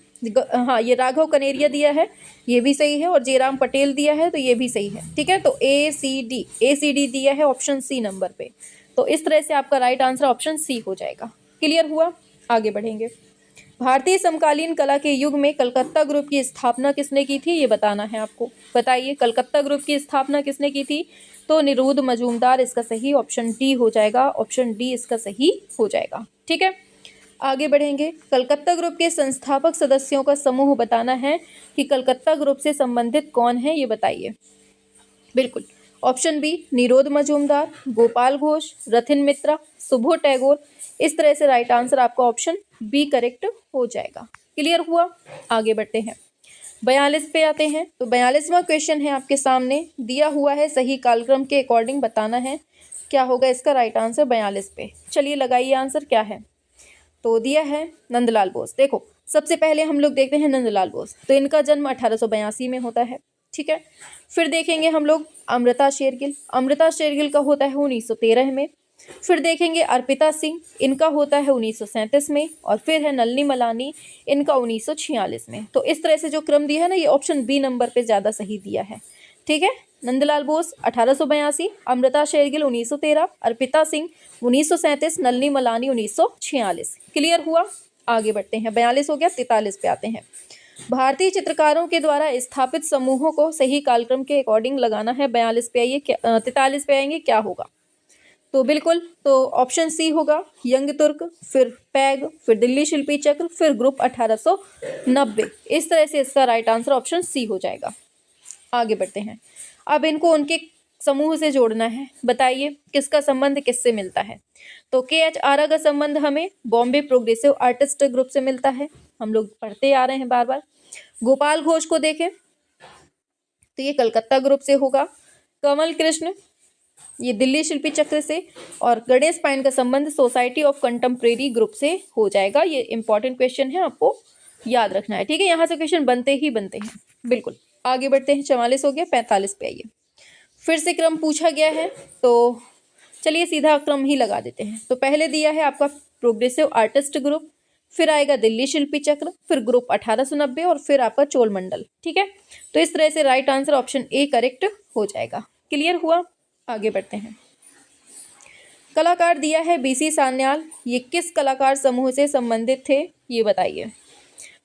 हाँ ये राघव कनेरिया दिया है, ये भी सही है। और जयराम पटेल दिया है, तो ये भी सही है। ठीक है, तो ACD दिया है ऑप्शन सी नंबर पे। तो इस तरह से आपका राइट आंसर ऑप्शन सी हो जाएगा। क्लियर हुआ, आगे बढ़ेंगे। भारतीय समकालीन कला के युग में कलकत्ता ग्रुप की स्थापना किसने की थी, ये बताना है आपको। बताइए कलकत्ता ग्रुप की स्थापना किसने की थी, तो निरुद्ध मजूमदार इसका सही ऑप्शन डी हो जाएगा। ऑप्शन डी इसका सही हो जाएगा। ठीक है, आगे बढ़ेंगे। कलकत्ता ग्रुप के संस्थापक सदस्यों का समूह बताना है कि कलकत्ता ग्रुप से संबंधित कौन है, ये बताइए। बिल्कुल, ऑप्शन बी निरुद्ध मजूमदार, गोपाल घोष, रथिन मित्रा, सुबोध टैगोर। इस तरह से राइट आंसर आपका ऑप्शन बी करेक्ट हो जाएगा। क्लियर हुआ, आगे बढ़ते हैं। 42 पे आते हैं। तो 42वां क्वेश्चन है आपके सामने दिया हुआ है, सही कालक्रम के अकॉर्डिंग बताना है क्या होगा इसका राइट आंसर 42 पे। चलिए लगाइए आंसर क्या है। तो दिया है नंदलाल बोस। देखो सबसे पहले हम लोग देखते हैं नंदलाल बोस, तो इनका जन्म 1882 में होता है। ठीक है, फिर देखेंगे हम लोग अमृता शेरगिल। अमृता शेरगिल का होता है 1913 में। फिर देखेंगे अर्पिता सिंह, इनका होता है 1937 में। और फिर है नलिनी मलानी, इनका 1946 में। तो इस तरह से जो क्रम दिया है ना, ये ऑप्शन बी नंबर पे ज़्यादा सही दिया है। ठीक है, नंदलाल बोस 1882, अमृता शेरगिल 1913, अर्पिता सिंह 1937, नलिनी मलानी 1946। क्लियर हुआ, आगे बढ़ते हैं। 42 हो गया, 43 पे आते हैं। भारतीय चित्रकारों के द्वारा स्थापित समूहों को सही कालक्रम के अकॉर्डिंग लगाना है। 42 पे आइए, 43 पे आएंगे, क्या होगा। तो बिल्कुल, तो ऑप्शन सी होगा यंग तुर्क, फिर पैग, फिर दिल्ली शिल्पी चक्र, फिर ग्रुप 1890। इस तरह से इसका राइट आंसर ऑप्शन सी हो जाएगा। आगे बढ़ते हैं। अब इनको उनके समूह से जोड़ना है। बताइए किसका संबंध किससे मिलता है। तो KH आरा का संबंध हमें बॉम्बे प्रोग्रेसिव आर्टिस्ट ग्रुप से मिलता है, हम लोग पढ़ते आ रहे हैं बार बार। गोपाल घोष को देखें तो ये कलकत्ता ग्रुप से होगा। कमल कृष्ण ये दिल्ली शिल्पी चक्र से, और गणेश पाइन का संबंध सोसाइटी ऑफ कंटेम्प्रेरी ग्रुप से हो जाएगा। ये इंपॉर्टेंट क्वेश्चन है, आपको याद रखना है, ठीक है। यहाँ से क्वेश्चन बनते ही बनते हैं, बिल्कुल। आगे बढ़ते हैं, 44 हो गया, 45 पे आइए। फिर से क्रम पूछा गया है, तो चलिए सीधा क्रम ही लगा देते हैं। तो पहले दिया है आपका प्रोग्रेसिव आर्टिस्ट ग्रुप, फिर आएगा दिल्ली शिल्पी चक्र, फिर ग्रुप 1890 और फिर आपका चोल मंडल, ठीक है। तो इस तरह से right answer option A correct हो जाएगा। क्लियर हुआ? आगे बढ़ते हैं। कलाकार दिया है बीसी सान्याल, ये किस कलाकार समूह से संबंधित थे, ये बताइए।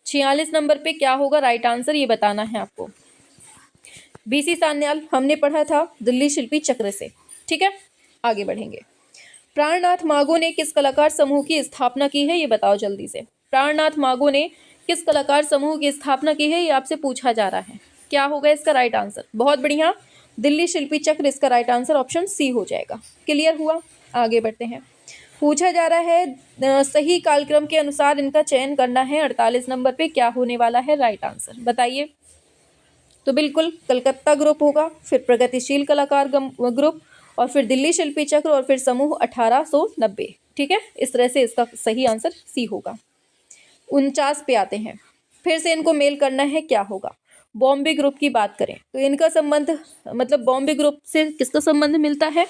46 नंबर पे क्या होगा राइट आंसर, ये बताना है आपको। बीसी सान्याल हमने पढ़ा था दिल्ली शिल्पी चक्र से, ठीक है। आगे बढ़ेंगे। प्राणनाथ मागो ने किस कलाकार समूह की स्थापना की है, ये बताओ जल्दी से। प्राणनाथ मागो ने किस कलाकार समूह की स्थापना की है, ये आपसे पूछा जा रहा है। क्या होगा इसका राइट आंसर? बहुत बढ़िया, दिल्ली शिल्पी चक्र इसका राइट आंसर ऑप्शन सी हो जाएगा। क्लियर हुआ? आगे बढ़ते हैं। पूछा जा रहा है सही कालक्रम के अनुसार इनका चयन करना है। 48 नंबर पे क्या होने वाला है राइट आंसर, बताइए। तो बिल्कुल कलकत्ता ग्रुप होगा, फिर प्रगतिशील कलाकार ग्रुप, और फिर दिल्ली शिल्पी चक्र, और फिर समूह 1890, ठीक है। इस तरह से इसका सही आंसर सी होगा। 49 पे आते हैं। फिर से इनको मेल करना है, क्या होगा। बॉम्बे ग्रुप की बात करें तो इनका संबंध, मतलब बॉम्बे ग्रुप से किसका संबंध मिलता है,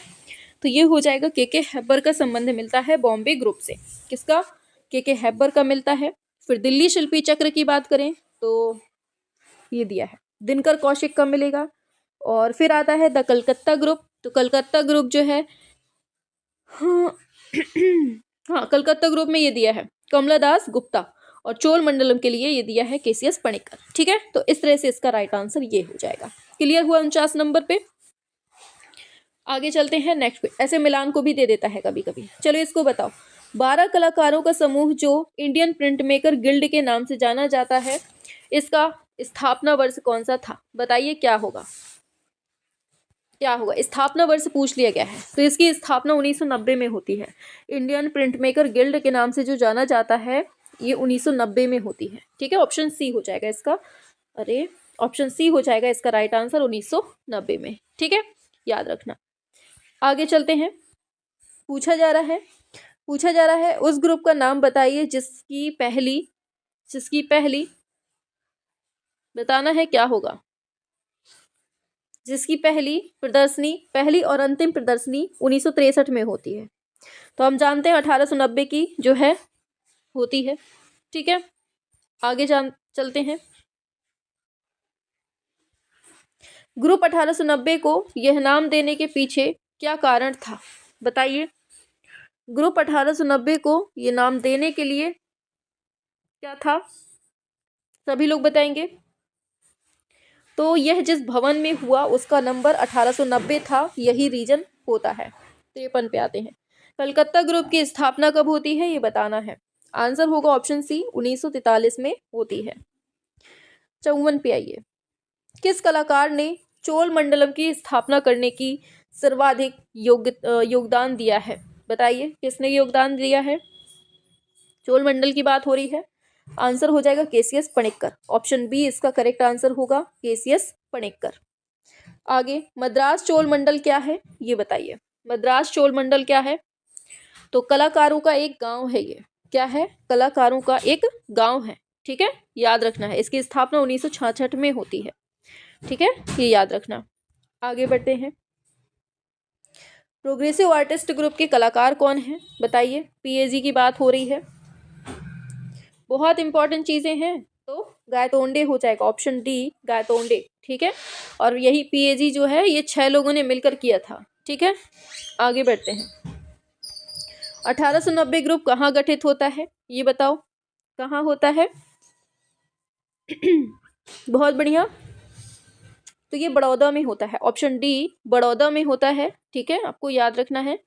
तो ये हो जाएगा के हैबर का संबंध मिलता है बॉम्बे ग्रुप से। किसका? के हैबर का मिलता है। फिर दिल्ली शिल्पी चक्र की बात करें तो ये दिया है दिनकर कौशिक का मिलेगा। और फिर आता है द कलकत्ता ग्रुप, तो कलकत्ता ग्रुप जो है हाँ कलकत्ता ग्रुप में ये दिया है कमला दास गुप्ता, और चोल मंडलम के लिए ये दिया है केसीएस पणिक्कर, ठीक है। तो इस तरह से इसका राइट आंसर ये हो जाएगा। क्लियर हुआ 49 नंबर पे? आगे चलते हैं नेक्स्ट पे। ऐसे मिलान को भी दे देता है कभी कभी। चलो इसको बताओ। 12 कलाकारों का समूह जो इंडियन प्रिंट मेकर गिल्ड के नाम से जाना जाता है, इसका स्थापना वर्ष कौन सा था, बताइए। क्या होगा? क्या होगा? स्थापना वर्ष पूछ लिया गया है, तो इसकी स्थापना 1990 में होती है। इंडियन प्रिंट मेकर गिल्ड के नाम से जो जाना जाता है, ये 1990 में होती है, ठीक है। ऑप्शन सी हो जाएगा इसका, अरे ऑप्शन सी हो जाएगा इसका राइट आंसर 1990 में, ठीक है, याद रखना। आगे चलते हैं। पूछा जा रहा है उस ग्रुप का नाम बताइए जिसकी पहली बताना है, क्या होगा। जिसकी पहली और अंतिम प्रदर्शनी 1963 में होती है। तो हम जानते हैं 1890 की जो है होती है, ठीक है। आगे चलते हैं। ग्रुप 1890 को यह नाम देने के पीछे क्या कारण था, बताइए। ग्रुप 1890 को यह नाम देने के लिए क्या था, सभी लोग बताएंगे। तो यह जिस भवन में हुआ उसका नंबर 1890 था, यही रीजन होता है। 53 पे आते हैं। कलकत्ता ग्रुप की स्थापना कब होती है, ये बताना है। आंसर होगा ऑप्शन सी, 1943 में होती है। 54 पे आइए। किस कलाकार ने चोल मंडलम की स्थापना करने की सर्वाधिक योगदान दिया है, बताइए। किसने योगदान दिया है? चोल मंडल की बात हो रही है। आंसर हो जाएगा केसीएस पणिक्कर। ऑप्शन बी इसका करेक्ट आंसर होगा, केसीएस पणिक्कर। आगे मद्रास चोल मंडल क्या है, ये बताइए। मद्रास चोल मंडल क्या है? तो कलाकारों का एक गांव है। ये क्या है? कलाकारों का एक गांव है, ठीक है, याद रखना है। इसकी स्थापना 1966 में होती है, ठीक है, ये याद रखना। आगे बढ़ते हैं। प्रोग्रेसिव आर्टिस्ट ग्रुप के कलाकार कौन हैं, बताइए। पीएजी की बात हो रही है, बहुत इंपॉर्टेंट चीजें हैं। तो गायतोंडे हो जाएगा, ऑप्शन डी गायतोंडे, ठीक है। और यही पीएजी जो है ये 6 लोगों ने मिलकर किया था, ठीक है। आगे बढ़ते हैं। 1890 ग्रुप कहाँ गठित होता है, ये बताओ, कहाँ होता है? बहुत बढ़िया, तो ये बड़ौदा में होता है। ऑप्शन डी बड़ौदा में होता है, ठीक है, आपको याद रखना है।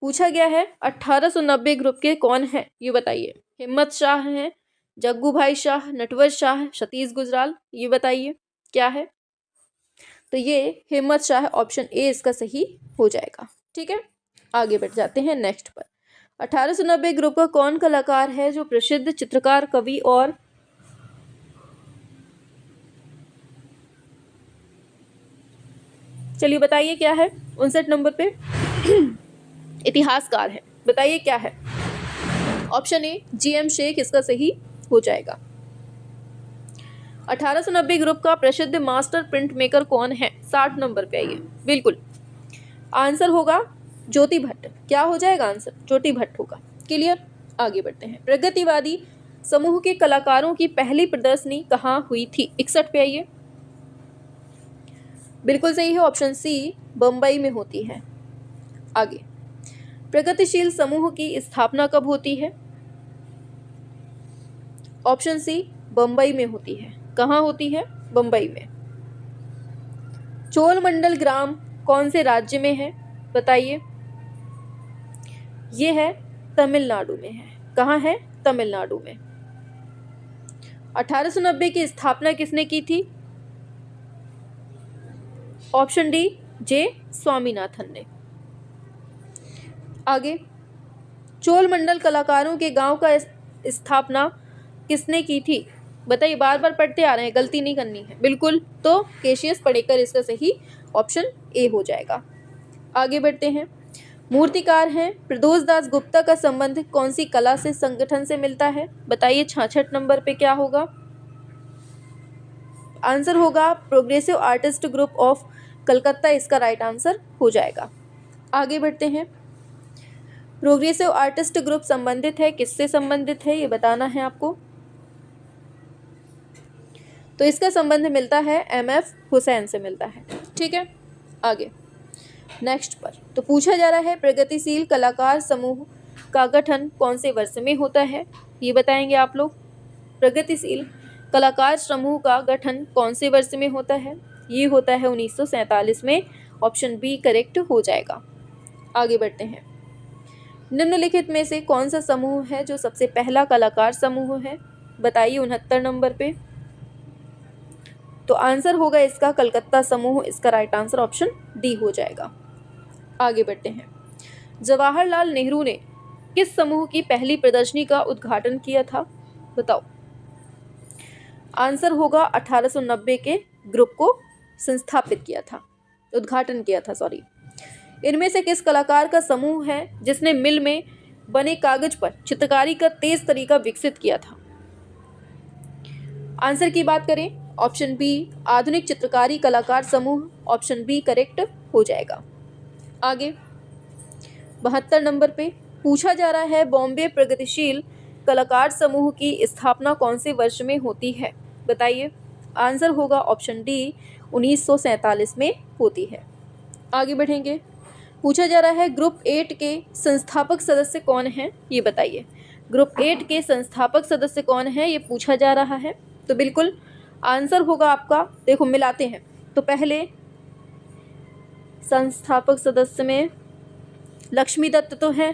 पूछा गया है 1890 ग्रुप के कौन है, ये बताइए। हिम्मत शाह हैं, जग्गू भाई शाह, नटवर शाह, सतीश गुजराल, ये बताइए क्या है। तो ये हिम्मत शाह, ऑप्शन ए इसका सही हो जाएगा, ठीक है। आगे बढ़ जाते हैं नेक्स्ट पर। 1890 ग्रुप का कौन कलाकार है जो प्रसिद्ध चित्रकार, कवि और चलिए बताइए क्या है 59 नंबर पे। इतिहासकार है, बताइए क्या है। ऑप्शन ए GM शेख इसका सही हो जाएगा। 1890 ग्रुप का प्रसिद्ध मास्टर प्रिंट मेकर कौन है? 60 नंबर पे आइए। बिल्कुल आंसर होगा ज्योति भट्ट। क्या हो जाएगा आंसर? ज्योति भट्ट होगा। क्लियर, आगे बढ़ते हैं। प्रगतिवादी समूह के कलाकारों की पहली प्रदर्शनी कहाँ हुई थी? 61 पे आइए। बिल्कुल सही है, ऑप्शन सी बम्बई में होती है। आगे, प्रगतिशील समूह की स्थापना कब होती है? ऑप्शन सी बम्बई में होती है। कहाँ होती है? बम्बई में। चोलमंडल ग्राम कौन से राज्य में है? बताइए। ये है तमिलनाडु में है। कहाँ है? तमिलनाडु में। 1890 की स्थापना किसने की थी? ऑप्शन डी जे स्वामीनाथन ने। आगे, चोलमंडल कलाकारों के गांव का स्थापना किसने की थी? बताइए, बार बार पढ़ते आ रहे हैं, गलती नहीं करनी है। बिल्कुल, तो केशियस पडेकर इसका सही ऑप्शन ए हो जाएगा। आगे बढ़ते हैं। मूर्तिकार हैं प्रदोष दास गुप्ता का संबंध कौन सी कला से संगठन से मिलता है? बताइए 66 नंबर पे क्या होगा? आंसर होगा progressive artist group of Calcutta, इसका राइट आंसर हो जाएगा। आगे बढ़ते हैं। प्रोग्रेसिव आर्टिस्ट ग्रुप संबंधित है, किससे संबंधित है ये बताना है आपको। तो इसका संबंध मिलता है MF हुसैन से मिलता है। ठीक है, आगे नेक्स्ट पर तो पूछा जा रहा है प्रगतिशील कलाकार समूह का गठन कौन से वर्ष में होता है? ये बताएंगे आप लोग। प्रगतिशील कलाकार समूह का गठन कौन से वर्ष में होता है? ये होता है 1947 में। ऑप्शन बी करेक्ट हो जाएगा। आगे बढ़ते हैं। निम्नलिखित में से कौन सा समूह है जो सबसे पहला कलाकार समूह है? बताइए 69 नंबर पे। तो आंसर होगा इसका कलकत्ता समूह, इसका राइट आंसर ऑप्शन डी हो जाएगा। आगे बढ़ते हैं। जवाहरलाल नेहरू ने किस समूह की पहली प्रदर्शनी का उद्घाटन किया था? बताओ। आंसर होगा 1890 के ग्रुप को संस्थापित किया था, उद्घाटन किया था, सॉरी। इनमें से किस कलाकार का समूह है जिसने मिल में बने कागज पर चित्रकारी का तेज तरीका विकसित किया था? आंसर की बात करें, ऑप्शन बी आधुनिक चित्रकारी कलाकार समूह, ऑप्शन बी करेक्ट हो जाएगा। आगे 72 नंबर पे पूछा जा रहा है बॉम्बे प्रगतिशील कलाकार समूह की स्थापना कौन से वर्ष में होती है? बताइए। आंसर होगा ऑप्शन डी 1947 में होती है। आगे बढ़ेंगे। पूछा जा रहा है ग्रुप 8 के संस्थापक सदस्य कौन हैं? ये बताइए। ग्रुप 8 के संस्थापक सदस्य कौन हैं ये पूछा जा रहा है। तो बिल्कुल आंसर होगा आपका, देखो मिलाते हैं। तो पहले संस्थापक सदस्य में लक्ष्मी दत्त तो है,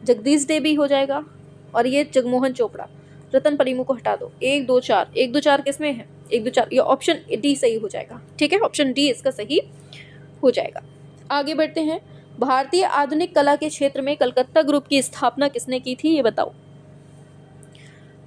जगदीश डे भी हो जाएगा, और ये जगमोहन चोपड़ा। रतन परिमू को हटा दो। 1 2 4, 1 2 4 किसमें है? 1 2 4, ये ऑप्शन डी सही हो जाएगा। ठीक है, ऑप्शन डी इसका सही हो जाएगा। आगे बढ़ते हैं। भारतीय आधुनिक कला के क्षेत्र में कलकत्ता ग्रुप की स्थापना किसने की थी? ये बताओ।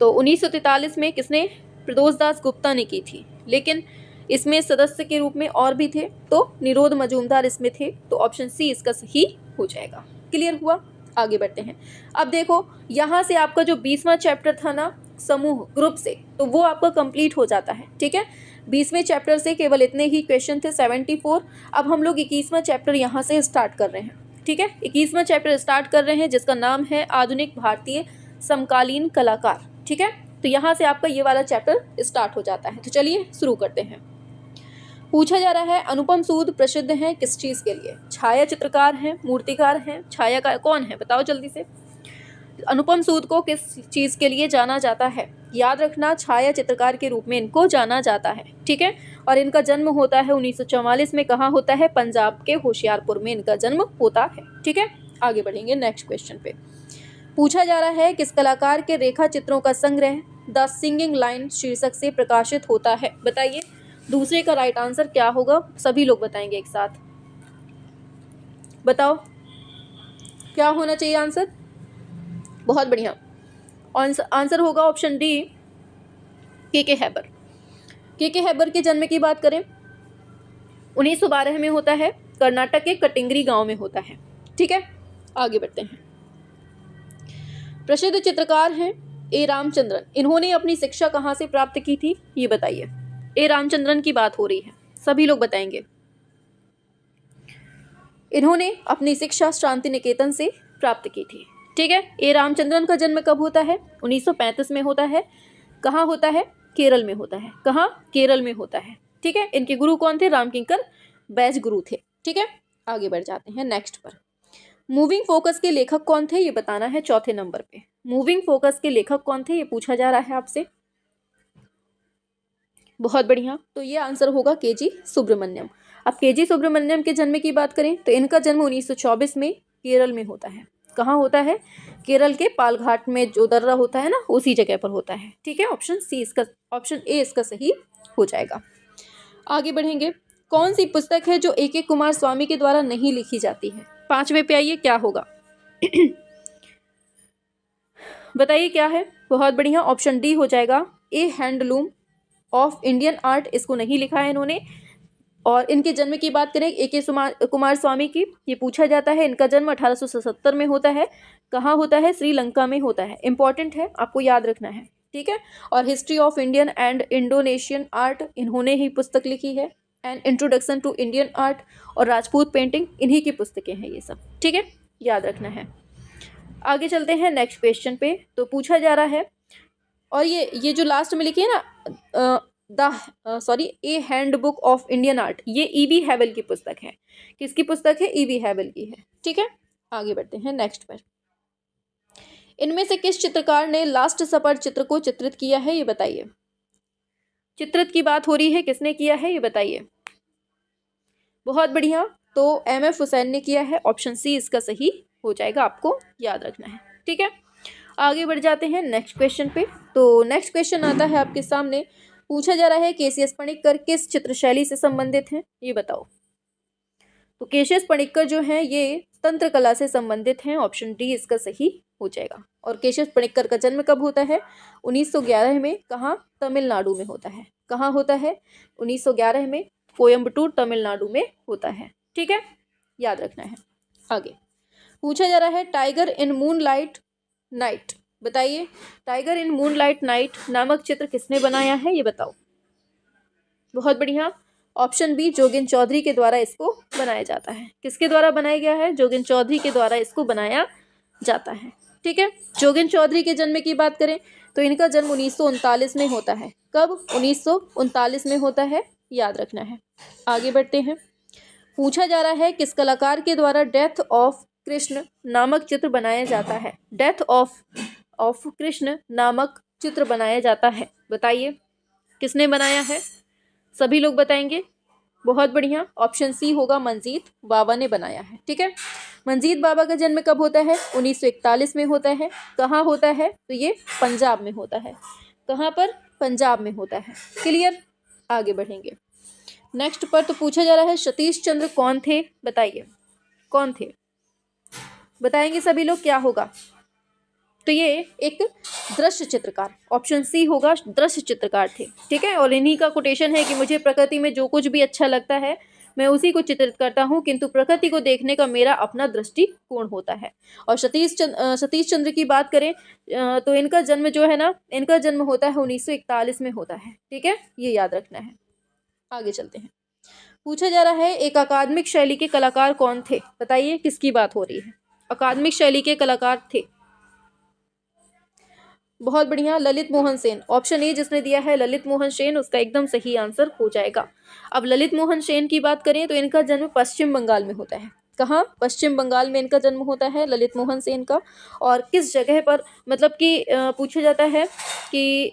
तो 1943 में किसने? प्रदोष दास गुप्ता ने की थी, लेकिन इसमें सदस्य के रूप में और भी थे, तो निरोध मजूमदार इसमें थे। तो ऑप्शन सी इसका सही हो जाएगा। क्लियर हुआ? आगे बढ़ते हैं। अब देखो यहाँ से आपका जो 20वां चैप्टर था ना समूह ग्रुप से, तो वो आपका कंप्लीट हो जाता है। ठीक है, 20वें चैप्टर से केवल इतने ही क्वेश्चन थे 74। अब हम लोग 21वां चैप्टर यहाँ से स्टार्ट कर रहे हैं। ठीक है, 21वां चैप्टर स्टार्ट कर रहे हैं जिसका नाम है आधुनिक भारतीय समकालीन कलाकार। ठीक है, तो यहाँ से आपका ये वाला चैप्टर स्टार्ट हो जाता है। तो चलिए शुरू करते हैं। पूछा जा रहा है अनुपम सूद प्रसिद्ध हैं किस चीज़ के लिए? छाया चित्रकार हैं, मूर्तिकार हैं, छायाकार कौन है? बताओ जल्दी से। अनुपम सूद को किस चीज़ के लिए जाना जाता है? याद रखना, छाया चित्रकार के रूप में इनको जाना जाता है। ठीक है, और इनका जन्म होता है 1944 में। कहाँ होता है? पंजाब के होशियारपुर में इनका जन्म होता है। ठीक है, आगे बढ़ेंगे नेक्स्ट क्वेश्चन पे। पूछा जा रहा है किस कलाकार के रेखा चित्रों का संग्रह द सिंगिंग लाइन शीर्षक से प्रकाशित होता है? बताइए। दूसरे का राइट आंसर क्या होगा? सभी लोग बताएंगे एक साथ। बताओ क्या होना चाहिए आंसर? बहुत बढ़िया, आंसर होगा ऑप्शन डी के हैबर। के हैबर के जन्म की बात करें 1912 में होता है, कर्नाटक के कटिंगरी गांव में होता है। ठीक है, आगे बढ़ते हैं। प्रसिद्ध चित्रकार हैं ए रामचंद्रन, इन्होंने अपनी शिक्षा कहाँ से प्राप्त की थी ये बताइए। ए रामचंद्रन की बात हो रही है, सभी लोग बताएंगे। इन्होंने अपनी शिक्षा शांति निकेतन से प्राप्त की थी। ठीक है, ए रामचंद्रन का जन्म कब होता है? 1935 में होता है। कहाँ होता है? केरल में होता है। कहाँ? केरल में होता है। ठीक है, इनके गुरु कौन थे? रामकिंकर बैज गुरु थे। ठीक है, आगे बढ़ जाते हैं नेक्स्ट पर। मूविंग फोकस के लेखक कौन थे ये बताना है चौथे नंबर पे। मूविंग फोकस के लेखक कौन थे ये पूछा जा रहा है आपसे। बहुत बढ़िया, तो ये आंसर होगा केजी सुब्रमण्यम। अब केजी सुब्रमण्यम के जन्म की बात करें तो इनका जन्म 1924 में केरल में होता है। कहाँ होता है? केरल के पालघाट में जो दर्रा होता है ना, उसी जगह पर होता है। ठीक है, ऑप्शन ए इसका सही हो जाएगा। आगे बढ़ेंगे। कौन सी पुस्तक है जो ए.के. कुमार स्वामी के द्वारा नहीं लिखी जाती है? 5वें पे आइए, क्या होगा? बताइए क्या है? बहुत बढ़िया, ऑप्शन डी हो जाएगा, ए हैंडलूम ऑफ इंडियन आर्ट। इसको नहीं लिखा है इन्होंने। और इनके जन्म की बात करें ए.के. कुमार स्वामी की, ये पूछा जाता है। इनका जन्म 1877 में होता है। कहाँ होता है? श्रीलंका में होता है। इंपॉर्टेंट है, आपको याद रखना है। ठीक है, और history of Indian and Indonesian art इन्होंने ही पुस्तक लिखी है। And introduction to Indian art और राजपूत पेंटिंग, इन्हीं की पुस्तकें हैं ये सब। ठीक है, याद रखना है। आगे चलते हैं नेक्स्ट क्वेश्चन पे। तो पूछा जा रहा है, और ये जो लास्ट में लिखी है ना, ए हैंडबुक ऑफ इंडियन आर्ट, ये ई.वी. हैवेल की पुस्तक है। किसकी पुस्तक है? ई.वी. हैवेल की है। ठीक है, आगे बढ़ते हैं नेक्स्ट पर। इनमें से किस चित्रकार ने लास्ट सपर चित्र को चित्रित किया है ये बताइए। चित्रित की बात हो रही है, किसने किया है ये बताइए। बहुत बढ़िया, तो M.F. हुसैन ने किया है। ऑप्शन सी इसका सही हो जाएगा, आपको याद रखना है। ठीक है, आगे बढ़ जाते हैं नेक्स्ट क्वेश्चन पे। तो नेक्स्ट क्वेश्चन आता है आपके सामने। पूछा जा रहा है के.सी.एस. पणिक्कर किस चित्रशैली से संबंधित हैं ये बताओ। तो के.सी.एस. पणिक्कर जो हैं ये तंत्र कला से संबंधित हैं। ऑप्शन डी इसका सही हो जाएगा। और के.सी.एस. पणिक्कर का जन्म कब होता है? 1911 में। कहाँ? तमिलनाडु में होता है। कहाँ होता है? 1911 में कोयम्बटूर तमिलनाडु में होता है। ठीक है, याद रखना है। आगे पूछा जा रहा है टाइगर इन मूनलाइट नाइट, बताइए टाइगर इन मूनलाइट नाइट नामक चित्र किसने बनाया है ये बताओ। बहुत बढ़िया, ऑप्शन बी जोगिंद्र चौधरी के द्वारा इसको बनाया जाता है। किसके द्वारा बनाया गया है? जोगिंद्र चौधरी के द्वारा इसको बनाया जाता है। ठीक है, जोगिंद्र चौधरी के जन्म की बात करें तो इनका जन्म 1939 में होता है। कब? 1939 में होता है, याद रखना है। आगे बढ़ते हैं। पूछा जा रहा है किस कलाकार के द्वारा डेथ ऑफ कृष्ण नामक चित्र बनाया जाता है। डेथ ऑफ कृष्ण नामक चित्र बनाया जाता है, बताइए किसने बनाया है? सभी लोग बताएंगे। बहुत बढ़िया, ऑप्शन सी होगा, मंजीत बाबा ने बनाया है। ठीक है, मंजीत बाबा का जन्म कब होता है? 1941 में होता है। कहाँ होता है? तो ये पंजाब में होता है। कहाँ पर? पंजाब में होता है। क्लियर, आगे बढ़ेंगे नेक्स्ट पर। तो पूछा जा रहा है सतीश चंद्र कौन थे, बताइए कौन थे, बताएंगे सभी लोग, क्या होगा? तो ये एक दृश्य चित्रकार, ऑप्शन सी होगा, दृश्य चित्रकार थे। ठीक है, और इन्हीं का कोटेशन है कि मुझे प्रकृति में जो कुछ भी अच्छा लगता है मैं उसी को चित्रित करता हूँ, किंतु प्रकृति को देखने का मेरा अपना दृष्टिकोण होता है। और सतीश चंद्र की बात करें तो इनका जन्म जो है ना, इनका जन्म होता है 1941 में होता है। ठीक है, ये याद रखना है। आगे चलते हैं। पूछा जा रहा है एक अकादमिक शैली के कलाकार कौन थे, बताइए किसकी बात हो रही है। अकादमिक शैली के कलाकार थे, बहुत बढ़िया, ललित मोहन सेन। ऑप्शन ए जिसने दिया है ललित मोहन सेन, उसका एकदम सही आंसर हो जाएगा। अब ललित मोहन सेन की बात करें तो इनका जन्म पश्चिम बंगाल में होता है। कहाँ? पश्चिम बंगाल में इनका जन्म होता है ललित मोहन सेन का। और किस जगह पर, मतलब कि पूछा जाता है कि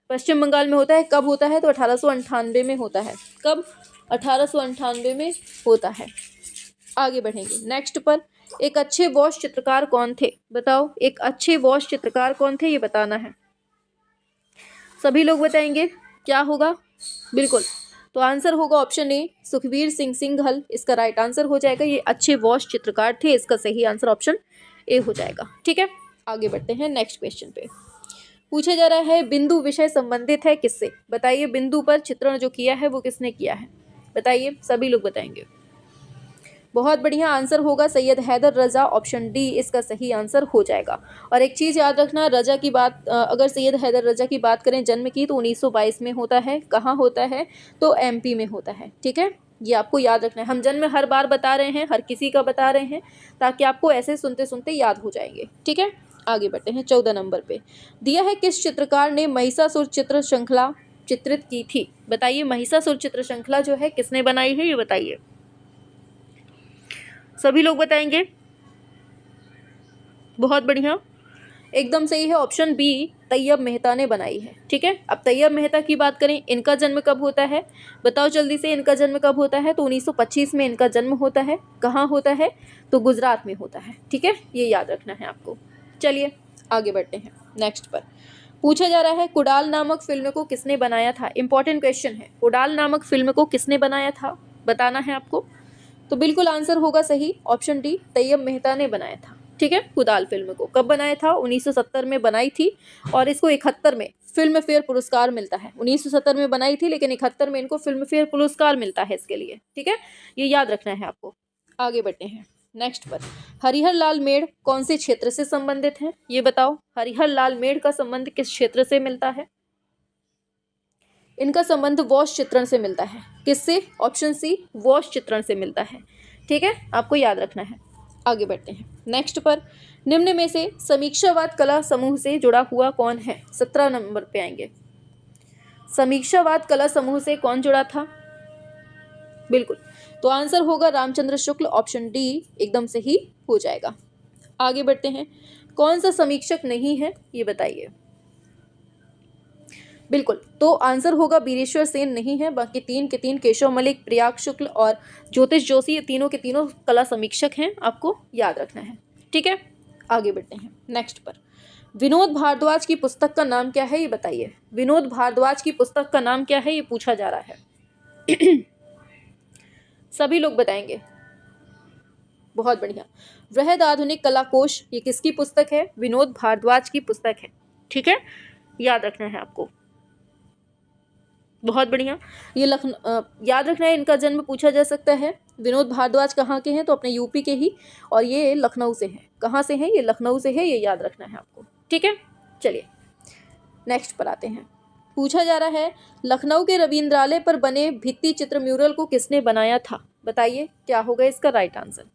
पश्चिम बंगाल में होता है, कब होता है? तो 1898 में होता है। कब? 1898 में होता है। आगे बढ़ेंगे नेक्स्ट पर। एक अच्छे वॉश चित्रकार कौन थे, बताओ एक अच्छे वॉश चित्रकार कौन थे ये बताना है। सभी लोग बताएंगे, क्या होगा? बिल्कुल, तो आंसर होगा ऑप्शन ए, सुखवीर सिंह सिंघल इसका राइट आंसर हो जाएगा। ये अच्छे वॉश चित्रकार थे, इसका सही आंसर ऑप्शन ए हो जाएगा। ठीक है, आगे बढ़ते हैं नेक्स्ट क्वेश्चन पे। पूछा जा रहा है बिंदु विषय संबंधित है किससे, बताइए बिंदु पर चित्रण जो किया है वो किसने किया है। बताइए, सभी लोग बताएंगे। बहुत बढ़िया, आंसर होगा सैयद हैदर रजा, ऑप्शन डी इसका सही आंसर हो जाएगा। और एक चीज़ याद रखना, रजा की बात अगर सैयद हैदर रजा की बात करें जन्म की, तो 1922 में होता है। कहाँ होता है? तो एमपी में होता है। ठीक है, ये आपको याद रखना है। हम जन्म हर बार बता रहे हैं, हर किसी का बता रहे हैं, ताकि आपको ऐसे सुनते सुनते याद हो जाएंगे। ठीक है, आगे बढ़ते हैं। 14 नंबर पे दिया है, किस चित्रकार ने महिषासुर चित्र श्रृंखला चित्रित की थी? बताइए, महिषासुर चित्र श्रृंखला जो है किसने बनाई है, ये बताइए, सभी लोग बताएंगे। बहुत बढ़िया, एकदम सही है, ऑप्शन बी तैयब मेहता ने बनाई है। ठीक है, अब तैयब मेहता की बात करें, इनका जन्म कब होता है? बताओ जल्दी से, इनका जन्म कब होता है? तो 1925 में इनका जन्म होता है। कहाँ होता है? तो गुजरात में होता है। ठीक है, ये याद रखना है आपको। चलिए आगे बढ़ते हैं। नेक्स्ट पर पूछा जा रहा है, कुडाल नामक फिल्म को किसने बनाया था? इंपॉर्टेंट क्वेश्चन है, कुडाल नामक फिल्म को किसने बनाया था, बताना है आपको। तो बिल्कुल आंसर होगा सही, ऑप्शन डी तैयब मेहता ने बनाया था। ठीक है, कुदाल फिल्म को कब बनाया था? 1970 में बनाई थी, और इसको 71 में फिल्म फेयर पुरस्कार मिलता है। 1970 में बनाई थी, लेकिन 71 में इनको फिल्म फेयर पुरस्कार मिलता है इसके लिए। ठीक है, ये याद रखना है आपको। आगे बढ़ते हैं नेक्स्ट पर। हरिहर लाल मेड़ कौन से क्षेत्र से संबंधित है, ये बताओ। हरिहर लाल मेड़ का संबंध किस क्षेत्र से मिलता है? इनका संबंध वॉश चित्रण से मिलता है। किससे? ऑप्शन सी वॉश चित्रण से मिलता है। ठीक है, आपको याद रखना है। आगे बढ़ते हैं नेक्स्ट पर। निम्न में से समीक्षावाद कला समूह से जुड़ा हुआ कौन है? 17 नंबर पे आएंगे। समीक्षावाद कला समूह से कौन जुड़ा था? बिल्कुल, तो आंसर होगा रामचंद्र शुक्ल, ऑप्शन डी एकदम सही हो जाएगा। आगे बढ़ते हैं, कौन सा समीक्षक नहीं है, ये बताइए। बिल्कुल, तो आंसर होगा बीरेश्वर सेन नहीं है। बाकी 3 के 3 केशव मलिक, प्रयाग शुक्ल और ज्योतिष जोशी, ये तीनों के तीनों कला समीक्षक हैं, आपको याद रखना है। ठीक है, आगे बढ़ते हैं नेक्स्ट पर। विनोद भारद्वाज की पुस्तक का नाम क्या है, ये बताइए। विनोद भारद्वाज की पुस्तक का नाम क्या है, ये पूछा जा रहा है। सभी लोग बताएंगे। बहुत बढ़िया, वृहद आधुनिक कला कोश, ये किसकी पुस्तक है? विनोद भारद्वाज की पुस्तक है। ठीक है, याद रखना है आपको। बहुत बढ़िया, ये याद रखना है, इनका जन्म पूछा जा सकता है। विनोद भारद्वाज कहाँ के हैं? तो अपने यूपी के ही, और ये लखनऊ से हैं। कहाँ से हैं? ये लखनऊ से है, ये याद रखना है आपको। ठीक है, चलिए नेक्स्ट पर आते हैं। पूछा जा रहा है, लखनऊ के रविंद्रालय पर बने भित्ति चित्र म्यूरल को किसने बनाया था? बताइए, क्या होगा इसका राइट आंसर।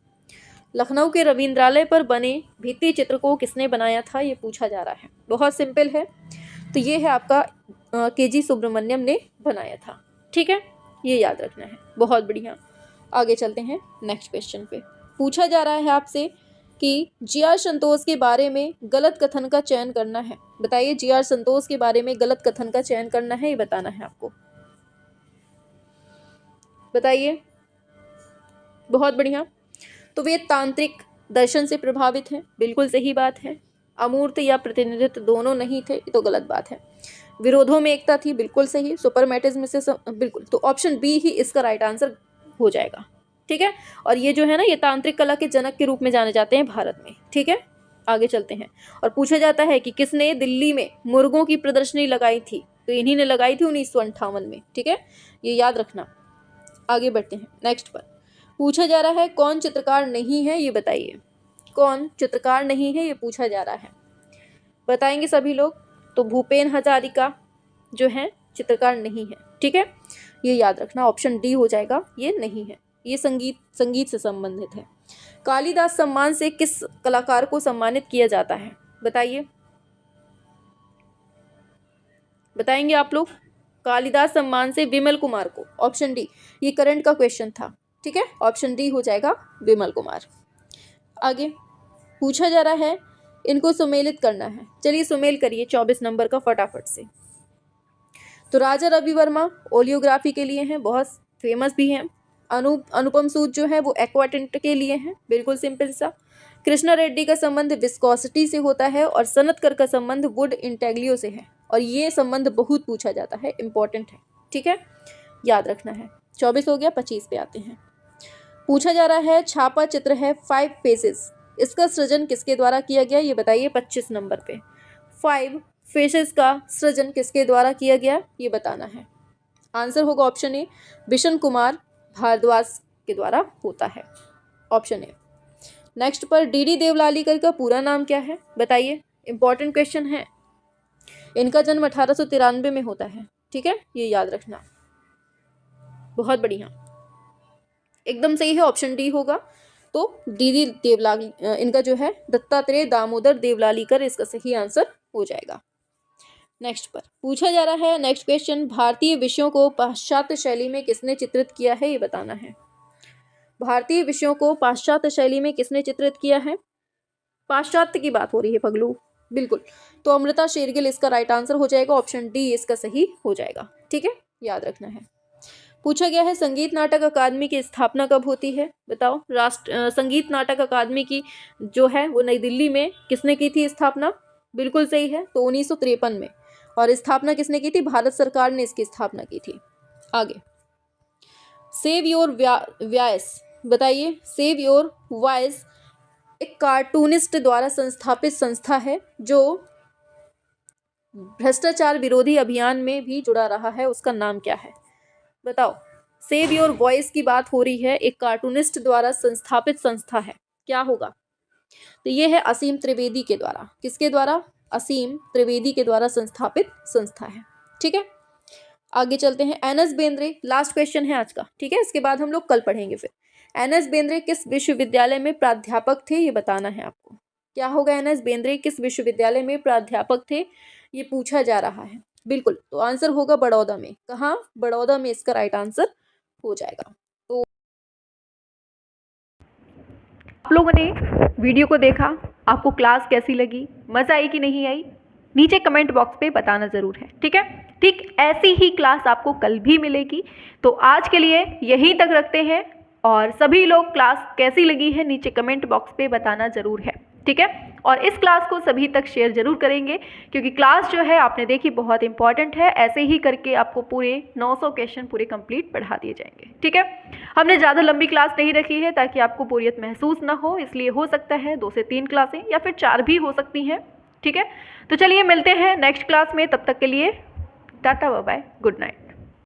लखनऊ के रविंद्रालय पर बने भित्ति चित्र को किसने बनाया था, ये पूछा जा रहा है। बहुत सिंपल है, तो ये है आपका केजी सुब्रमण्यम ने बनाया था। ठीक है, ये याद रखना है। बहुत बढ़िया, आगे चलते हैं नेक्स्ट क्वेश्चन पे। पूछा जा रहा है आपसे कि जी.आर. संतोष के बारे में गलत कथन का चयन करना है। बताइए, जी.आर. संतोष के बारे में गलत कथन का चयन करना है, ये बताना है आपको। बताइए, बहुत बढ़िया, तो वे तांत्रिक दर्शन से प्रभावित हैं, बिल्कुल सही बात है। अमूर्त या प्रतिनिधित्व दोनों नहीं थे, ये तो गलत बात है। विरोधों में एकता थी, बिल्कुल सही। सुपरमैटिज्म से बिल्कुल, तो ऑप्शन बी ही इसका राइट आंसर हो जाएगा। ठीक है, और ये जो है ना, ये तांत्रिक कला के जनक के रूप में जाने जाते हैं भारत में। ठीक है, आगे चलते हैं। और पूछा जाता है कि किसने दिल्ली में मुर्गों की प्रदर्शनी लगाई थी? तो इन्हीं ने लगाई थी 1958 में। ठीक है, ये याद रखना। आगे बढ़ते हैं नेक्स्ट पर। पूछा जा रहा है, कौन चित्रकार नहीं है, ये बताइए। कौन चित्रकार नहीं है, ये पूछा जा रहा है, बताएंगे सभी लोग। तो भूपेन हजारिका जो है चित्रकार नहीं है। ठीक है, ये याद रखना, ऑप्शन डी हो जाएगा, ये नहीं है। ये संगीत से संबंधित है। कालिदास सम्मान से किस कलाकार को सम्मानित किया जाता है? बताइए, बताएंगे आप लोग। कालिदास सम्मान से विमल कुमार को, ऑप्शन डी, ये करंट का क्वेश्चन था। ठीक है, ऑप्शन डी हो जाएगा विमल कुमार। आगे पूछा जा रहा है, इनको सुमेलित करना है। चलिए सुमेल करिए 24 नंबर का फटाफट से। तो राजा रवि वर्मा ओलियोग्राफी के लिए हैं, बहुत फेमस भी हैं। अनुपम सूद जो है वो एक्वाटिंट के लिए हैं, बिल्कुल सिंपल सा। कृष्णा रेड्डी का संबंध विस्कोसिटी से होता है, और सनतकर का संबंध वुड इंटेग्लियो से है, और ये संबंध बहुत पूछा जाता है, इंपॉर्टेंट है। ठीक है, याद रखना है। 24 हो गया, 25 पे आते हैं। पूछा जा रहा है, छापा चित्र है 5 फेसेस, इसका सृजन किसके द्वारा किया गया, ये बताइए। 25 नंबर पे 5 फेसेस का सृजन किसके द्वारा किया गया, ये बताना है। आंसर होगा ऑप्शन ए बिशन कुमार, भारद्वाज के द्वारा होता है, ऑप्शन ए। नेक्स्ट पर डी देवलालीकर का पूरा नाम क्या है, बताइए, इंपॉर्टेंट क्वेश्चन है। इनका जन्म 1893 में होता है, ठीक है, ये याद रखना। बहुत बढ़िया, एकदम सही है, ऑप्शन डी होगा। तो डी देवलाली, इनका जो है दत्तात्रेय दामोदर देवलालीकर, इसका सही आंसर हो जाएगा। नेक्स्ट पर पूछा जा रहा है नेक्स्ट क्वेश्चन, भारतीय विषयों को पाश्चात्य शैली में किसने चित्रित किया है, ये बताना है। भारतीय विषयों को पाश्चात्य शैली में किसने चित्रित किया है, पाश्चात्य की बात हो रही है पगलू, बिल्कुल। तो अमृता शेरगिल इसका राइट आंसर हो जाएगा, ऑप्शन डी इसका सही हो जाएगा, ठीक है, याद रखना है। पूछा गया है संगीत नाटक अकादमी की स्थापना कब होती है, बताओ। संगीत नाटक अकादमी की जो है वो नई दिल्ली में किसने की थी स्थापना, बिल्कुल सही है, तो 1953 में। और स्थापना किसने की थी, भारत सरकार ने इसकी स्थापना की थी। आगे, सेव योर वॉइस, बताइए, सेव योर वॉइस एक कार्टूनिस्ट द्वारा संस्थापित संस्था है जो भ्रष्टाचार विरोधी अभियान में भी जुड़ा रहा है, उसका नाम क्या है, बताओ। सेव योर वॉइस की बात हो रही है, एक कार्टूनिस्ट द्वारा संस्थापित संस्था है, क्या होगा, तो ये है असीम त्रिवेदी के द्वारा, किसके द्वारा, असीम त्रिवेदी के द्वारा संस्थापित संस्था है, ठीक है। आगे चलते हैं, एन.एस. बेंद्रे, लास्ट क्वेश्चन है आज का, ठीक है, इसके बाद हम लोग कल पढ़ेंगे फिर। एन.एस. बेंद्रे किस विश्वविद्यालय में प्राध्यापक थे, ये बताना है आपको, क्या होगा, एन.एस. बेंद्रे किस विश्वविद्यालय में प्राध्यापक थे, ये पूछा जा रहा है, बिल्कुल। तो आंसर होगा बड़ौदा में, कहाँ, बड़ौदा में इसका राइट आंसर हो जाएगा। तो आप लोगों ने वीडियो को देखा, आपको क्लास कैसी लगी, मज़ा आई कि नहीं आई, नीचे कमेंट बॉक्स पे बताना ज़रूर है, ठीक है। ठीक ऐसी ही क्लास आपको कल भी मिलेगी। तो आज के लिए यहीं तक रखते हैं, और सभी लोग क्लास कैसी लगी है नीचे कमेंट बॉक्स पे बताना ज़रूर है, ठीक है। और इस क्लास को सभी तक शेयर ज़रूर करेंगे, क्योंकि क्लास जो है आपने देखी बहुत इंपॉर्टेंट है। ऐसे ही करके आपको पूरे 900 क्वेश्चन पूरे कंप्लीट पढ़ा दिए जाएंगे, ठीक है। हमने ज़्यादा लंबी क्लास नहीं रखी है ताकि आपको बोरियत महसूस ना हो, इसलिए हो सकता है 2 से 3 क्लासें या फिर 4 भी हो सकती हैं, ठीक है। तो चलिए मिलते हैं नेक्स्ट क्लास में, तब तक के लिए tata bye bye, good night.